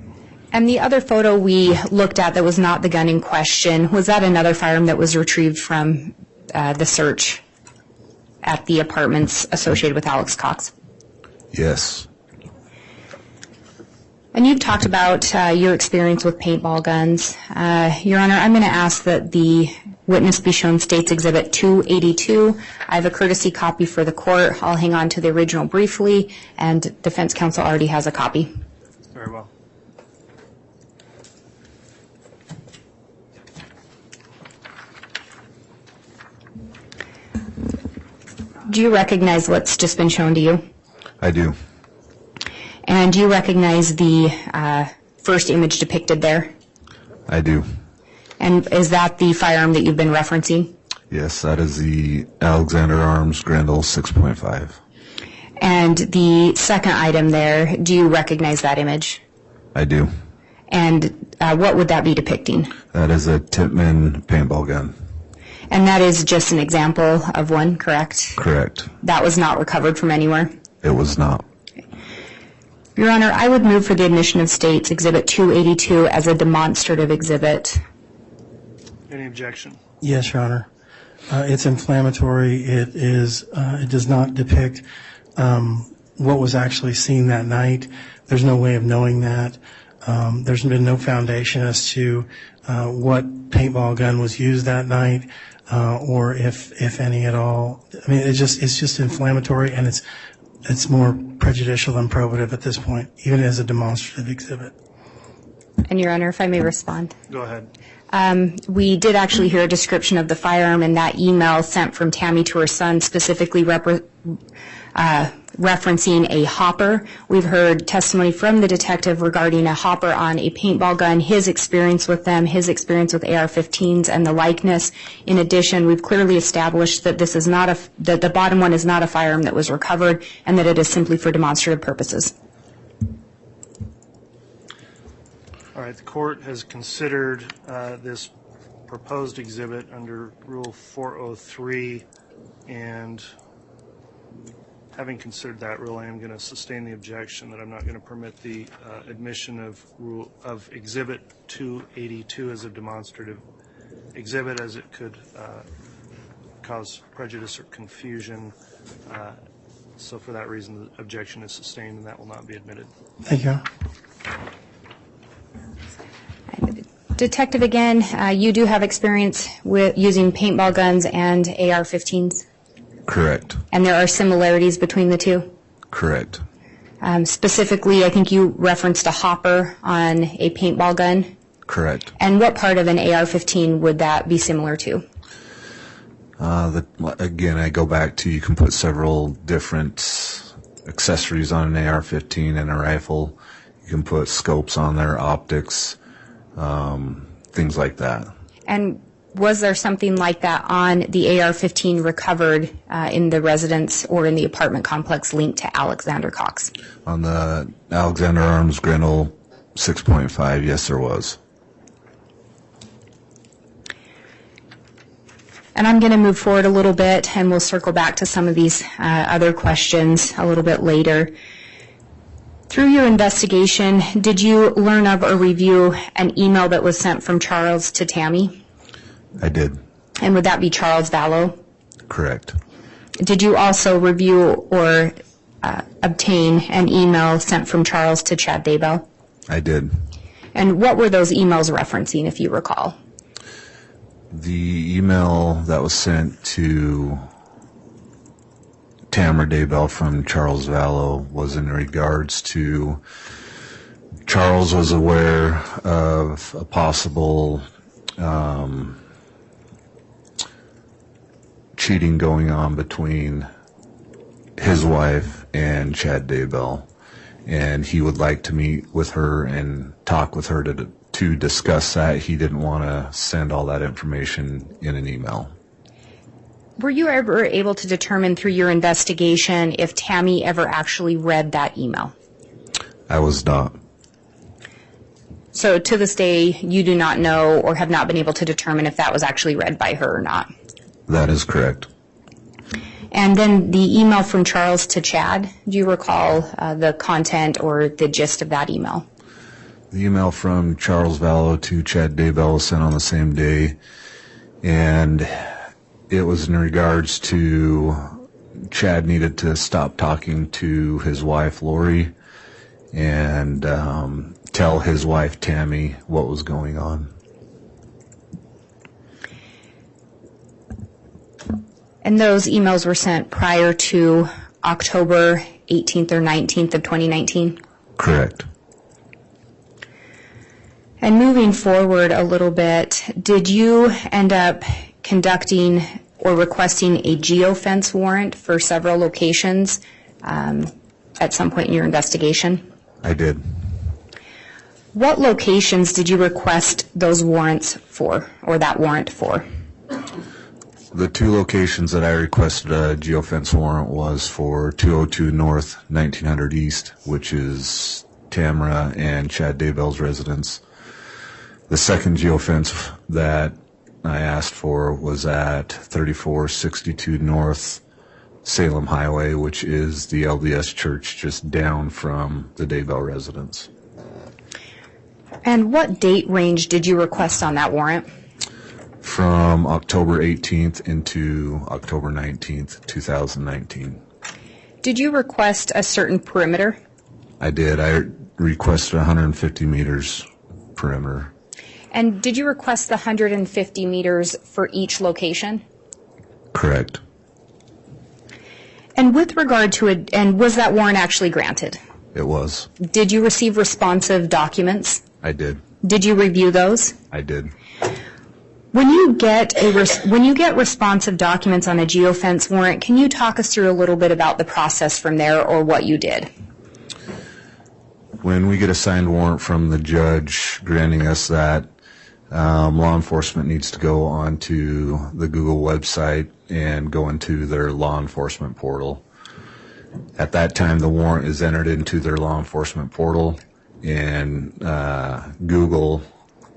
And the other photo we looked at that was not the gun in question, was that another firearm that was retrieved from the search at the apartments associated with Alex Cox? Yes. And you've talked about your experience with paintball guns. Your Honor, I'm going to ask that the witness be shown State's Exhibit 282. I have a courtesy copy for the court. I'll hang on to the original briefly, and defense counsel already has a copy. Very well. Do you recognize what's just been shown to you? I do. And do you recognize the first image depicted there? I do. And is that the firearm that you've been referencing? Yes, that is the Alexander Arms Grendel 6.5. And the second item there, do you recognize that image? I do. And what would that be depicting? That is a Tippmann paintball gun. And that is just an example of one, correct? Correct. That was not recovered from anywhere? It was not. Your Honor, I would move for the admission of State's Exhibit 282 as a demonstrative exhibit. Any objection? Yes, Your Honor. It's inflammatory. It does not depict what was actually seen that night. There's no way of knowing that. There's been no foundation as to what paintball gun was used that night, or if any at all. I mean, it's just inflammatory, and it's more prejudicial than probative at this point, even as a demonstrative exhibit. And Your Honor, if I may respond. Go ahead. We did actually hear a description of the firearm in that email sent from Tammy to her son, specifically referencing a hopper. We've heard testimony from the detective regarding a hopper on a paintball gun, his experience with them, his experience with AR-15s, and the likeness. In addition, we've clearly established that this is not that the bottom one is not a firearm that was recovered, and that it is simply for demonstrative purposes. All right, the court has considered this proposed exhibit under Rule 403, and having considered that rule, I am going to sustain the objection that I'm not going to permit the admission of Exhibit 282 as a demonstrative exhibit, as it could cause prejudice or confusion. So for that reason, the objection is sustained, and that will not be admitted. Thank you. Detective, again, you do have experience with using paintball guns and AR-15s? Correct. And there are similarities between the two? Correct. Specifically, I think you referenced a hopper on a paintball gun? Correct. And what part of an AR-15 would that be similar to? Again, I go back to you can put several different accessories on an AR-15 and a rifle. You can put scopes on there, optics, things like that. And was there something like that on the AR-15 recovered in the residence or in the apartment complex linked to Alexander Cox? On the Alexander Arms Grendel 6.5, yes, there was. And I'm going to move forward a little bit, and we'll circle back to some of these other questions a little bit later. Through your investigation, did you learn of or review an email that was sent from Charles to Tammy? I did. And would that be Charles Vallow? Correct. Did you also review or obtain an email sent from Charles to Chad Daybell? I did. And what were those emails referencing, if you recall? The email that was sent to Tamara Daybell from Charles Vallow was in regards to Charles was aware of a possible cheating going on between his wife and Chad Daybell, and he would like to meet with her and talk with her to discuss that. He didn't want to send all that information in an email. Were you ever able to determine through your investigation if Tammy ever actually read that email? I was not. So to this day, you do not know or have not been able to determine if that was actually read by her or not? That is correct. And then the email from Charles to Chad, do you recall the content or the gist of that email? The email from Charles Vallow to Chad Daybell was sent on the same day, and it was in regards to Chad needed to stop talking to his wife, Lori, and tell his wife, Tammy, what was going on. And those emails were sent prior to October 18th or 19th of 2019? Correct. And moving forward a little bit, did you end up conducting or requesting a geofence warrant for several locations at some point in your investigation? I did. What locations did you request those warrants for, or that warrant for? The two locations that I requested a geofence warrant was for 202 North, 1900 East, which is Tamara and Chad Daybell's residence. The second geofence that I asked for was at 3462 North Salem Highway, which is the LDS church just down from the Daybell residence. And what date range did you request on that warrant? From October 18th into October 19th, 2019. Did you request a certain perimeter? I did. I requested 150 meters perimeter. And did you request the 150 meters for each location? Correct. And with regard to it, and was that warrant actually granted? It was. Did you receive responsive documents? I did. Did you review those? I did. When you get responsive documents on a geofence warrant, can you talk us through a little bit about the process from there or what you did? When we get a signed warrant from the judge granting us that, law enforcement needs to go onto the Google website and go into their law enforcement portal. At that time, the warrant is entered into their law enforcement portal, and Google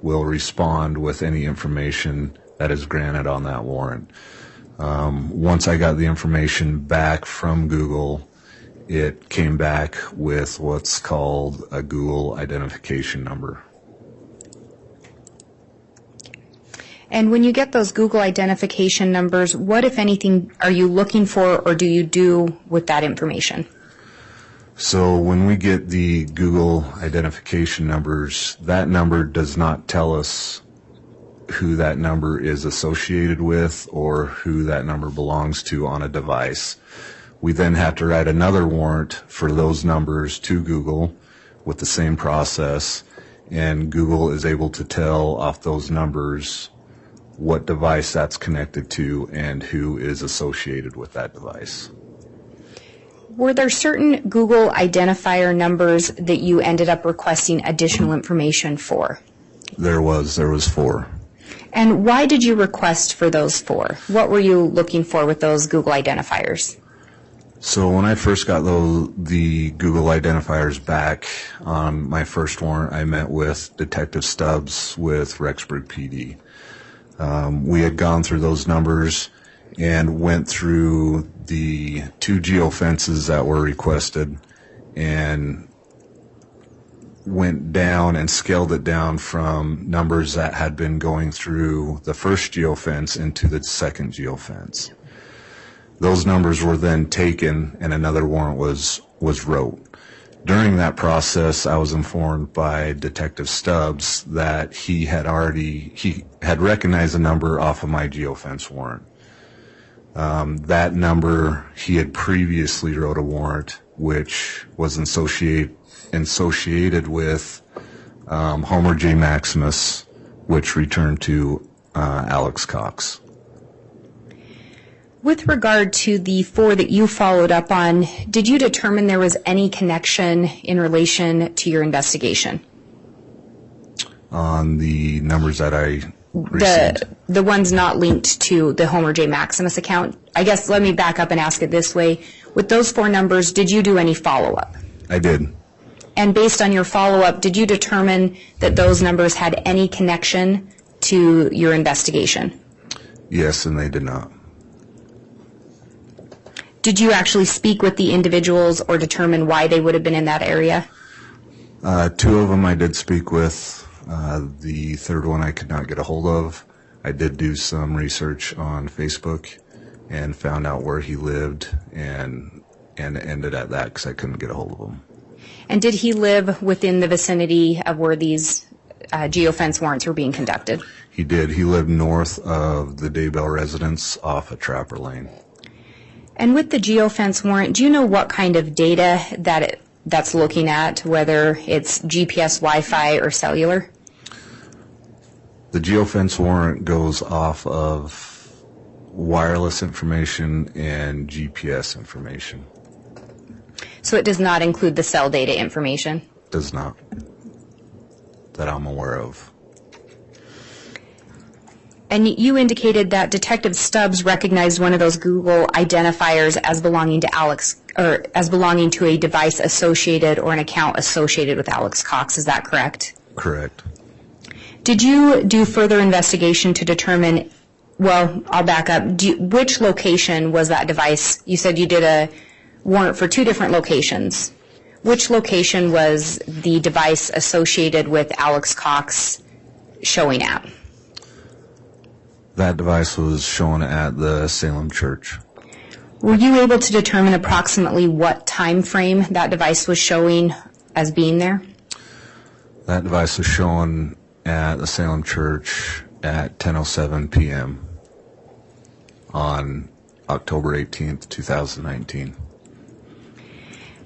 will respond with any information that is granted on that warrant. Once I got the information back from Google, it came back with what's called a Google identification number. And when you get those Google identification numbers, what, if anything, are you looking for or do you do with that information? So when we get the Google identification numbers, that number does not tell us who that number is associated with or who that number belongs to on a device. We then have to write another warrant for those numbers to Google with the same process, and Google is able to tell off those numbers what device that's connected to and who is associated with that device. Were there certain Google identifier numbers that you ended up requesting additional information for? There was 4. And why did you request for those 4? What were you looking for with those Google identifiers? So when I first got the Google identifiers back on my first warrant, I met with Detective Stubbs with Rexburg PD. We had gone through those numbers and went through the 2 geofences that were requested and went down and scaled it down from numbers that had been going through the first geofence into the second geofence. Those numbers were then taken and another warrant was wrote. During that process, I was informed by Detective Stubbs that he had recognized a number off of my geofence warrant. That number, he had previously wrote a warrant which was associated with Homer J. Maximus, which returned to Alex Cox. With regard to the 4 that you followed up on, did you determine there was any connection in relation to your investigation? On the numbers that I received? The ones not linked to the Homer J. Maximus account? I guess let me back up and ask it this way. With those 4 numbers, did you do any follow-up? I did. And based on your follow-up, did you determine that those numbers had any connection to your investigation? Yes, and they did not. Did you actually speak with the individuals or determine why they would have been in that area? 2 of them I did speak with. The third one I could not get a hold of. I did do some research on Facebook and found out where he lived, and ended at that because I couldn't get a hold of him. And did he live within the vicinity of where these geofence warrants were being conducted? He did. He lived north of the Daybell residence off of Trapper Lane. And with the geofence warrant, do you know what kind of data that's looking at, whether it's GPS, Wi-Fi, or cellular? The geofence warrant goes off of wireless information and GPS information. So it does not include the cell data information? Does not. That I'm aware of. And you indicated that Detective Stubbs recognized one of those Google identifiers as belonging to Alex, or as belonging to a device associated or an account associated with Alex Cox. Is that correct? Correct. Did you do further investigation to determine, well, I'll back up. Which location was that device? You said you did a warrant for 2 different locations. Which location was the device associated with Alex Cox showing at? That device was shown at the Salem Church. Were you able to determine approximately what time frame that device was showing as being there? That device was shown at the Salem Church at 10:07 p.m. on October 18th, 2019.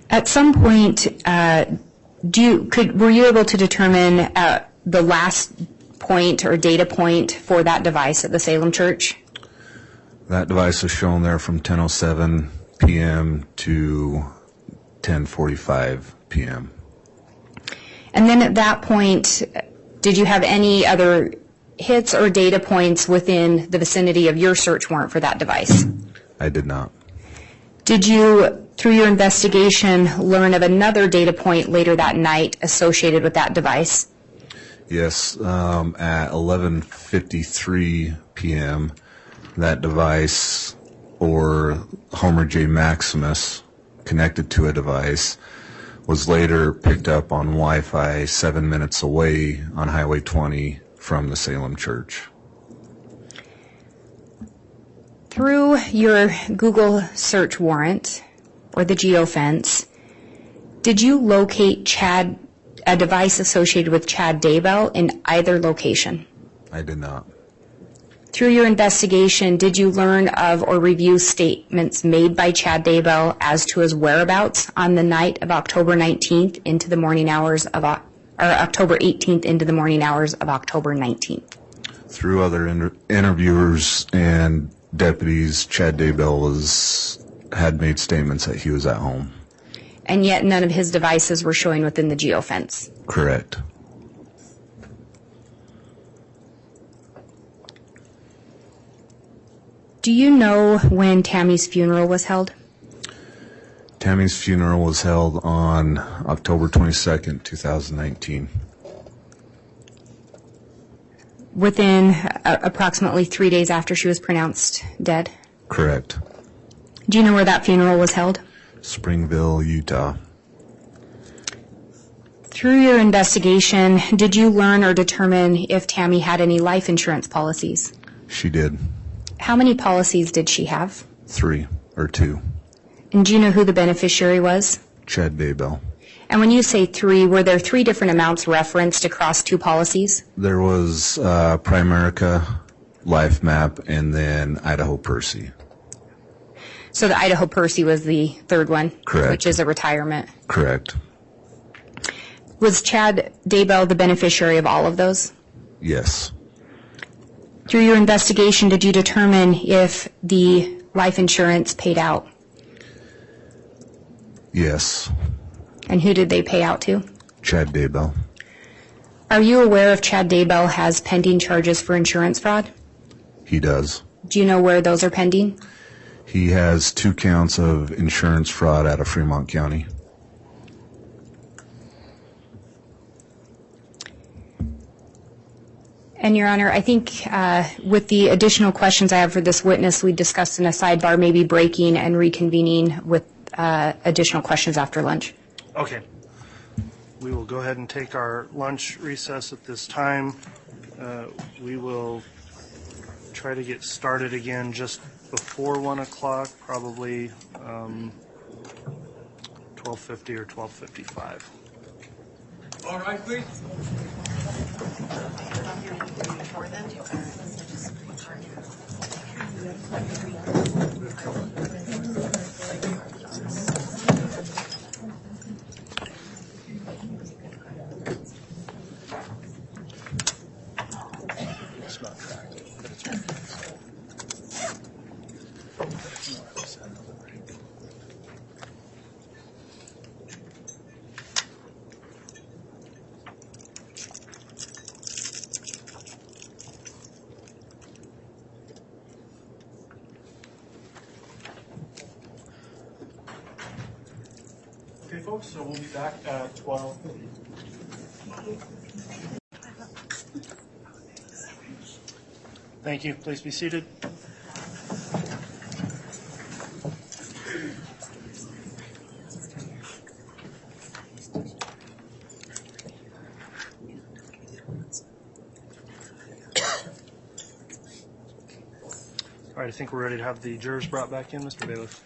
At some point, were you able to determine the last point or data point for that device at the Salem Church? That device was shown there from 10:07 p.m. to 10:45 p.m. And then at that point, did you have any other hits or data points within the vicinity of your search warrant for that device? I did not. Did you, through your investigation, learn of another data point later that night associated with that device? Yes, at 11:53 p.m., that device, or Homer J. Maximus, connected to a device, was later picked up on Wi-Fi 7 minutes away on Highway 20 from the Salem Church. Through your Google search warrant, or the geofence, did you locate a device associated with Chad Daybell in either location? I did not. Through your investigation, did you learn of or review statements made by Chad Daybell as to his whereabouts on the night of October 19th into the morning hours of, or October 18th into the morning hours of October 19th? Through other interviewers and deputies, Chad Daybell had made statements that he was at home. And yet none of his devices were showing within the geofence? Correct. Do you know when Tammy's funeral was held? Tammy's funeral was held on October 22nd, 2019. Within approximately 3 days after she was pronounced dead? Correct. Do you know where that funeral was held? Springville, Utah. Through your investigation, did you learn or determine if Tammy had any life insurance policies? She did. How many policies did she have? 3 or 2. And do you know who the beneficiary was? Chad Daybell. And when you say 3, were there 3 different amounts referenced across 2 policies? There was Primerica, Life Map, and then Idaho Percy. So the Idaho Percy was the 3rd one? Correct. Which is a retirement? Correct. Was Chad Daybell the beneficiary of all of those? Yes. Through your investigation, did you determine if the life insurance paid out? Yes. And who did they pay out to? Chad Daybell. Are you aware if Chad Daybell has pending charges for insurance fraud? He does. Do you know where those are pending? He has 2 counts of insurance fraud out of Fremont County. And, Your Honor, I think with the additional questions I have for this witness, we discussed in a sidebar maybe breaking and reconvening with additional questions after lunch. Okay. We will go ahead and take our lunch recess at this time. We will try to get started again just before 1 o'clock, probably 12:50 or 12:55. All right, please. It's not tracked, but it's Okay, folks, so we'll be back at 12:50. Thank you. Please be seated. All right, I think we're ready to have the jurors brought back in, Mr. Bailiff.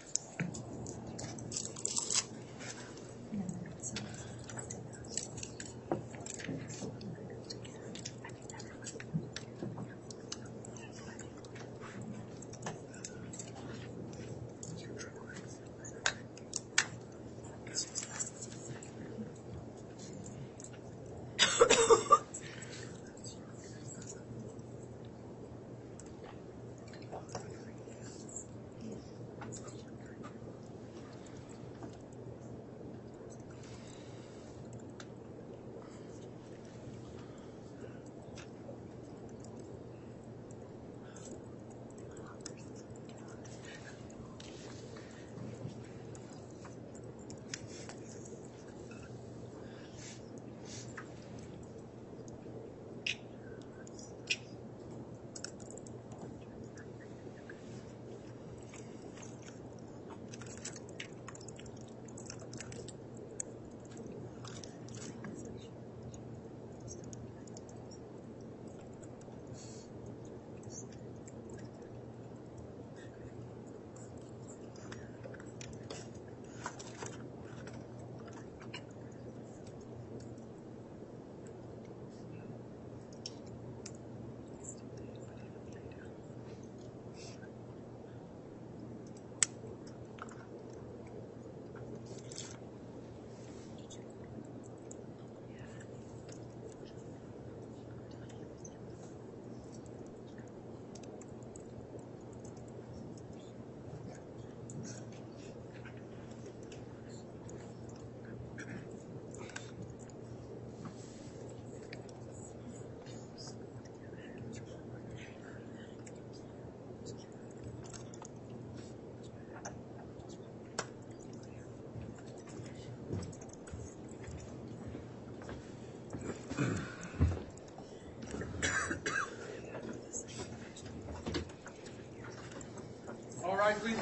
All right, please.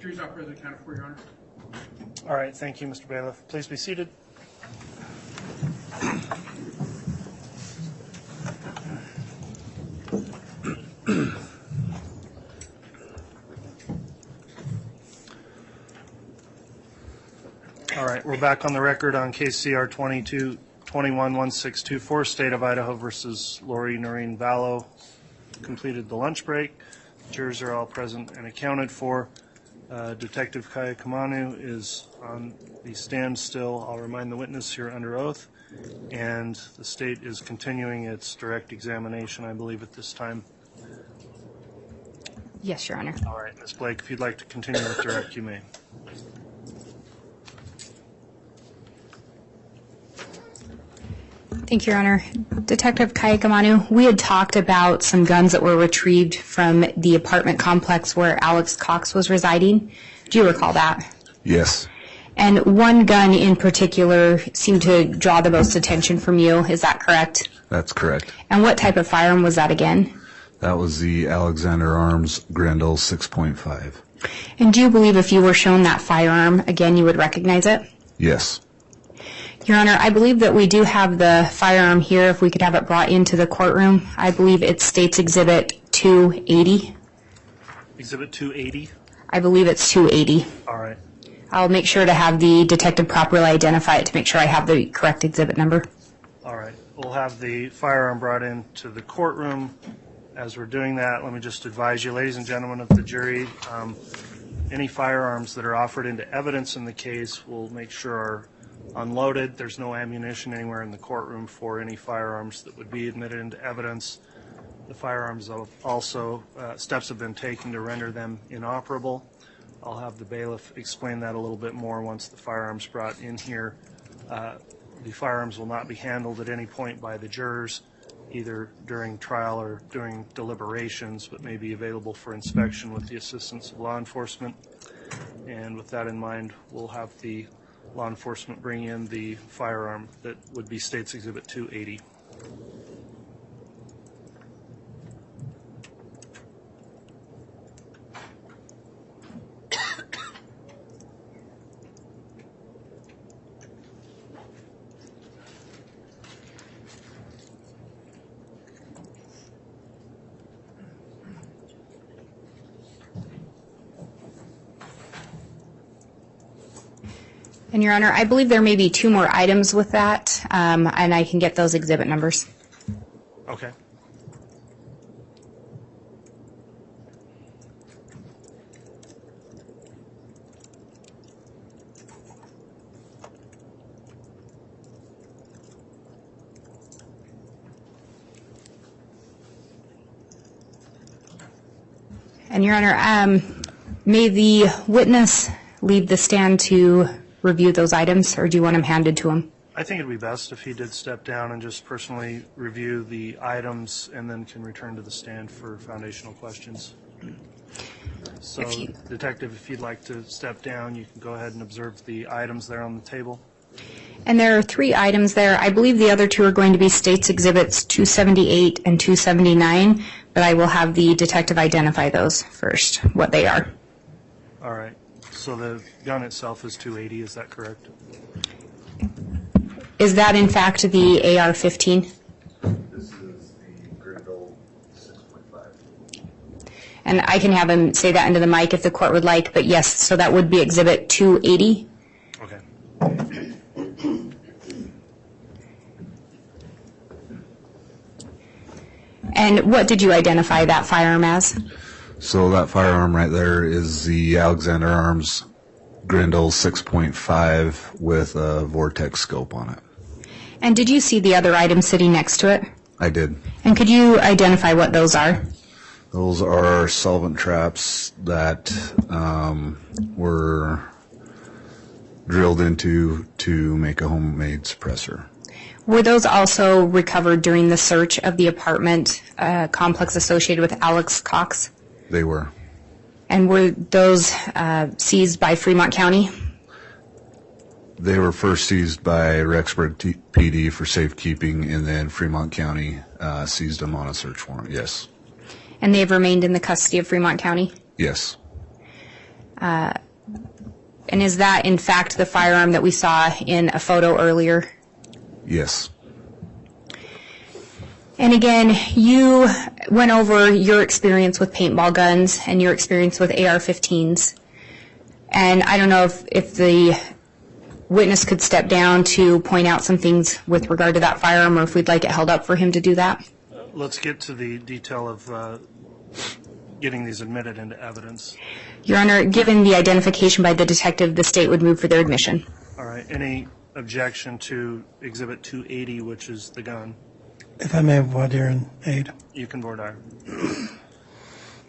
Jury's not present, accounted for, Your Honor. All right, thank you, Mr. Bailiff. Please be seated. All right, we're back on the record on case CR 211624, State of Idaho versus Lori and Vallow. Completed the lunch break. Jurors are all present and accounted for. Detective Kaya Kamanu is on the stand still. I'll remind the witness you're under oath, and the state is continuing its direct examination, I believe, at this time. Yes, Your Honor. All right, Ms. Blake, if you'd like to continue with direct, you may. Thank you, Your Honor. Detective Kayakamanu, we had talked about some guns that were retrieved from the apartment complex where Alex Cox was residing. Do you recall that? Yes, And one gun in particular seemed to draw the most attention from you. Is that correct? that's correct. And what type of firearm was that again? That was the Alexander Arms Grendel 6.5. And do you believe if you were shown that firearm again, you would recognize it? Yes, Your Honor, I believe that we do have the firearm here. If we could have it brought into the courtroom. I believe it states Exhibit 280. Exhibit 280. I believe it's 280. All right. I'll make sure to have the detective properly identify it to make sure I have the correct exhibit number. All right. We'll have the firearm brought into the courtroom. As we're doing that, let me just advise you, ladies and gentlemen of the jury, any firearms that are offered into evidence in the case we'll make sure are unloaded. There's no ammunition anywhere in the courtroom for any firearms that would be admitted into evidence. The firearms also, steps have been taken to render them inoperable. I'll have the bailiff explain that a little bit more once the firearms brought in here. The firearms will not be handled at any point by the jurors, either during trial or during deliberations, but may be available for inspection with the assistance of law enforcement. And with that in mind, we'll have the law enforcement bring in the firearm that would be State's Exhibit 280. And Your Honor, I believe there may be two more items with that, and I can get those exhibit numbers. Okay. And Your Honor, may the witness leave the stand to review those items, or do you want them handed to him? I think it'd be best if he did step down and just personally review the items and then can return to the stand for foundational questions. So, Detective, if you'd like to step down, you can go ahead and observe the items there on the table. And there are three items there. I believe the other two are going to be State's Exhibits 278 and 279, but I will have the detective identify those first, what they are. All right. So the gun itself is 280, is that correct? Is that in fact the AR-15? this is the Grendel 6.5. And I can have him say that into the mic if the court would like, but yes, so that would be Exhibit 280. Okay. And what did you identify that firearm as? So that firearm right there is the Alexander Arms Grendel 6.5 with a vortex scope on it. And did you see the other item sitting next to it? I did. And could you identify what those are? Those are solvent traps that were drilled into to make a homemade suppressor. Were those also recovered during the search of the apartment complex associated with Alex Cox? They were. And were those seized by Fremont County? They were first seized by Rexburg PD for safekeeping, and then Fremont County seized them on a search warrant. Yes. And they've remained in the custody of Fremont County? Yes. And is that, in fact, the firearm that we saw in a photo earlier? Yes. And again, you went over your experience with paintball guns and your experience with AR-15s. And I don't know if the witness could step down to point out some things with regard to that firearm, or if we'd like it held up for him to do that. Let's get to the detail of getting these admitted into evidence. Your Honor, given the identification by the detective, the state would move for their admission. All right. Any objection to Exhibit 280, which is the gun? If I may voir dire and aid. You can voir dire.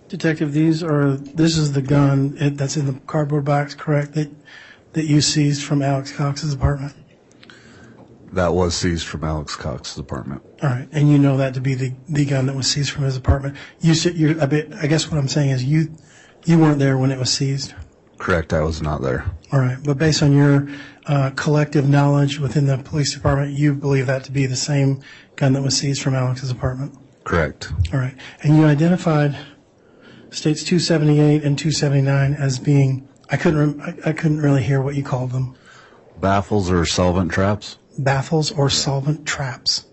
Detective, this is the gun that's in the cardboard box, correct, that you seized from Alex Cox's apartment? That was seized from Alex Cox's apartment. All right, and you know that to be the gun that was seized from his apartment. I guess what I'm saying is you weren't there when it was seized? Correct, I was not there. All right, but based on your collective knowledge within the police department, you believe that to be the same gun that was seized from Alex's apartment? Correct. All right, and you identified states 278 and 279 as being, I couldn't really hear what you called them. Baffles or solvent traps? Baffles or solvent traps.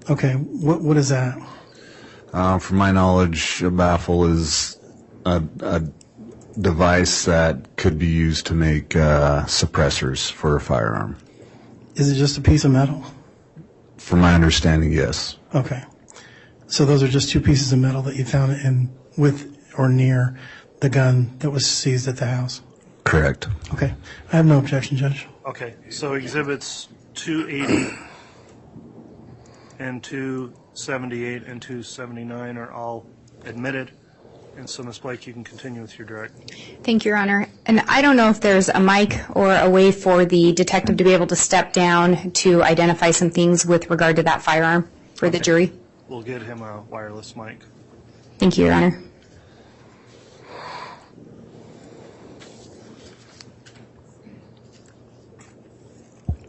Okay, what is that? From my knowledge, a baffle is a device that could be used to make suppressors for a firearm. Is it just a piece of metal? From my understanding, yes. Okay. So those are just two pieces of metal that you found with or near the gun that was seized at the house? Correct. Okay. I have no objection, Judge. Okay, so exhibits 280 and 278 and 279 are all admitted. And so, Ms. Blake, you can continue with your direct. Thank you, Your Honor. And I don't know if there's a mic or a way for the detective to be able to step down to identify some things with regard to that firearm for the jury. We'll get him a wireless mic. Thank you, Your Honor.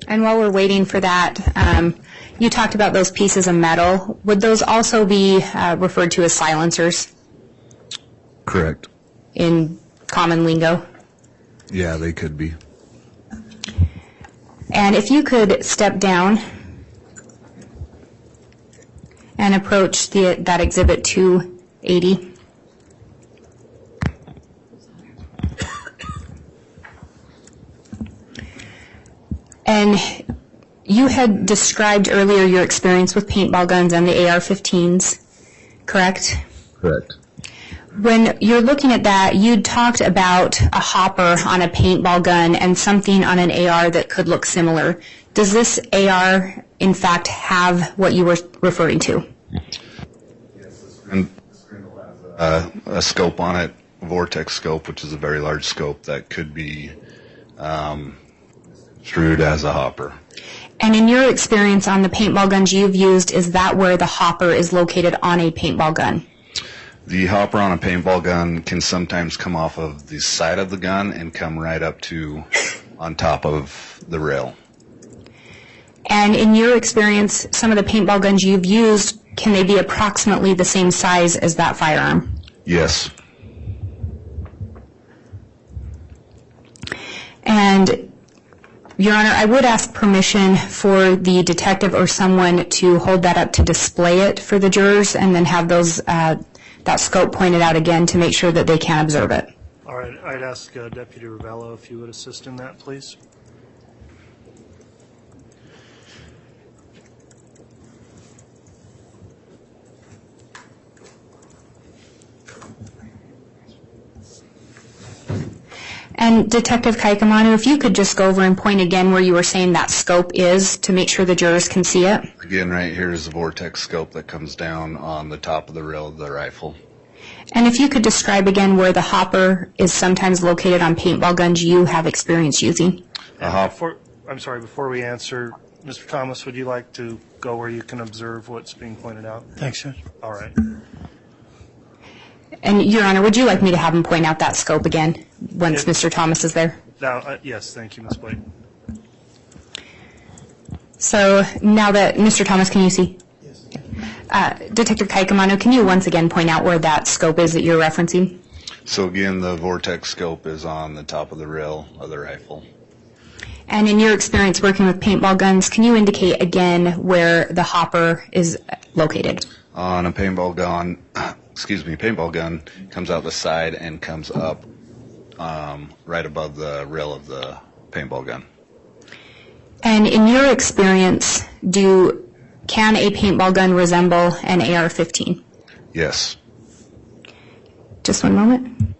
And while we're waiting for that, you talked about those pieces of metal. Would those also be referred to as silencers Correct. in common lingo? Yeah, they could be. And if you could step down and approach that exhibit 280. And you had described earlier your experience with paintball guns and the AR-15s, correct? Correct. When you're looking at that, you talked about a hopper on a paintball gun and something on an AR that could look similar. Does this AR, in fact, have what you were referring to? And this Grendel has a scope on it, a vortex scope, which is a very large scope that could be construed as a hopper. And in your experience on the paintball guns you've used, is that where the hopper is located on a paintball gun? The hopper on a paintball gun can sometimes come off of the side of the gun and come right up to on top of the rail. And in your experience, some of the paintball guns you've used, can they be approximately the same size as that firearm? Yes. And Your Honor, I would ask permission for the detective or someone to hold that up to display it for the jurors and then have those that scope pointed out again to make sure that they can observe it. All right, I'd ask Deputy Vallow if you would assist in that, please. And Detective Kaikamanu, if you could just go over and point again where you were saying that scope is to make sure the jurors can see it. Again, right here is the vortex scope that comes down on the top of the rail of the rifle. And if you could describe again where the hopper is sometimes located on paintball guns you have experience using. Before we answer, Mr. Thomas, would you like to go where you can observe what's being pointed out? Thanks, Judge. All right. And Your Honor, would you like me to have him point out that scope again once Mr. Thomas is there? Now, yes, thank you, Ms. Blake. So now that Mr. Thomas, can you see? Yes. Detective Kaikamanu, can you once again point out where that scope is that you're referencing? So again, the vortex scope is on the top of the rail of the rifle. And in your experience working with paintball guns, can you indicate again where the hopper is located? On a paintball gun, paintball gun comes out the side and comes up right above the rail of the paintball gun. And in your experience, can a paintball gun resemble an AR-15? Yes. Just one moment.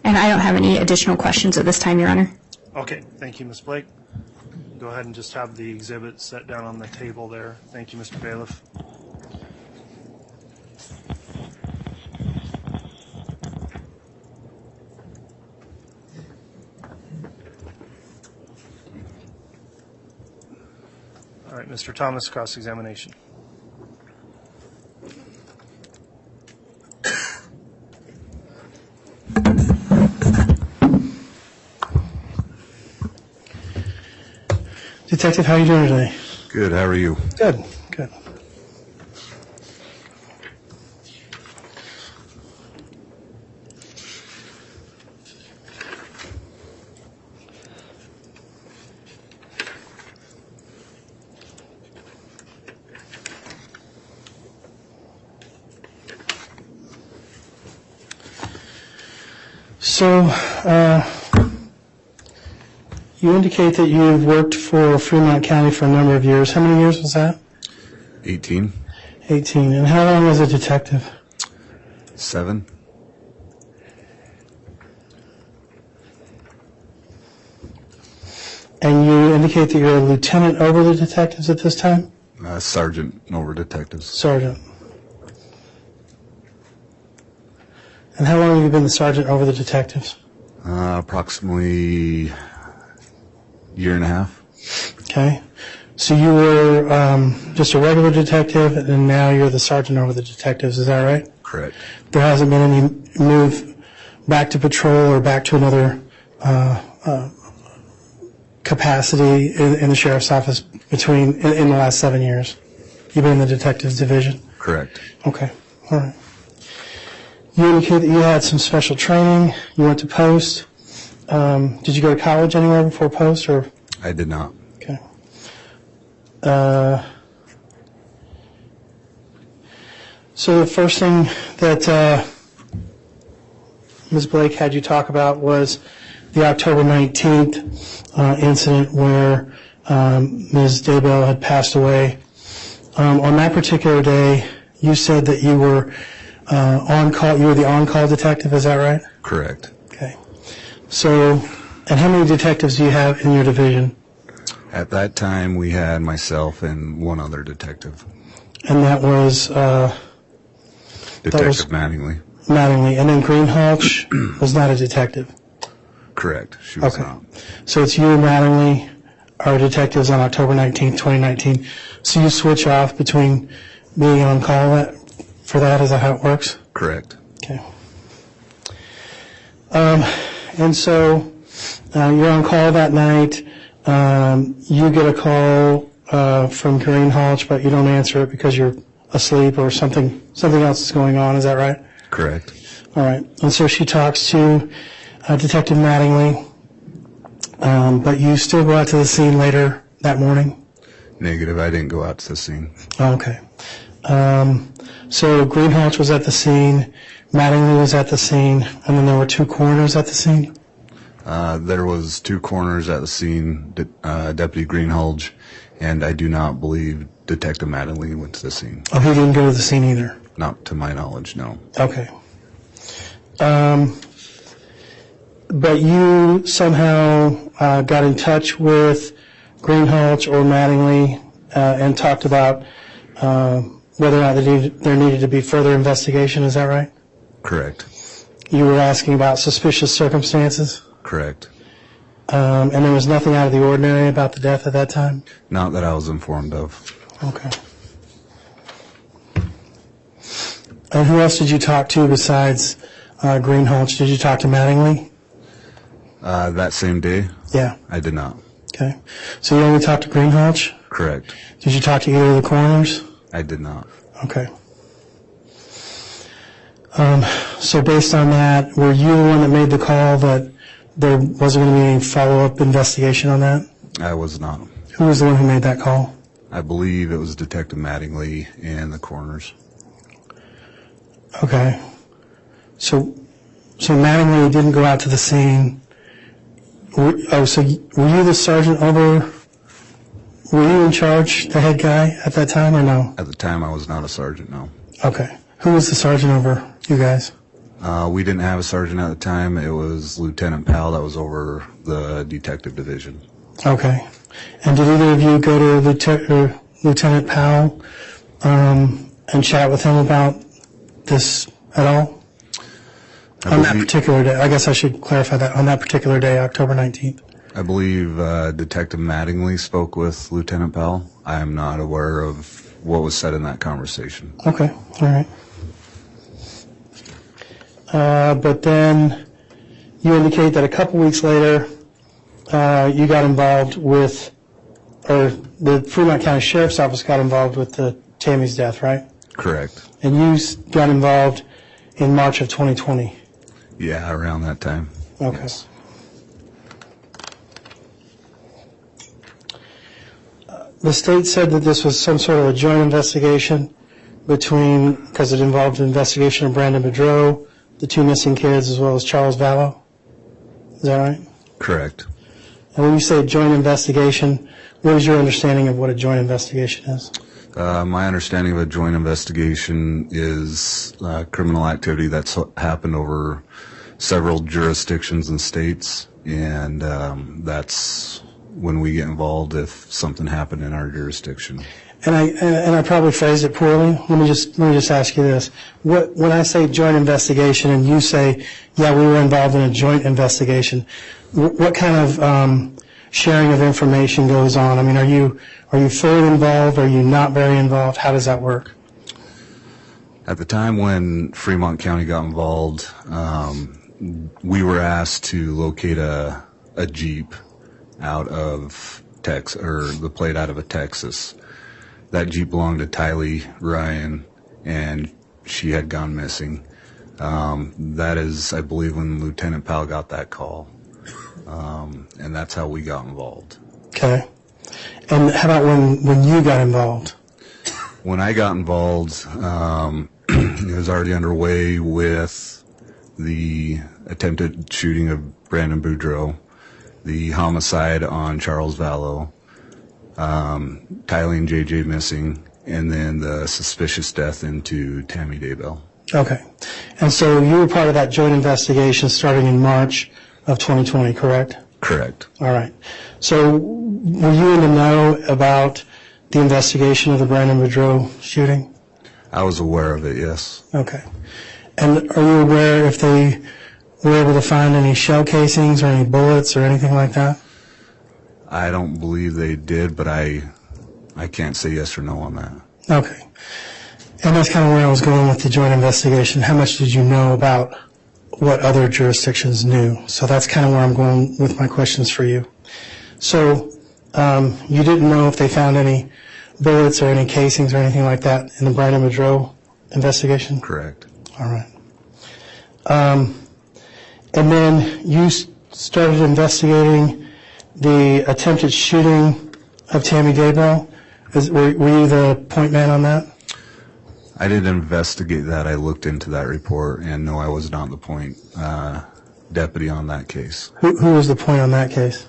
And I don't have any additional questions at this time, Your Honor. Okay, thank you, Ms. Blake. go ahead and just have the exhibit set down on the table there. Thank you, Mr. Bailiff. All right, Mr. Thomas, cross-examination. Detective, how are you doing today? Good, how are you? Good, good. So, you indicate that you've worked for Fremont County for a number of years. How many years was that? 18. 18. And how long as a detective? 7. And you indicate that you're a lieutenant over the detectives at this time? Sergeant over detectives. Sergeant. And how long have you been the sergeant over the detectives? Approximately year and a half. Okay. So you were just a regular detective, and now you're the sergeant over the detectives. Is that right? Correct. There hasn't been any move back to patrol or back to another capacity in the sheriff's office in the last 7 years? You've been in the detectives division? Correct. Okay. All right. You indicate that you had some special training. You went to post. Did you go to college anywhere before post, or? I did not. Okay. So the first thing that Ms. Blake had you talk about was the October 19th incident where Ms. Daybell had passed away. On that particular day, you said that you were on call. You were the on-call detective. Is that right? Correct. Okay. So, and how many detectives do you have in your division? At that time, we had myself and one other detective. And that was Detective Mattingly. Mattingly. And then Greenhalgh was not a detective. Correct. She was Okay. not. So it's you and Mattingly are detectives on October 19th, 2019. So you switch off between being on call for that? Is that how it works? Correct. Okay. And so you're on call that night. You get a call from Greenhalgh, but you don't answer it because you're asleep or something else is going on. Is that right? Correct. All right. And so she talks to Detective Mattingly, but you still go out to the scene later that morning? Negative. I didn't go out to the scene. Oh, okay. So Greenhalgh was at the scene, Mattingly was at the scene, and then there were two coroners at the scene? There was 2 coroners at the scene, Deputy Greenhalgh, and I do not believe Detective Mattingly went to the scene. Oh, he didn't go to the scene either? Not to my knowledge, no. Okay. But you somehow got in touch with Greenhalgh or Mattingly and talked about whether or not there needed to be further investigation, is that right? Correct. You were asking about suspicious circumstances? Correct. And there was nothing out of the ordinary about the death at that time? Not that I was informed of. Okay. And who else did you talk to besides Greenhalgh? Did you talk to Mattingly? That same day? Yeah. I did not. Okay. So you only talked to Greenhalgh? Correct. Did you talk to either of the coroners? I did not. Okay. So based on that, were you the one that made the call that there wasn't going to be any follow-up investigation on that? I was not. Who was the one who made that call? I believe it was Detective Mattingly and the coroners. Okay. So Mattingly didn't go out to the scene. So were you the sergeant over? Were you in charge, the head guy at that time, or no? At the time, I was not a sergeant, no. Okay. Who was the sergeant over you guys? We didn't have a sergeant at the time. It was Lieutenant Powell that was over the detective division. Okay. And did either of you go to Lieutenant Powell and chat with him about this at all? On that particular day, I guess I should clarify that, on that particular day, October 19th. I believe Detective Mattingly spoke with Lieutenant Powell. I am not aware of what was said in that conversation. Okay, all right. But then you indicate that a couple weeks later, you got involved with, or the Fremont County Sheriff's Office got involved with Tammy's death, right? Correct. And you got involved in March of 2020. Yeah, around that time. Okay. Yes. The state said that this was some sort of a joint investigation because it involved an investigation of Brandon Boudreau, the two missing kids, as well as Charles Vallow. Is that right? Correct. And when you say joint investigation, what is your understanding of what a joint investigation is? My understanding of a joint investigation is criminal activity that's happened over several jurisdictions and states, and that's when we get involved if something happened in our jurisdiction. And I probably phrased it poorly. Let me just ask you this: when I say joint investigation, and you say, yeah, we were involved in a joint investigation, what kind of sharing of information goes on? I mean, are you fully involved? Are you not very involved? How does that work? At the time when Fremont County got involved, we were asked to locate a Jeep out of Texas, or the plate out of Texas. That Jeep belonged to Tylee Ryan, and she had gone missing. That is, I believe, when Lieutenant Powell got that call, and that's how we got involved. Okay. And how about when you got involved? When I got involved, it was already underway with the attempted shooting of Brandon Boudreau, the homicide on Charles Vallow, Tylee and JJ missing, and then the suspicious death into Tammy Daybell. Okay. And so you were part of that joint investigation starting in March of 2020, correct? Correct. All right. So were you in the know about the investigation of the Brandon Boudreau shooting? I was aware of it, yes. Okay. And are you aware if they were able to find any shell casings or any bullets or anything like that? I don't believe they did, but I can't say yes or no on that. Okay. And that's kind of where I was going with the joint investigation. How much did you know about what other jurisdictions knew? So that's kind of where I'm going with my questions for you. So you didn't know if they found any bullets or any casings or anything like that in the Brandon Boudreau investigation? Correct. All right. And then you started investigating the attempted shooting of Tammy Daybell. Were you the point man on that? I didn't investigate that. I looked into that report, and no, I was not the point deputy on that case. Who was the point on that case?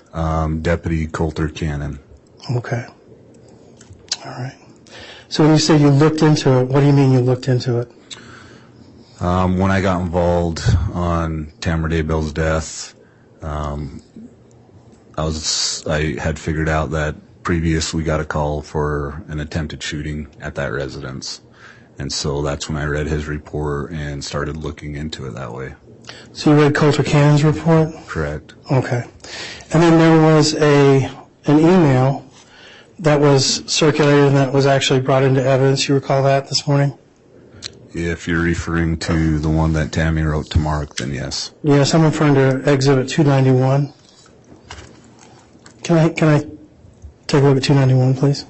Deputy Coulter Cannon. Okay. All right. So when you say you looked into it, what do you mean you looked into it? When I got involved on Tammy Daybell's death, I had figured out that previous we got a call for an attempted shooting at that residence. And so that's when I read his report and started looking into it that way. So you read Coulter Cannon's report? Correct. Okay. And then there was an email that was circulated and that was actually brought into evidence. You recall that this morning? If you're referring to the one that Tammy wrote to Mark, then yes. Yes, I'm referring to Exhibit 291. Can I take a look at 291, please?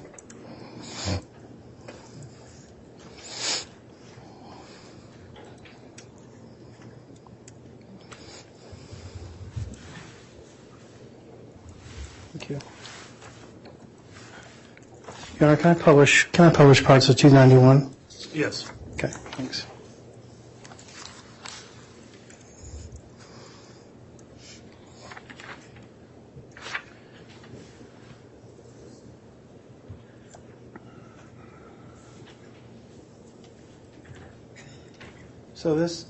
Thank you. Your Honor, can I publish parts of 291? Yes. Okay, thanks. So this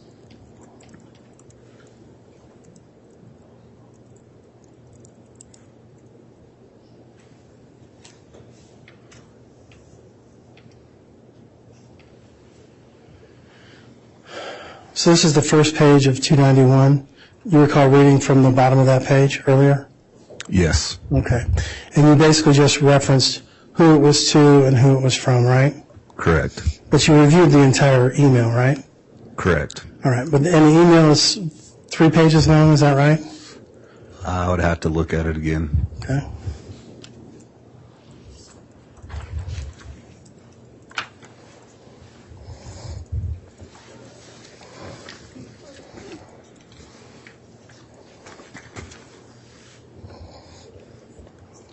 So this is the first page of 291. You recall reading from the bottom of that page earlier? Yes. Okay. And you basically just referenced who it was to and who it was from, right? Correct. But you reviewed the entire email, right? Correct. All right. And the email is 3 pages long, is that right? I would have to look at it again. Okay.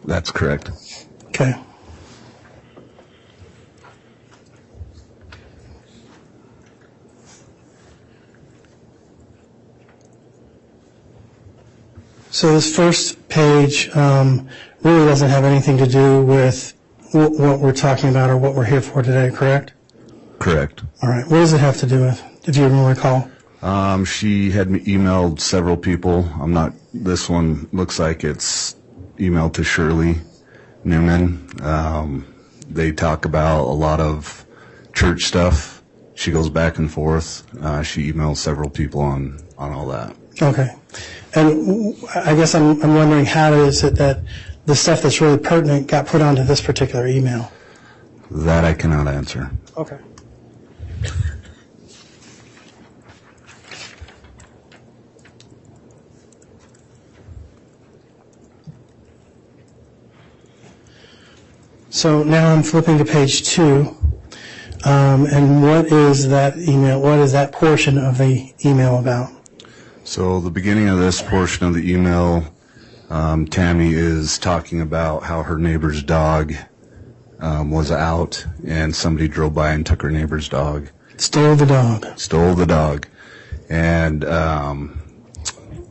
That's correct. Okay. So this first page really doesn't have anything to do with what we're talking about or what we're here for today, correct? Correct. All right. What does it have to do with, if you even recall? She had emailed several people. This one looks like it's emailed to Shirley Newman. They talk about a lot of church stuff. She goes back and forth. She emails several people on all that. Okay. And I guess I'm wondering, how is it that the stuff that's really pertinent got put onto this particular email? That I cannot answer. Okay. So now I'm flipping to page 2, and what is that email? What is that portion of the email about? So the beginning of this portion of the email, Tammy is talking about how her neighbor's dog was out, and somebody drove by and took her neighbor's dog. Stole the dog. Stole the dog. And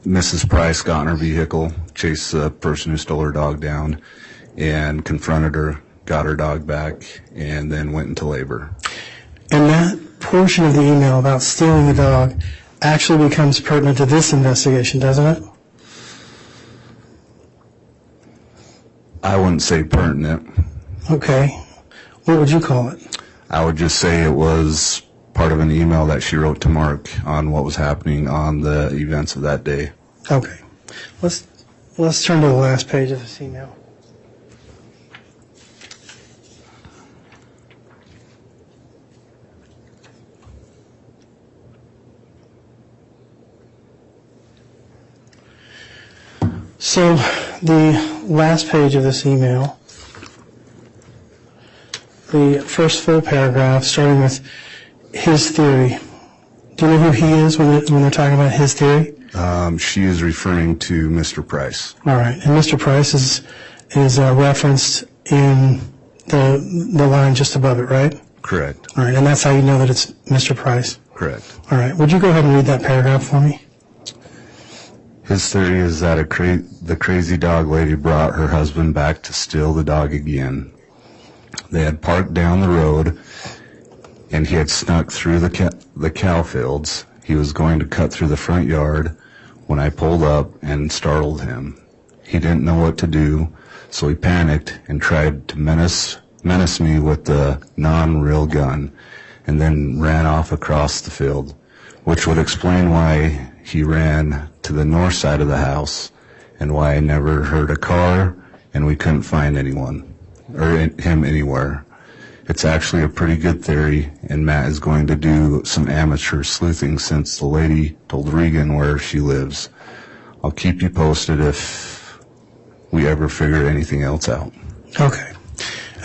Mrs. Price got in her vehicle, chased the person who stole her dog down, and confronted her, got her dog back, and then went into labor. And that portion of the email about stealing the dog actually becomes pertinent to this investigation, doesn't it? I wouldn't say pertinent. Okay. What would you call it? I would just say it was part of an email that she wrote to Mark on what was happening on the events of that day. Okay. Let's turn to the last page of this email. So the last page of this email, the first full paragraph, starting with his theory. Do you know who he is when they're talking about his theory? She is referring to Mr. Price. All right. And Mr. Price is referenced in the line just above it, right? Correct. All right. And that's how you know that it's Mr. Price? Correct. All right. Would you go ahead and read that paragraph for me? His theory is that the crazy dog lady brought her husband back to steal the dog again. They had parked down the road, and he had snuck through the cow fields. He was going to cut through the front yard when I pulled up and startled him. He didn't know what to do, so he panicked and tried to menace me with the non-real gun, and then ran off across the field, which would explain why he ran to the north side of the house and why I never heard a car and we couldn't find anyone or him anywhere. It's actually a pretty good theory, and Matt is going to do some amateur sleuthing since the lady told Regan where she lives. I'll keep you posted if we ever figure anything else out. Okay.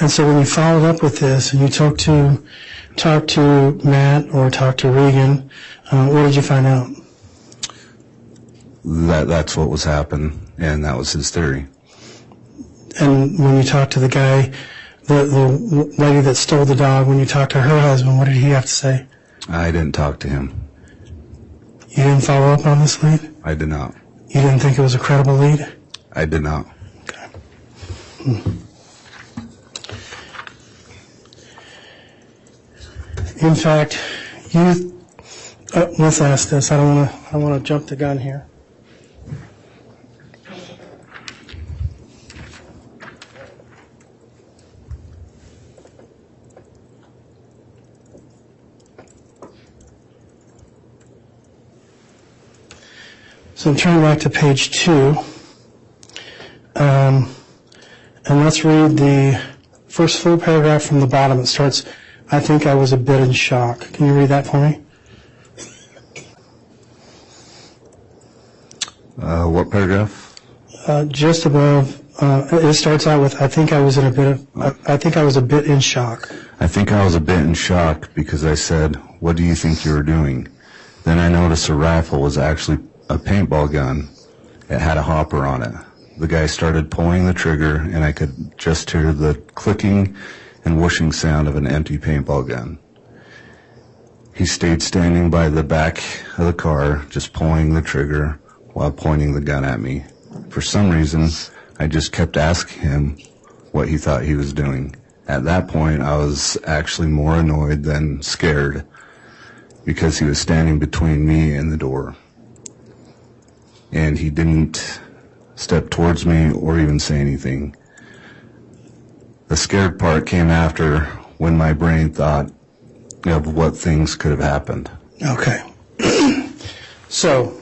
And so when you followed up with this and you talked to Matt or talked to Regan, what did you find out? That's what was happening, and that was his theory. And when you talked to the guy, the lady that stole the dog, when you talked to her husband, what did he have to say? I didn't talk to him. You didn't follow up on this lead? I did not. You didn't think it was a credible lead? I did not. Okay. In fact, let's ask this. I don't want to jump the gun here. So I'm turning back to page 2. And let's read the first full paragraph from the bottom. It starts, I think I was a bit in shock. Can you read that for me? What paragraph? Just above. It starts out with, I think I was a bit in shock. I think I was a bit in shock because I said, "What do you think you were doing?" Then I noticed a rifle was actually a paintball gun. It had a hopper on it. The guy started pulling the trigger, and I could just hear the clicking and whooshing sound of an empty paintball gun. He stayed standing by the back of the car, just pulling the trigger while pointing the gun at me. For some reason, I just kept asking him what he thought he was doing. At that point, I was actually more annoyed than scared because he was standing between me and the door. And he didn't step towards me or even say anything. The scared part came after, when my brain thought of what things could have happened. Okay. So,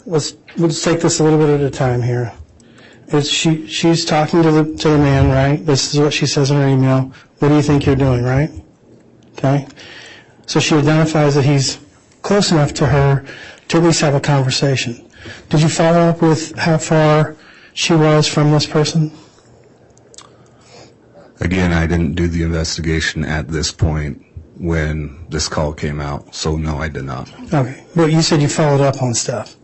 let's take this a little bit at a time here. She's talking to the man, right? This is what she says in her email. What do you think you're doing, right? Okay. So she identifies that he's close enough to her to at least have a conversation. Did you follow up with how far she was from this person? Again, I didn't do the investigation at this point when this call came out, so no, I did not. Okay. But you said you followed up on stuff.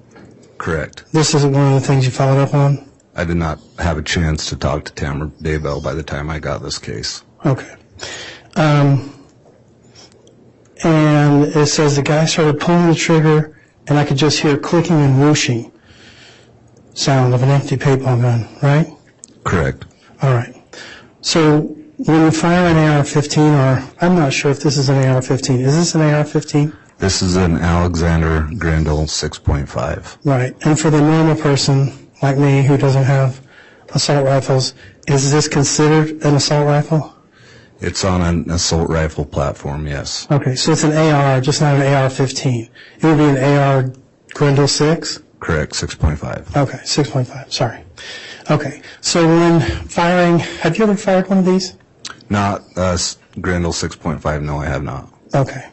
Correct. This isn't one of the things you followed up on? I did not have a chance to talk to Tamara Daybell by the time I got this case. Okay. And it says the guy started pulling the trigger, and I could just hear clicking and whooshing sound of an empty paintball gun, right? Correct. All right. So when you fire an AR-15, or I'm not sure if this is an AR-15. Is this an AR-15? This is an Alexander Grendel 6.5. Right. And for the normal person like me who doesn't have assault rifles, is this considered an assault rifle? It's on an assault rifle platform, yes. Okay, so it's an AR, just not an AR-15. It would be an AR Grendel 6? Correct, 6.5. Okay, 6.5, sorry. Okay, so when firing, have you ever fired one of these? Not Grendel 6.5, no, I have not. Okay.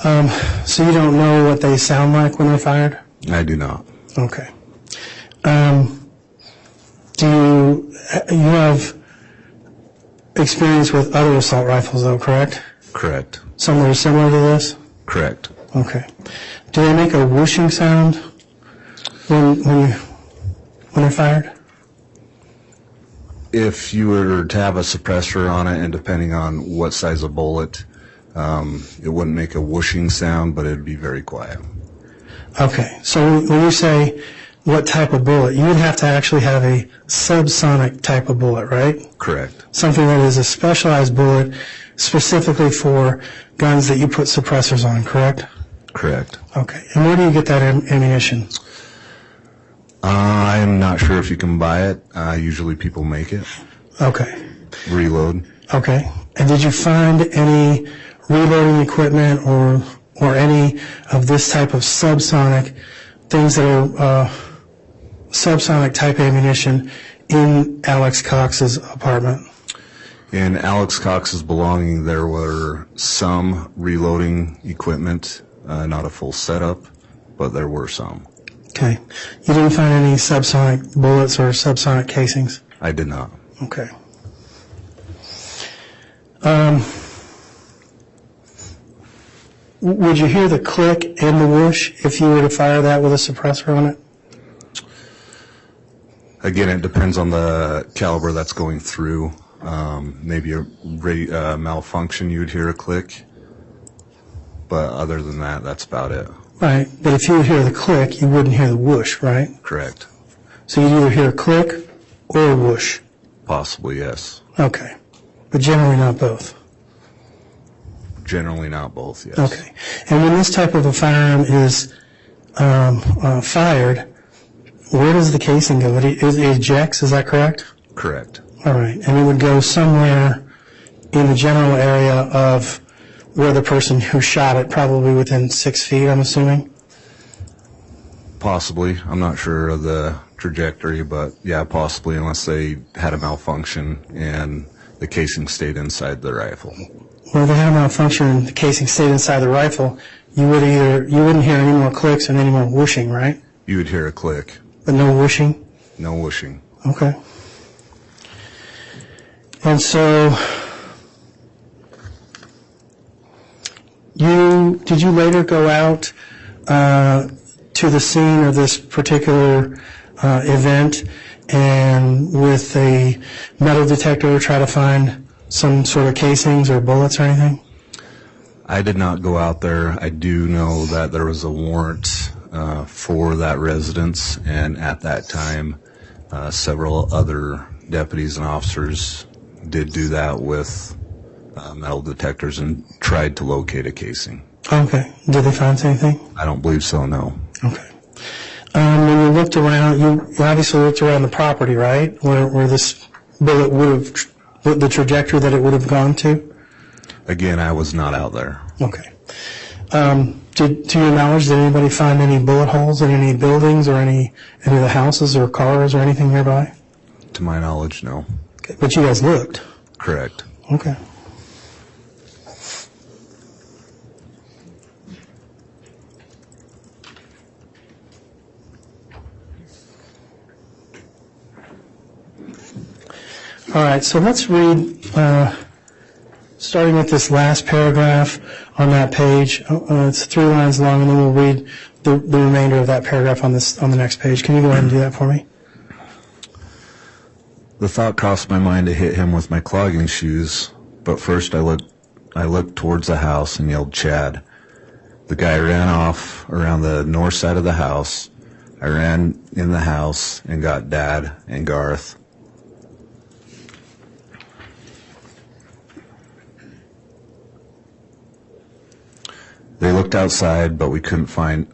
So you don't know what they sound like when they're fired? I do not. Okay. You have experience with other assault rifles, though, correct? Correct. Some that are similar to this? Correct. Okay. Do they make a whooshing sound when they're fired? If you were to have a suppressor on it, and depending on what size of bullet, it wouldn't make a whooshing sound, but it would be very quiet. Okay. So when you say what type of bullet, you would have to actually have a subsonic type of bullet, right? Correct. Something that is a specialized bullet specifically for guns that you put suppressors on, correct? Correct. Okay. And where do you get that ammunition? I'm not sure if you can buy it. Usually people make it. Okay. Reload. Okay. And did you find any reloading equipment or any of this type of subsonic things that are subsonic type ammunition in Alex Cox's apartment? In Alex Cox's belonging, there were some reloading equipment, not a full setup, but there were some. Okay. You didn't find any subsonic bullets or subsonic casings? I did not. Okay. Would you hear the click and the whoosh if you were to fire that with a suppressor on it? Again, it depends on the caliber that's going through. Maybe a malfunction, you would hear a click. But other than that, that's about it. Right. But if you would hear the click, you wouldn't hear the whoosh, right? Correct. So you'd either hear a click or a whoosh. Possibly, yes. Okay. But generally not both. Generally not both, yes. Okay. And when this type of a firearm is fired, where does the casing go? It ejects, is that correct? Correct. All right. And it would go somewhere in the general area of where the person who shot it, probably within 6 feet, I'm assuming? Possibly. I'm not sure of the trajectory, but yeah, possibly, unless they had a malfunction and the casing stayed inside the rifle. Well, if they had a malfunction and the casing stayed inside the rifle, you wouldn't hear any more clicks and any more whooshing, right? You would hear a click. But no whooshing? No whooshing. Okay. And so, did you later go out to the scene of this particular event and with a metal detector try to find some sort of casings or bullets or anything? I did not go out there. I do know that there was a warrant for that residence, and at that time, several other deputies and officers did do that with metal detectors and tried to locate a casing. Okay. Did they find anything? I don't believe so, no. Okay. When you looked around, you obviously looked around the property, right? Where this bullet would have, the trajectory that it would have gone to? Again, I was not out there. Okay. To your knowledge, did anybody find any bullet holes in any buildings or any of the houses or cars or anything nearby? To my knowledge, no. Okay. But you guys looked? Correct. Okay. All right, so let's read, starting with this last paragraph on that page. It's 3 lines long, and then we'll read the remainder of that paragraph on the next page. Can you go ahead and do that for me? The thought crossed my mind to hit him with my clogging shoes, but first I looked towards the house and yelled, "Chad." The guy ran off around the north side of the house. I ran in the house and got Dad and Garth. They looked outside, but we couldn't find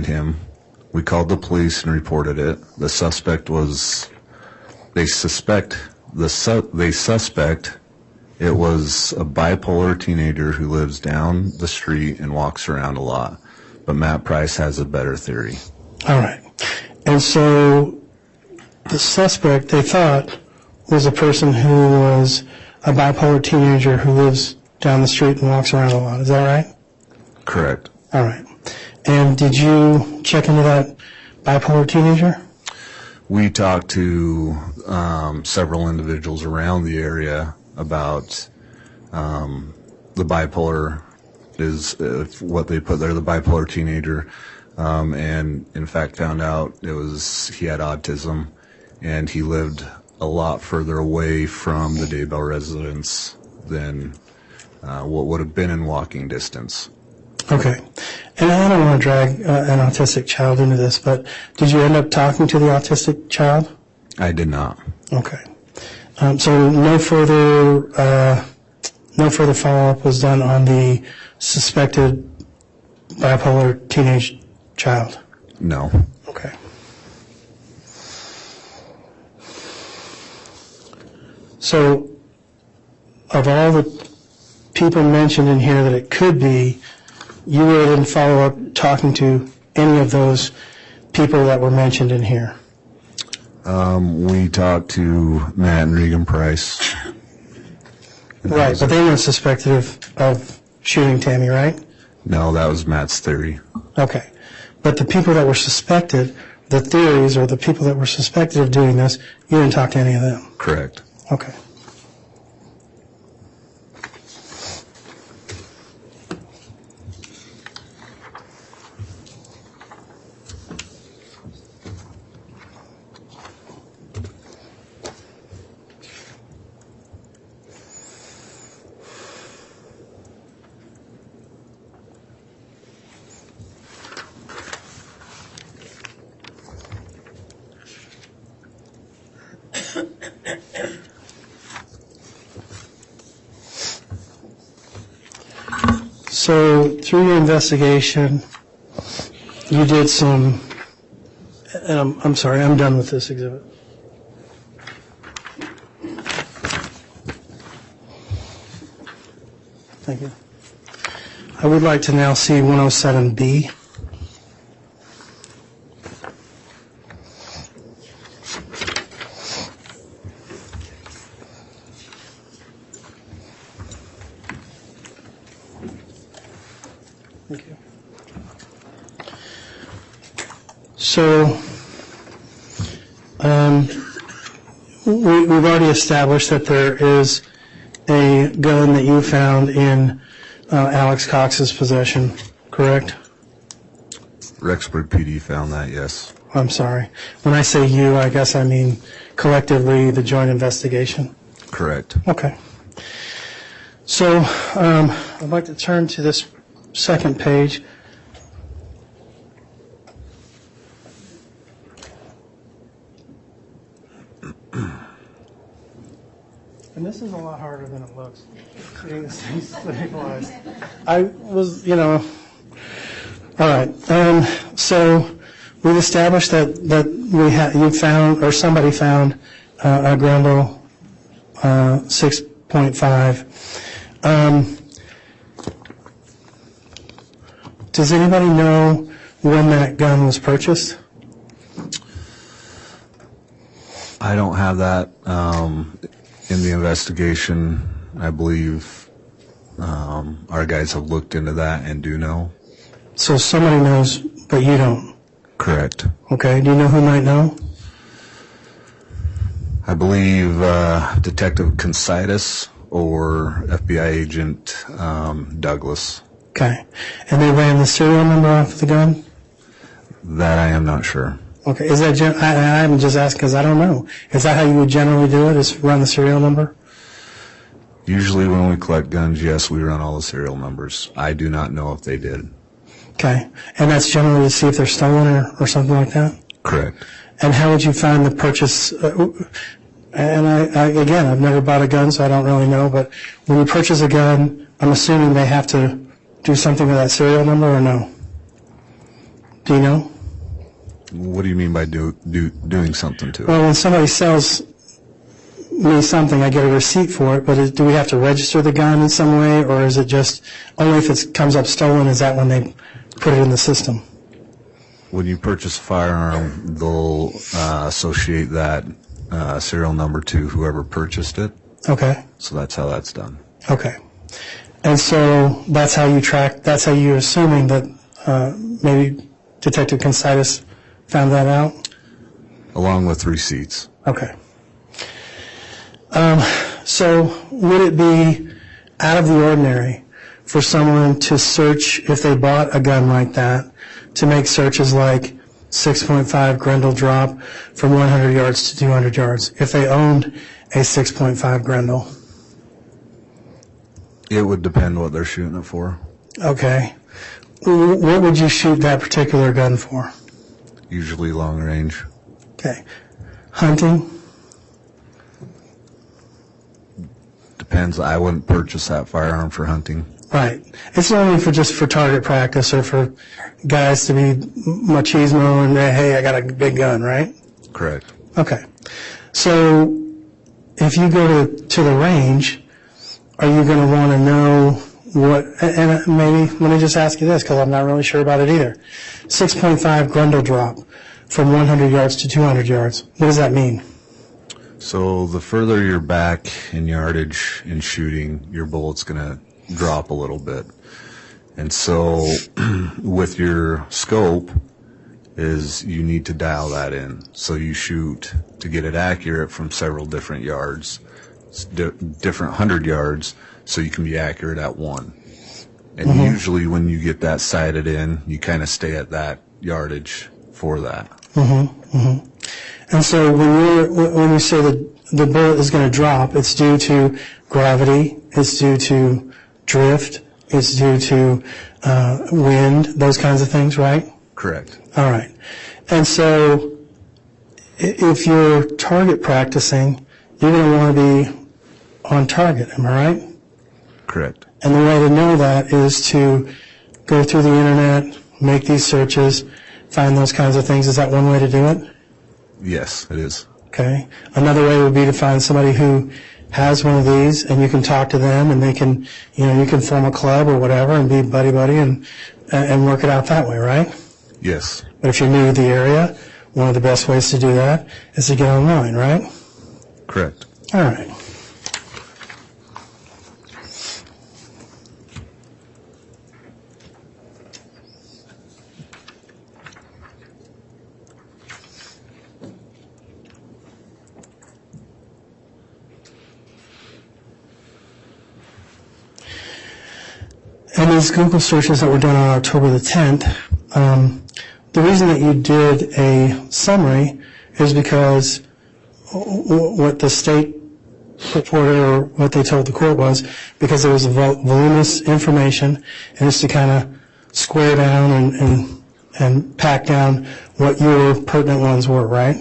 him. We called the police and reported it. They suspect it was a bipolar teenager who lives down the street and walks around a lot. But Matt Price has a better theory. All right. And so the suspect, they thought, was a person who was a bipolar teenager who lives down the street and walks around a lot. Is that right? Correct. All right. And did you check into that bipolar teenager? We talked to several individuals around the area about the bipolar is what they put there, the bipolar teenager, and in fact found out he had autism, and he lived a lot further away from the Daybell residence than what would have been in walking distance. Okay. And I don't want to drag an autistic child into this, but did you end up talking to the autistic child? I did not. Okay. So no further follow-up was done on the suspected bipolar teenage child? No. Okay. So of all the people mentioned in here that it could be, you really didn't follow up talking to any of those people that were mentioned in here? We talked to Matt and Regan Price. Right, but they weren't suspected of shooting Tammy, right? No, that was Matt's theory. Okay. But the people that were suspected, the theories or the people that were suspected of doing this, you didn't talk to any of them? Correct. Okay. So through your investigation, you did some, and I'm sorry, I'm done with this exhibit. Thank you. I would like to now see 107B. Thank you. So, we've already established that there is a gun that you found in Alex Cox's possession, correct? Rexburg PD found that, yes. I'm sorry. When I say you, I guess I mean collectively the joint investigation. Correct. Okay. So I'd like to turn to this second page. And this is a lot harder than it looks, getting this thing stabilized. I was, all right. So we've established that you found, or somebody found, a Grendel 6.5. Does anybody know when that gun was purchased? I don't have that in the investigation. I believe our guys have looked into that and do know. So somebody knows, but you don't? Correct. Okay. Do you know who might know? I believe Detective Consitis or FBI Agent Douglas. Okay. And they ran the serial number off of the gun? That I am not sure. Okay. Is that I'm just asking because I don't know. Is that how you would generally do it, is run the serial number? Usually when we collect guns, yes, we run all the serial numbers. I do not know if they did. Okay. And that's generally to see if they're stolen or something like that? Correct. And how would you find the purchase? And again, I've never bought a gun, so I don't really know. But when you purchase a gun, I'm assuming they have to do something with that serial number, or no? Do you know? What do you mean by doing something to it? Well, when somebody sells me something, I get a receipt for it. But do we have to register the gun in some way, or is it just only if it comes up stolen? Is that when they put it in the system? When you purchase a firearm, they'll associate that serial number to whoever purchased it. Okay. So that's how that's done. Okay. And so that's how you track, that's how you're assuming that maybe Detective Consitis found that out? Along with receipts. Okay. So would it be out of the ordinary for someone to search, if they bought a gun like that, to make searches like 6.5 Grendel drop from 100 yards to 200 yards, if they owned a 6.5 Grendel? It would depend what they're shooting it for. Okay. What would you shoot that particular gun for? Usually long range. Okay. Hunting? Depends. I wouldn't purchase that firearm for hunting. Right. It's only for target practice or for guys to be machismo and hey, I got a big gun, right? Correct. Okay. So if you go to the range, are you going to want to know what, and maybe, let me just ask you this because I'm not really sure about it either. 6.5 Grendel drop from 100 yards to 200 yards. What does that mean? So the further you're back in yardage in shooting, your bullet's going to drop a little bit. And so with your scope is you need to dial that in. So you shoot to get it accurate from several different yards, different 100 yards, so you can be accurate at one. And usually when you get that sighted in, you kind of stay at that yardage for that. And so when you say that the bullet is going to drop, it's due to gravity, it's due to drift, it's due to wind, those kinds of things, right? Correct. All right. And so if you're target practicing, you're going to want to be on target, am I right? Correct. And the way to know that is to go through the internet, make these searches, find those kinds of things. Is that one way to do it? Yes, it is. Okay. Another way would be to find somebody who has one of these, and you can talk to them, and they can, you can form a club or whatever, and be buddy and work it out that way, right? Yes. But if you're new to the area, one of the best ways to do that is to get online, right? Correct. All right. And these Google searches that were done on October the 10th, the reason that you did a summary is because what the state reported or what they told the court was because there was voluminous information, and it's to kind of square down and pack down what your pertinent ones were, right?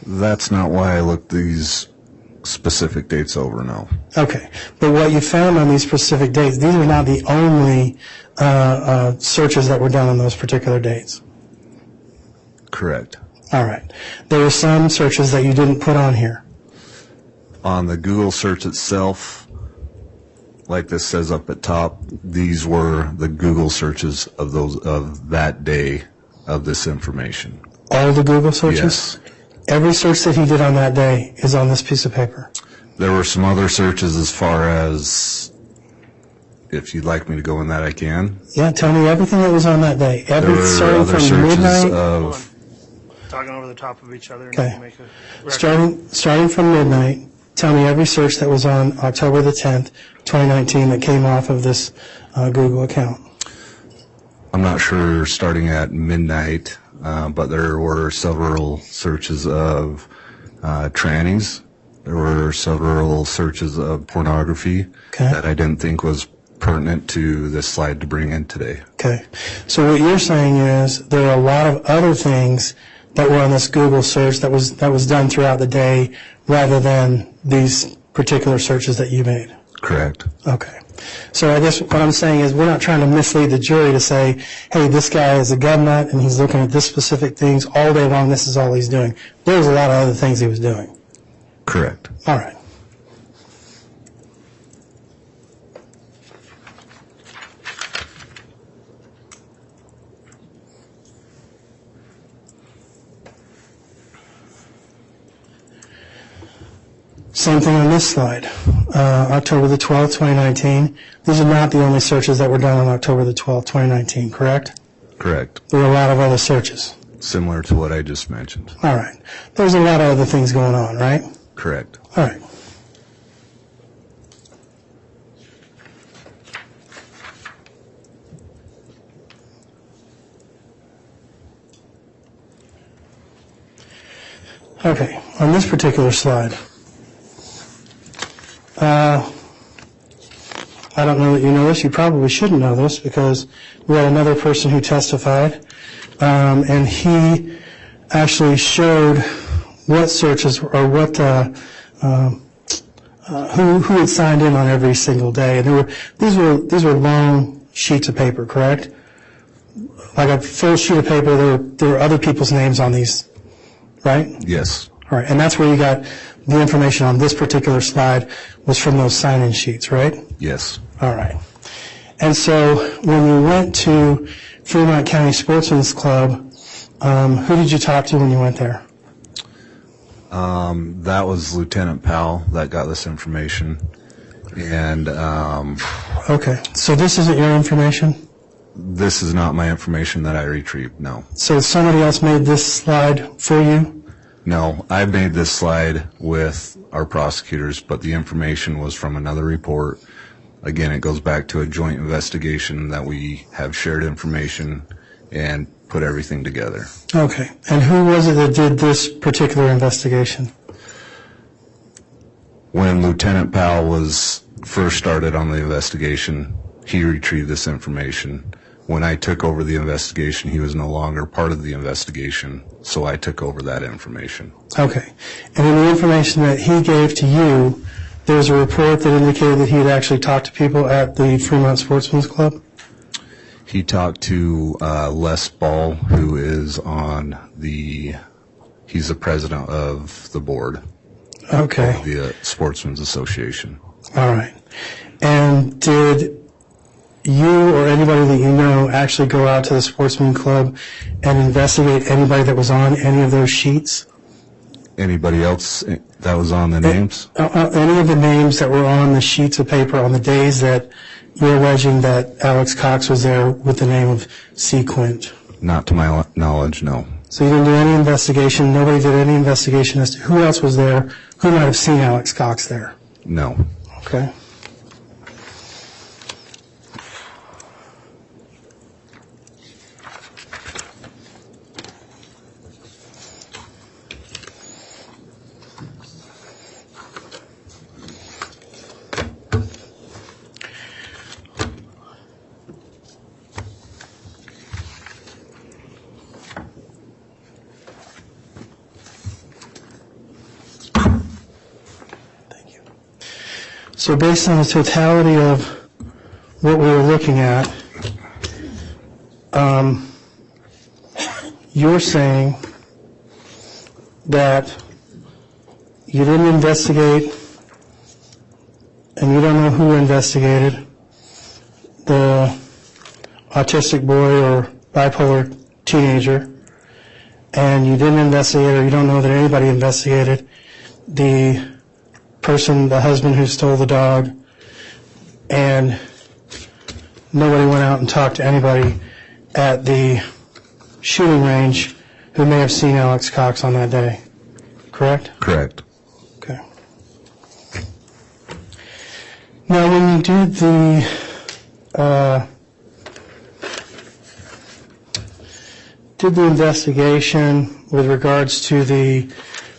That's not why I looked these specific dates over, no. Okay, but what you found on these specific dates, these are not the only searches that were done on those particular dates. Correct. All right. There were some searches that you didn't put on here. On the Google search itself, like this says up at top, these were the Google searches of that day of this information. All the Google searches? Yes. Every search that he did on that day is on this piece of paper. There were some other searches as far as, if you'd like me to go in that, I can. Yeah, tell me everything that was on that day. There were Starting other from searches midnight. of, Talking over the top of each other. And Okay. make a record. Starting from midnight, tell me every search that was on October the 10th, 2019 that came off of this Google account. I'm not sure starting at midnight, but there were several searches of trannies. There were several searches of pornography that I didn't think was pertinent to this slide to bring in today. Okay. So what you're saying is there are a lot of other things that were on this Google search that was done throughout the day rather than these particular searches that you made. Correct. Okay. So I guess what I'm saying is we're not trying to mislead the jury to say, hey, this guy is a gun nut and he's looking at this specific things all day long. This is all he's doing. There was a lot of other things he was doing. Correct. All right. Same thing on this slide. October the 12th, 2019. These are not the only searches that were done on October the 12th, 2019, correct? Correct. There were a lot of other searches. Similar to what I just mentioned. All right. There's a lot of other things going on, right? Correct. All right. Okay, on this particular slide, I don't know that you know this. You probably shouldn't know this because we had another person who testified, and he actually showed what searches or what who had signed in on every single day. And these were long sheets of paper, correct? Like a full sheet of paper. There were other people's names on these, right? Yes. All right, and that's where you got the information on this particular slide was from those sign-in sheets, right? Yes. All right. And so when you went to Fremont County Sportsman's Club, who did you talk to when you went there? That was Lieutenant Powell that got this information. And Okay, so this isn't your information? this is not my information that I retrieved, no. So somebody else made this slide for you? No, I made this slide with our prosecutors, but the information was from another report. Again, it goes back to a joint investigation that we have shared information and put everything together. Okay, and who was it that did this particular investigation? When Lieutenant Powell was first started on the investigation, he retrieved this information. When I took over the investigation, he was no longer part of the investigation, so I took over that information. Okay, and in the information that he gave to you, there was a report that indicated that he had actually talked to people at the Fremont Sportsman's Club? He talked to Les Ball, who is on he's the president of the board Okay. of the Sportsman's Association. All right. And did you or anybody that you know actually go out to the Sportsman Club and investigate anybody that was on any of those sheets? Anybody else that was on the names? Any of the names that were on the sheets of paper on the days that you're alleging that Alex Cox was there with the name of C. Quint? Not to my knowledge, no. So you didn't do any investigation, nobody did any investigation as to who else was there, who might have seen Alex Cox there? No. Okay. So based on the totality of what we were looking at, you're saying that you didn't investigate, and you don't know who investigated the autistic boy or bipolar teenager, and you didn't investigate, or you don't know that anybody investigated the person, the husband who stole the dog, and nobody went out and talked to anybody at the shooting range who may have seen Alex Cox on that day, correct? Correct. Okay. Now, when you did the investigation with regards to the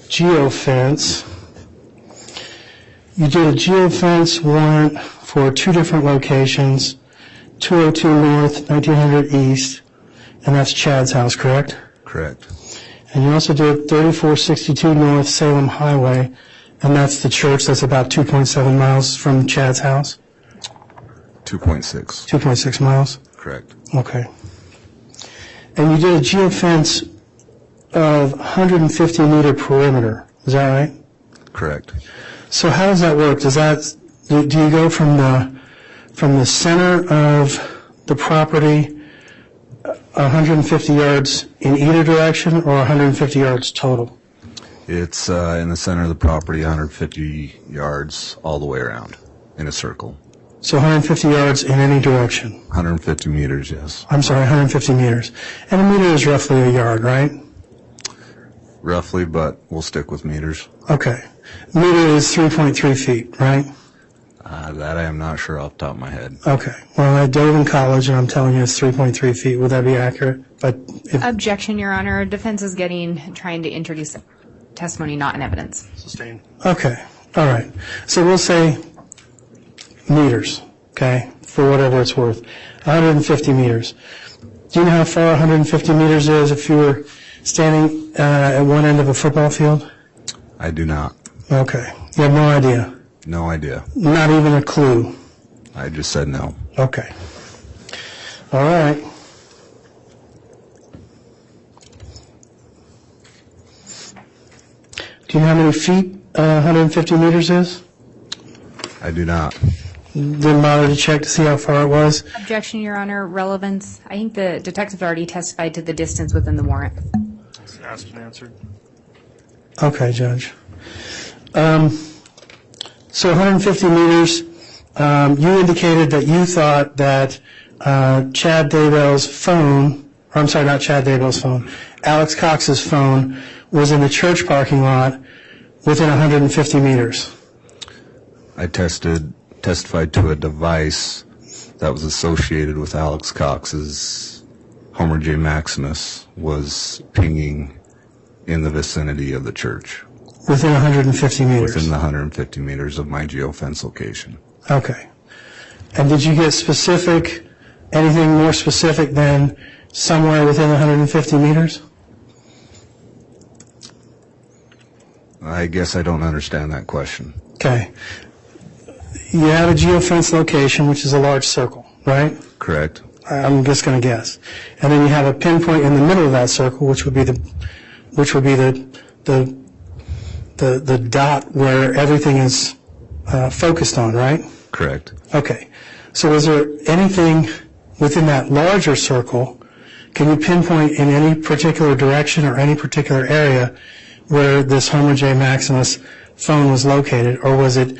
geofence, you did a geofence warrant for two different locations, 202 North, 1900 East, and that's Chad's house, correct? Correct. And you also did 3462 North Salem Highway, and that's the church that's about 2.7 miles from Chad's house? 2.6. 2.6 miles? Correct. Okay. And you did a geofence of 150-meter perimeter, is that right? Correct. So how does that work? Do you go from the center of the property 150 yards in either direction, or 150 yards total? It's in the center of the property, 150 yards all the way around in a circle. So 150 yards in any direction? 150 meters, yes. I'm sorry, 150 meters. And a meter is roughly a yard, right? Roughly, but we'll stick with meters. Okay. Meter is 3.3 feet, right? That I am not sure off the top of my head. Okay. Well, I dove in college, and I'm telling you it's 3.3 feet. Would that be accurate? But Objection, Your Honor. Defense is trying to introduce testimony, not in evidence. Sustained. Okay. All right. So we'll say meters, okay, for whatever it's worth. 150 meters. Do you know how far 150 meters is if you were standing at one end of a football field? I do not. Okay. You have no idea? No idea. Not even a clue? I just said no. Okay. All right. Do you know how many feet 150 meters is? I do not. Didn't bother to check to see how far it was? Objection, Your Honor. Relevance. I think the detective already testified to the distance within the warrant. It's asked and answered. Okay, Judge. So 150 meters, you indicated that you thought that Chad Daybell's phone, or I'm sorry, not Chad Daybell's phone, Alex Cox's phone was in the church parking lot within 150 meters. I testified to a device that was associated with Alex Cox's Homer J. Maximus was pinging in the vicinity of the church. Within 150 meters? Within the 150 meters of my geofence location. Okay. And did you get specific, anything more specific than somewhere within 150 meters? I guess I don't understand that question. Okay. You have a geofence location, which is a large circle, right? Correct. I'm just going to guess. And then you have a pinpoint in the middle of that circle, which would be the dot where everything is focused on, right? Correct. Okay. So is there anything within that larger circle, can you pinpoint in any particular direction or any particular area where this Homer J. Maximus phone was located, or was it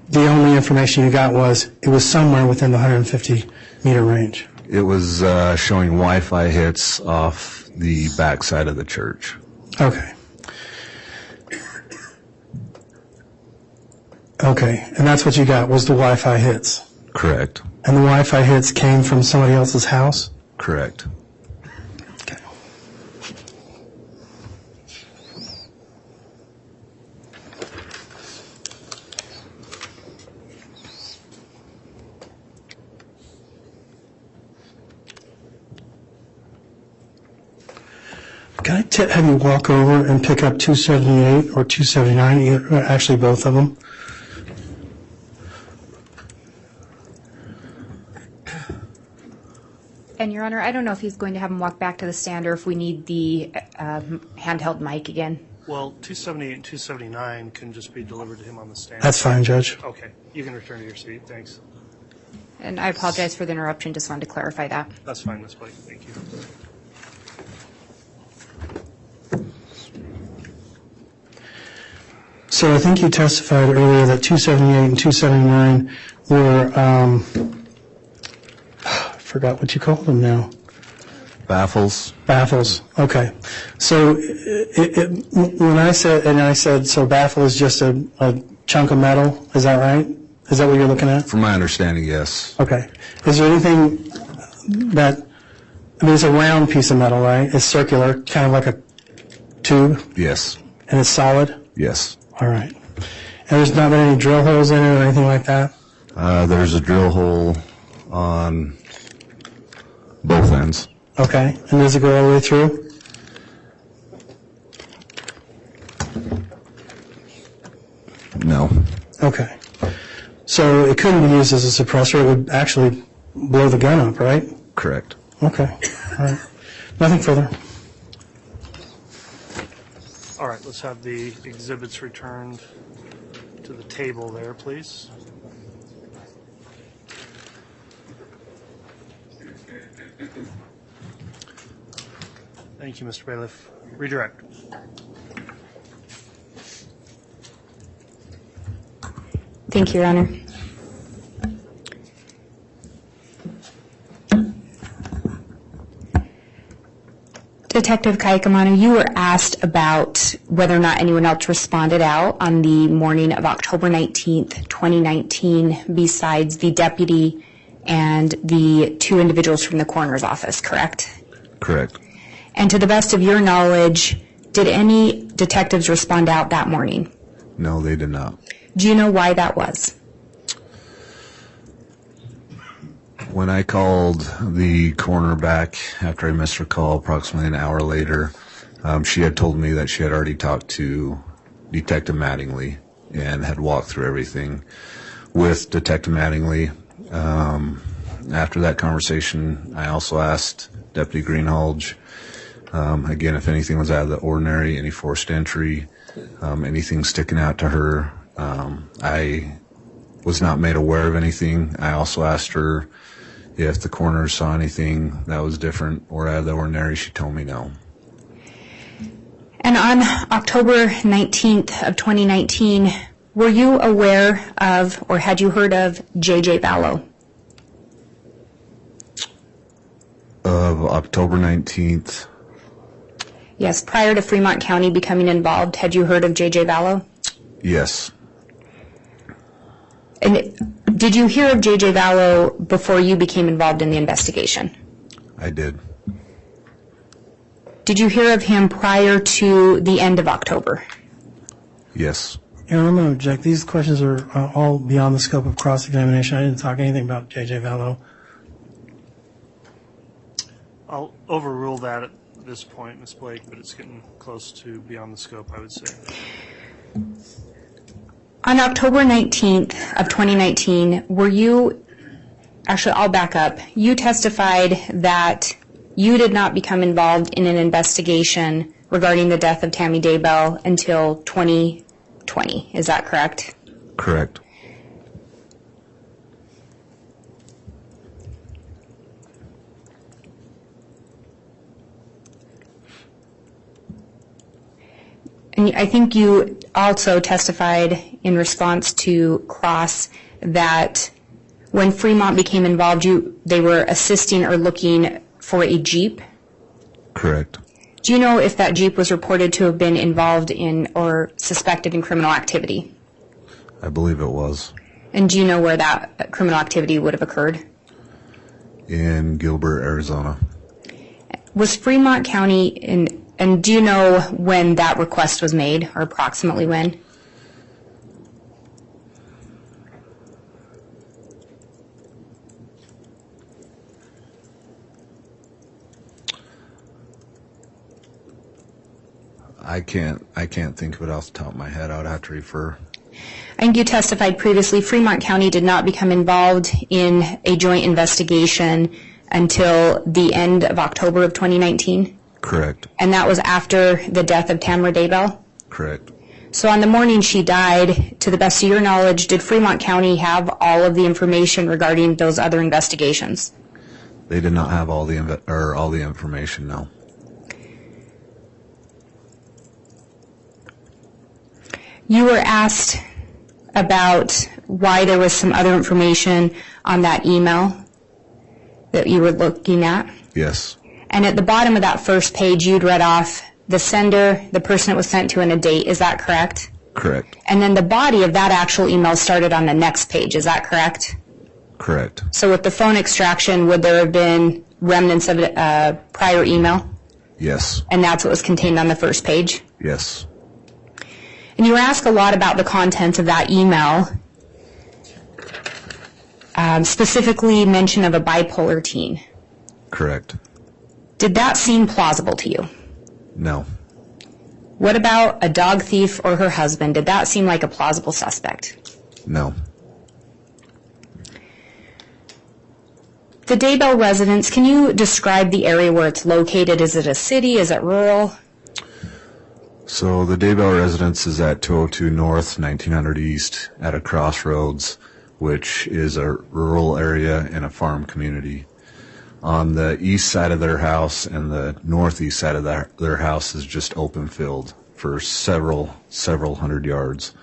the only information you got was it was somewhere within the 150 meter range? It was showing Wi-Fi hits off the backside of the church. Okay. Okay, and that's what you got, was the Wi-Fi hits? Correct. And the Wi-Fi hits came from somebody else's house? Correct. Okay. Can I have you walk over and pick up 278 or 279, actually both of them? And Your Honor, I don't know if he's going to have him walk back to the stand or if we need the handheld mic again. Well, 278 and 279 can just be delivered to him on the stand. That's fine, Judge. Okay, you can return to your seat. Thanks. And I apologize for the interruption, just wanted to clarify that. That's fine, Ms. Blake. Thank you. So I think you testified earlier that 278 and 279 were, I forgot what you called them now. Baffles. Baffles. Okay. So when I said, so baffle is just a chunk of metal, is that right? Is that what you're looking at? From my understanding, yes. Okay. Is there anything that, I mean, it's a round piece of metal, right? It's circular, kind of like a tube, Yes. and it's solid? Yes. All right. And there's not been any drill holes in it or anything like that? There's a drill hole on both ends. Okay. And does it go all the way through? No. Okay. So it couldn't be used as a suppressor. It would actually blow the gun up, right? Correct. Okay. All right. Nothing further. All right, let's have the exhibits returned to the table there, please. Thank you, Mr. Bailiff. Redirect. Thank you, Your Honor. Detective Kaikamanu, you were asked about whether or not anyone else responded out on the morning of October 19th, 2019, besides the deputy and the two individuals from the coroner's office, correct? Correct. And to the best of your knowledge, did any detectives respond out that morning? No, they did not. Do you know why that was? When I called the coroner back after I missed her call approximately an hour later, she had told me that she had already talked to Detective Mattingly and had walked through everything with Detective Mattingly. After that conversation, I also asked Deputy Greenhalgh, again, if anything was out of the ordinary, any forced entry, anything sticking out to her. I was not made aware of anything. I also asked her if the coroner saw anything that was different or out of the ordinary. She told me no. And on October 19th of 2019, were you aware of or had you heard of J.J. Vallow? Of October 19th, Yes, prior to Fremont County becoming involved, had you heard of J.J. Vallow? yes. And did you hear of J.J. Vallow before you became involved in the investigation? I did. Did you hear of him prior to the end of October? Yes. Aaron, I'm going to object. These questions are all beyond the scope of cross-examination. I didn't talk anything about J.J. Vallow. I'll overrule that at this point, Ms. Blake, but it's getting close to beyond the scope, I would say. On October 19th of 2019, were you, actually I'll back up, you testified that you did not become involved in an investigation regarding the death of Tammy Daybell until 2020, is that correct? Correct. And I think you also testified in response to Cross that when Fremont became involved, they were assisting or looking for a Jeep. Correct. Do you know if that Jeep was reported to have been involved in or suspected in criminal activity? I believe it was. And do you know where that criminal activity would have occurred? In Gilbert, Arizona. Was Fremont County in, and do you know when that request was made, or approximately when? I can't think of it off the top of my head. I would have to refer. I think you testified previously Fremont County did not become involved in a joint investigation until the end of October of 2019? Correct. And that was after the death of Tamara Daybell? Correct. So on the morning she died, to the best of your knowledge, did Fremont County have all of the information regarding those other investigations? They did not have all the information, no. You were asked about why there was some other information on that email that you were looking at. Yes. And at the bottom of that first page, you'd read off the sender, the person it was sent to, and a date. Is that correct? Correct. And then the body of that actual email started on the next page. Is that correct? Correct. So with the phone extraction, would there have been remnants of a prior email? Yes. And that's what was contained on the first page? Yes. And you were asked a lot about the content of that email, specifically mention of a bipolar teen. Correct. Did that seem plausible to you? No. What about a dog thief or her husband? Did that seem like a plausible suspect? No. The Daybell residence, can you describe the area where it's located? Is it a city? Is it rural? So the Daybell residence is at 202 North, 1900 East, at a crossroads, which is a rural area and a farm community. On the east side of their house and the northeast side of their house is just open field for several hundred yards.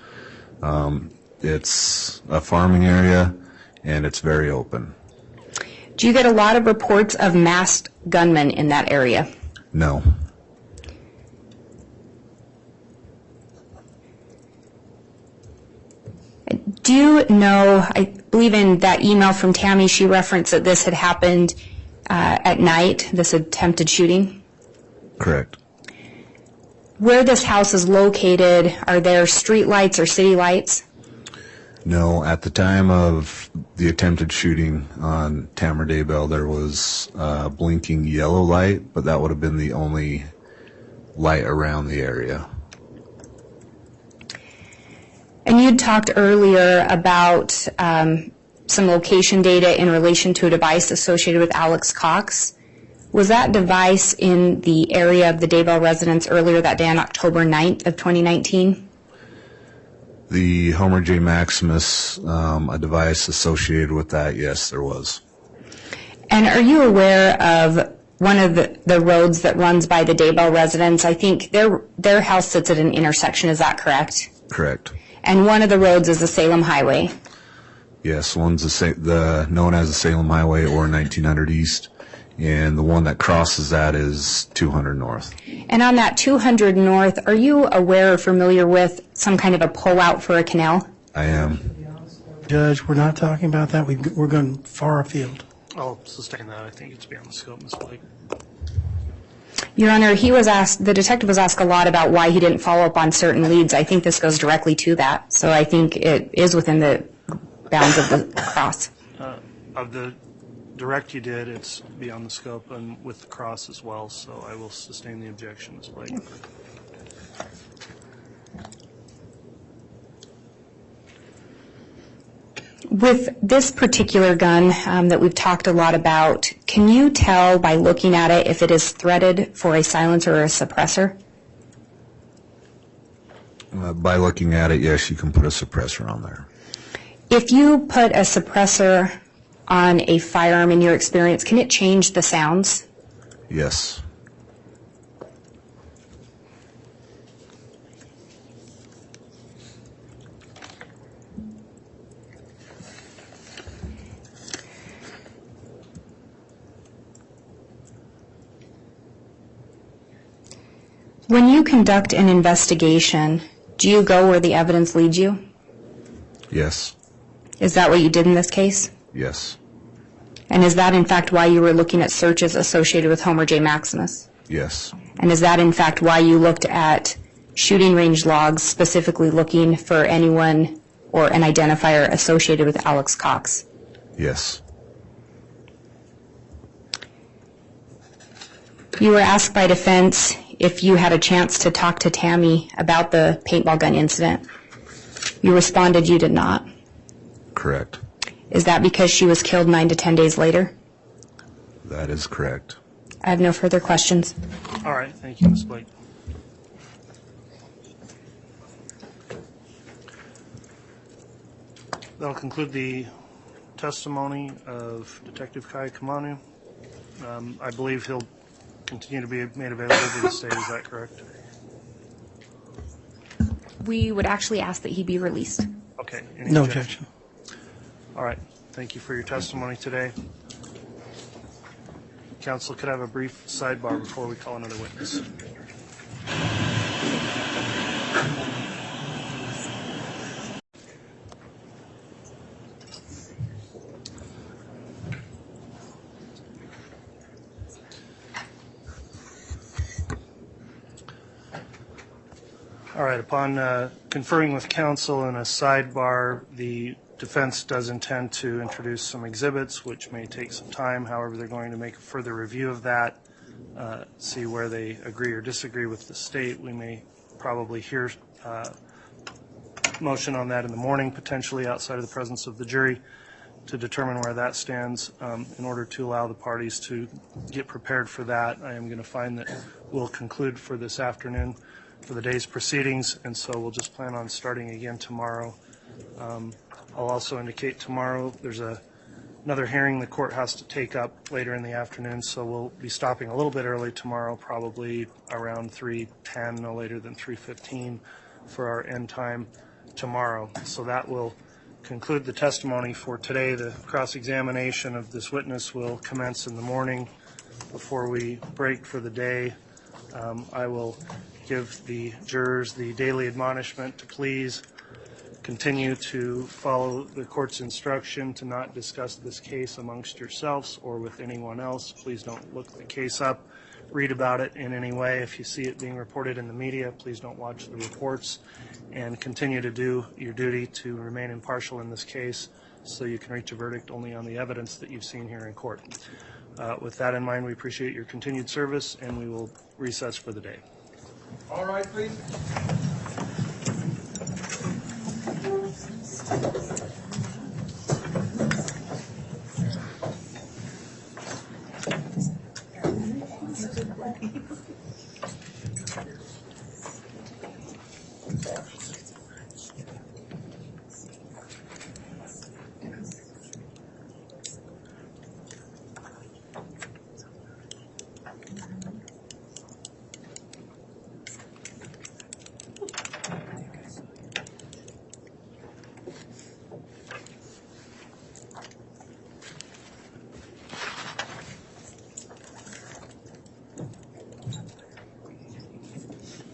It's a farming area and it's very open. Do you get a lot of reports of masked gunmen in that area? No. Do you know, I believe in that email from Tammy, she referenced that this had happened at night, this attempted shooting? Correct. Where this house is located, are there street lights or city lights? No, at the time of the attempted shooting on Tamara Daybell, there was a blinking yellow light, but that would have been the only light around the area. And you'd talked earlier about some location data in relation to a device associated with Alex Cox. Was that device in the area of the Daybell residence earlier that day on October 9th of 2019? The Homer J. Maximus, a device associated with that, yes, there was. And are you aware of one of the roads that runs by the Daybell residence? I think their house sits at an intersection, is that correct? Correct. And one of the roads is the Salem Highway. Yes, one's the known as the Salem Highway or 1900 East, and the one that crosses that is 200 North. And on that 200 North, are you aware or familiar with some kind of a pullout for a canal? I am. Judge, we're not talking about that. We're going far afield. I'll sustain that. I think it's beyond the scope, Ms. Blake. Your Honor, the detective was asked a lot about why he didn't follow up on certain leads. I think this goes directly to that. So I think it is within the bounds of the cross. Of the direct you did, it's beyond the scope, and with the cross as well, so I will sustain the objection, Ms. Blake. With this particular gun that we've talked a lot about, can you tell by looking at it if it is threaded for a silencer or a suppressor? By looking at it, yes, you can put a suppressor on there. If you put a suppressor on a firearm in your experience, can it change the sounds? Yes. When you conduct an investigation, do you go where the evidence leads you? Yes. Is that what you did in this case? Yes. And is that in fact why you were looking at searches associated with Homer J. Maximus? Yes. And is that in fact why you looked at shooting range logs, specifically looking for anyone or an identifier associated with Alex Cox? Yes. You were asked by defense if you had a chance to talk to Tammy about the paintball gun incident. You responded you did not. Correct. Is that because she was killed 9 to 10 days later? That is correct. I have no further questions. All right, thank you, Ms. Blake. That'll conclude the testimony of Detective Kai Kamanu. I believe he'll continue to be made available to the state, is that correct? We would actually ask that he be released. Okay. Any No objection. All right, thank you for your testimony today. Counsel, could I have a brief sidebar before we call another witness? All right, upon conferring with counsel in a sidebar, the defense does intend to introduce some exhibits, which may take some time. However, they're going to make a further review of that, see where they agree or disagree with the state. We may probably hear motion on that in the morning, potentially outside of the presence of the jury, to determine where that stands. In order to allow the parties to get prepared for that, I am going to find that we'll conclude for this afternoon for the day's proceedings, and so we'll just plan on starting again tomorrow. I'll also indicate tomorrow there's another hearing the court has to take up later in the afternoon, so we'll be stopping a little bit early tomorrow, probably around 3:10, no later than 3:15 for our end time tomorrow. So that will conclude the testimony for today. The cross-examination of this witness will commence in the morning before we break for the day. I will give the jurors the daily admonishment to please continue to follow the court's instruction to not discuss this case amongst yourselves or with anyone else. Please don't look the case up, read about it in any way. If you see it being reported in the media, please don't watch the reports, and continue to do your duty to remain impartial in this case so you can reach a verdict only on the evidence that you've seen here in court. With that in mind, we appreciate your continued service, and we will recess for the day. All right, please.